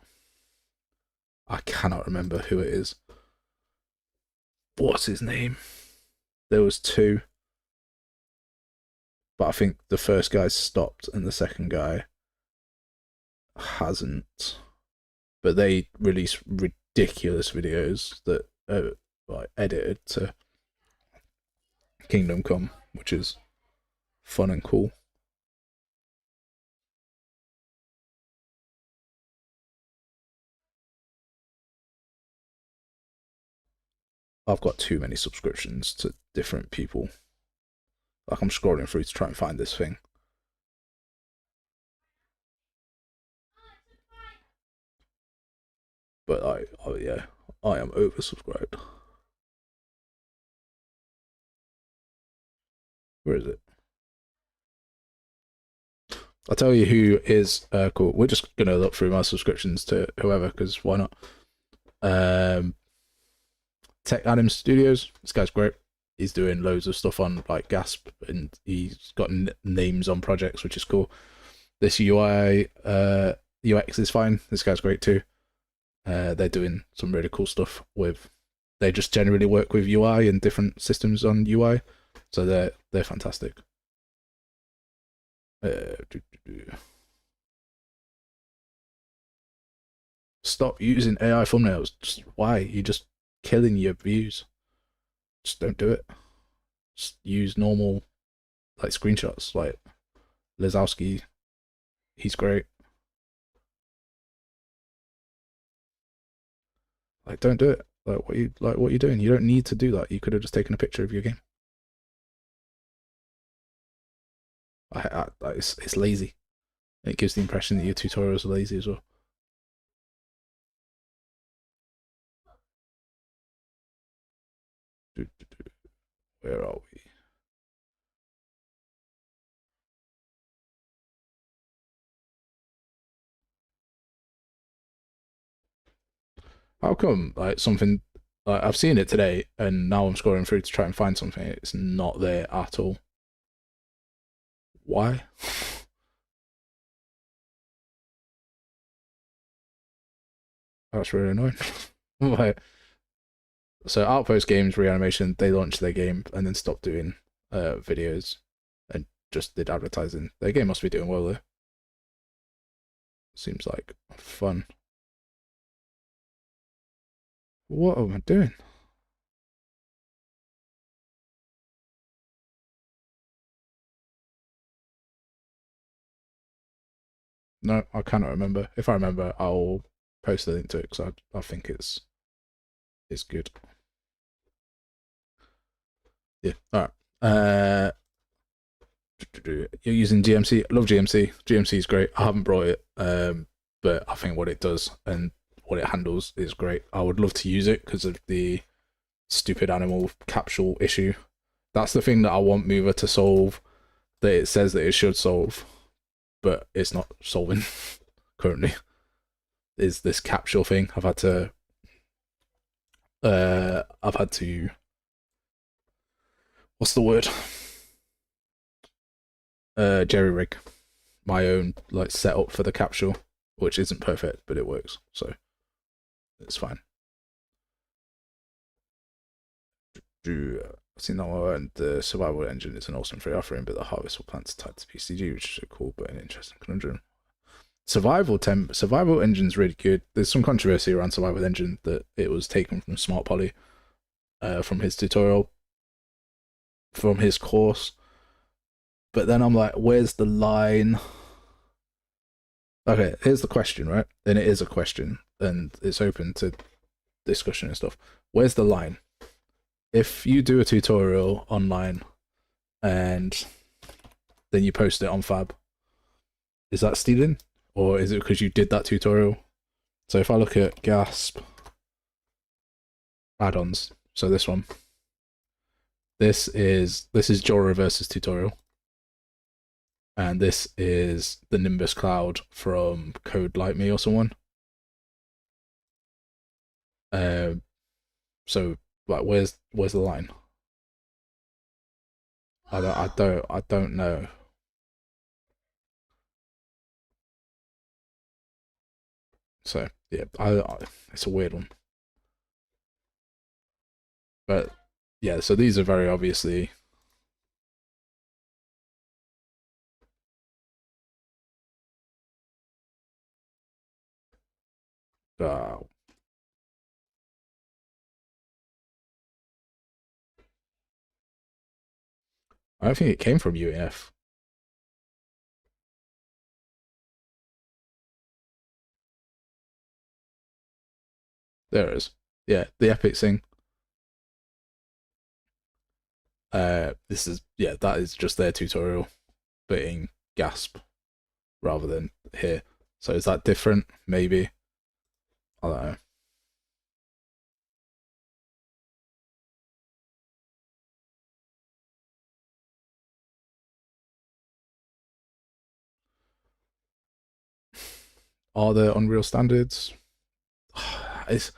I cannot remember who it is. What's his name? There was two, but I think the first guy stopped and the second guy hasn't. But they release ridiculous videos that are like edited to Kingdom Come, which is fun and cool. I've got too many subscriptions to different people. Like, I'm scrolling through to try and find this thing. But oh yeah, I am oversubscribed. Where is it? I'll tell you who is cool. We're just gonna look through my subscriptions to whoever, because why not? Tech Adam Studios. This guy's great. He's doing loads of stuff on like Gasp, and he's got names on projects, which is cool. This UI UX is fine. This guy's great too. They're doing some really cool stuff with. They just generally work with UI and different systems on UI, so they're fantastic. Stop using AI thumbnails. Just why? You're just killing your views. Just don't do it. Just use normal like screenshots. Like Lazowski, he's great. Like, don't do it. Like what you doing? You don't need to do that. You could have just taken a picture of your game. It's lazy. It gives the impression that your tutorials are lazy as well. Where are we? How come like something like I've seen it today and now I'm scrolling through to try and find something, it's not there at all? Why? That's really annoying. Like, so Outpost Games Reanimation, they launched their game and then stopped doing videos and just did advertising. Their game must be doing well though. Seems like fun. What am I doing? No, I cannot remember. If I remember, I'll post the link to it because I think it's good. Yeah. All right. You're using GMC. I love GMC. GMC is great. I haven't brought it, but I think what it does and what it handles is great. I would love to use it because of the stupid animal capsule issue. That's the thing that I want Mover to solve, that it says that it should solve, but it's not solving currently. is this capsule thing. I've had to what's the word? Jerry rig my own like setup for the capsule, which isn't perfect, but it works, so it's fine. I've seen that one, and the survival engine is an awesome free offering, but the harvestable plants are tied to PCG, which is so cool, but an interesting conundrum. Survival engine's really good. There's some controversy around survival engine that it was taken from Smart Poly, from his tutorial, from his course. But then I'm like, where's the line? Okay, here's the question, right? And it is a question, and it's open to discussion and stuff. Where's the line? If you do a tutorial online and then you post it on Fab, is that stealing? Or is it because you did that tutorial? So if I look at Gasp add-ons, so this one, this is Jora Reverse's tutorial, and this is the Nimbus Cloud from Code Like Me or someone. So like, where's the line? I don't know. So yeah, it's a weird one. But yeah, so these are very obviously I don't think it came from UEF. There it is. Yeah, the epic thing. This is, yeah, that is just their tutorial, but in Gasp rather than here. So is that different? Maybe. I don't know. Are there Unreal standards? It's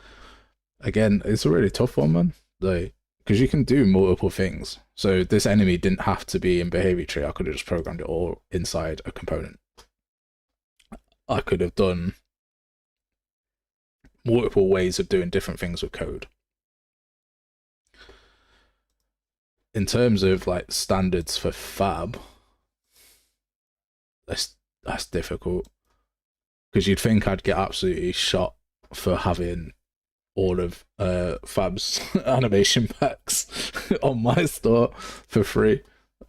a really tough one, man. Like, because you can do multiple things. So this enemy didn't have to be in behavior tree. I could have just programmed it all inside a component. I could have done multiple ways of doing different things with code. In terms of like standards for Fab, that's difficult, because you'd think I'd get absolutely shot for having all of Fab's animation packs on my store for free.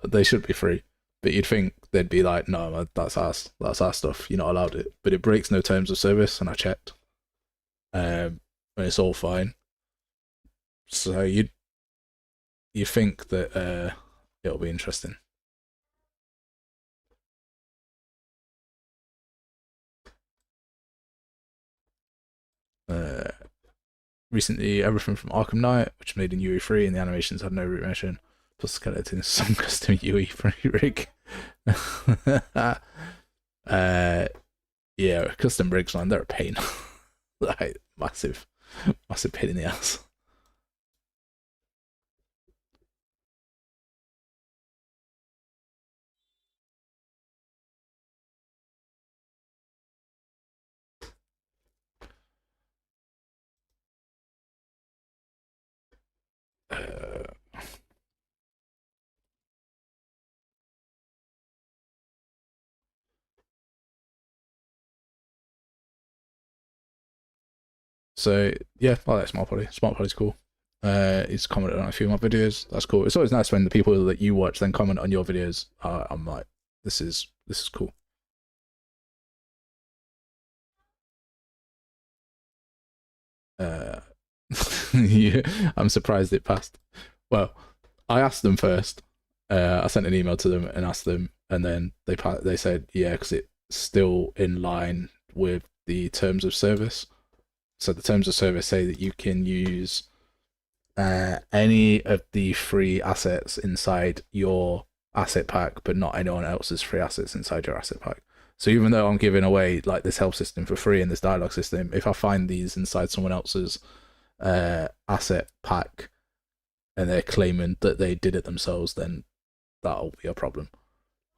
They should be free, but you'd think they'd be like, no, that's our stuff, you're not allowed it. But it breaks no terms of service, and I checked, and it's all fine. So you think that it'll be interesting. Recently, everything from Arkham Knight, which made in UE3, and the animations had no root motion, plus skeletons, some custom UE3 rig. Yeah, custom rigs, man, they're a pain. Like, massive pain in the ass. So yeah, I like Smart Poly. Smart Poly's cool. He's commented on a few of my videos. That's cool. It's always nice when the people that you watch then comment on your videos. I'm like, this is cool. Yeah, I'm surprised it passed. Well, I asked them first. I sent an email to them and asked them, and then they said yeah, because it's still in line with the terms of service. So the terms of service say that you can use any of the free assets inside your asset pack, but not anyone else's free assets inside your asset pack. So even though I'm giving away like this help system for free and this dialogue system, if I find these inside someone else's asset pack and they're claiming that they did it themselves, then that'll be a problem.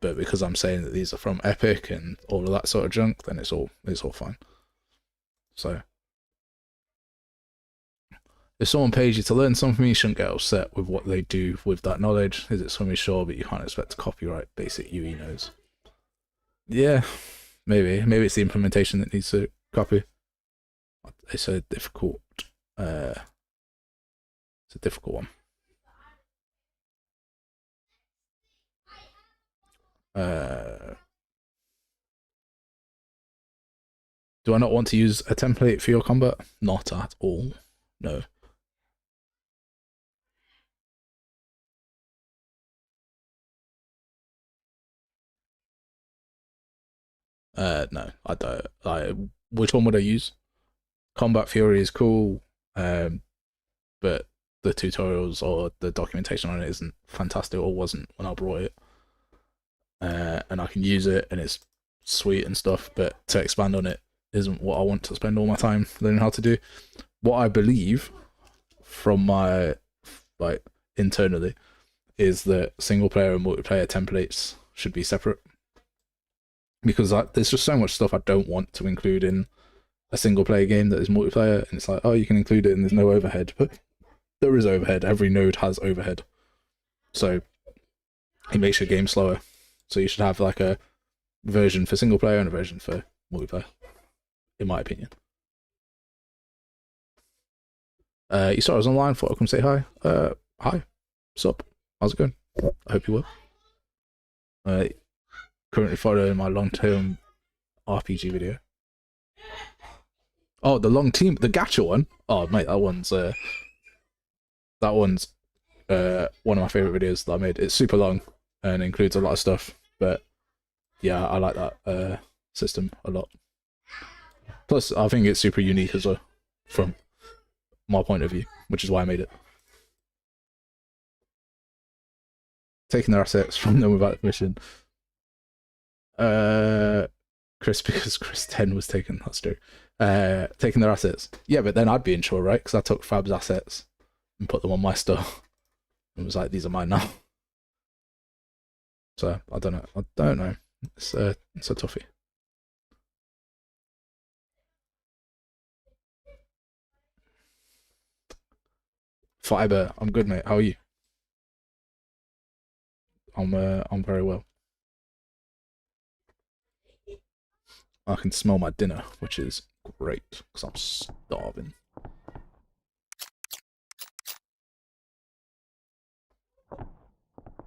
But because I'm saying that these are from Epic and all of that sort of junk, then it's all fine. So if someone pays you to learn something, you shouldn't get upset with what they do with that knowledge. Is it something? Sure, but you can't expect to copyright basic UE nodes. Yeah, maybe it's the implementation that needs to copy. It's a difficult one. Do I not want to use a template for your combat? Not at all. No. No, I don't. Which one would I use? Combat Fury is cool, but the tutorials or the documentation on it isn't fantastic, or wasn't when I brought it. And I can use it, and it's sweet and stuff, but to expand on it isn't what I want to spend all my time learning how to do. What I believe from my internally is that single player and multiplayer templates should be separate, because there's just so much stuff I don't want to include in a single player game that is multiplayer, and it's like, oh, you can include it and there's no overhead, but there is overhead. Every node has overhead, so it makes your game slower. So you should have like a version for single player and a version for multiplayer, in my opinion. You saw us online, thought I'd come say hi. Hi, what's up? How's it going? I hope you well. Currently following my long-term RPG video. Oh, the long team, the gacha one. Oh, mate, that one's one of my favorite videos that I made. It's super long and includes a lot of stuff, but yeah, I like that system a lot. Plus, I think it's super unique as well from my point of view, which is why I made it. Taking their assets from them without permission. Chris, because Chris 10 was taken, that's true. Taking their assets. Yeah, but then I'd be in trouble, right? Because I took Fab's assets and put them on my stuff. And was like, these are mine now. So, I don't know. It's a toughie. Fiber, I'm good, mate. How are you? I'm very well. I can smell my dinner, which is great, because I'm starving.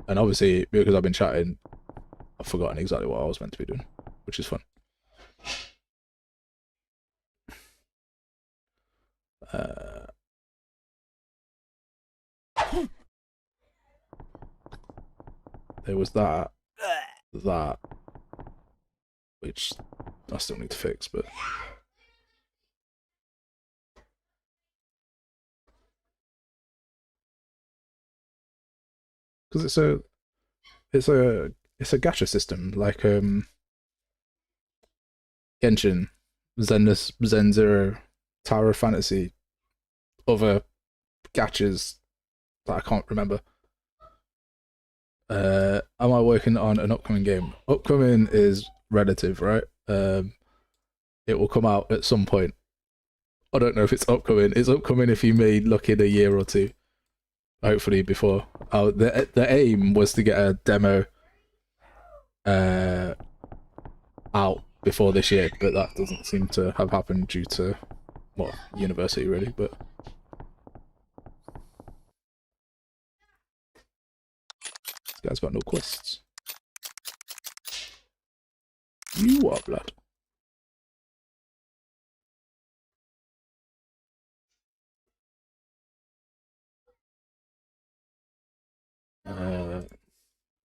And obviously, because I've been chatting, I've forgotten exactly what I was meant to be doing, which is fun. There was that, which I still need to fix, but because it's a gacha system like Genshin, Zen Zero, Tower of Fantasy, other gachas that I can't remember. Am I working on an upcoming game? Upcoming is relative, right? It will come out at some point. I don't know if it's upcoming. It's upcoming if you may look in a year or two. Hopefully before. The aim was to get a demo out before this year, but that doesn't seem to have happened due to, well, university really, but this guy's got no quests. You are blood.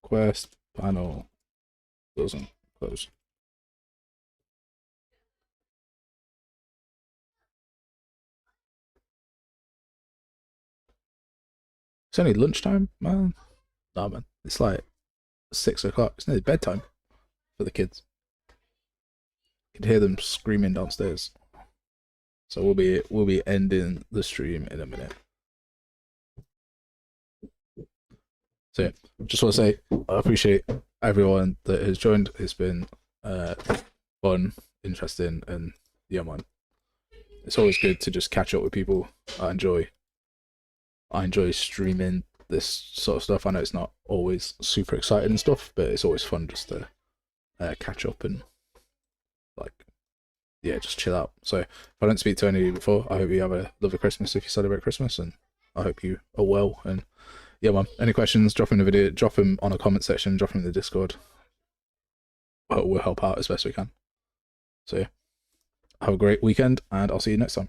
Quest panel doesn't close. It's only lunchtime, man. Nah, man. It's like 6 o'clock. It's nearly bedtime for the kids. You can hear them screaming downstairs. So we'll be ending the stream in a minute. So yeah, just want to say I appreciate everyone that has joined. It's been fun, interesting, and yeah, man. It's always good to just catch up with people. I enjoy streaming this sort of stuff. I know it's not always super exciting and stuff, but it's always fun just to catch up and like, yeah, just chill out. So if I don't speak to any of you before, I hope you have a lovely Christmas if you celebrate Christmas, and I hope you are well. And yeah, man, any questions, drop them in the video, drop them on a comment section, drop them in the Discord. We'll help out as best we can. So yeah, have a great weekend, and I'll see you next time.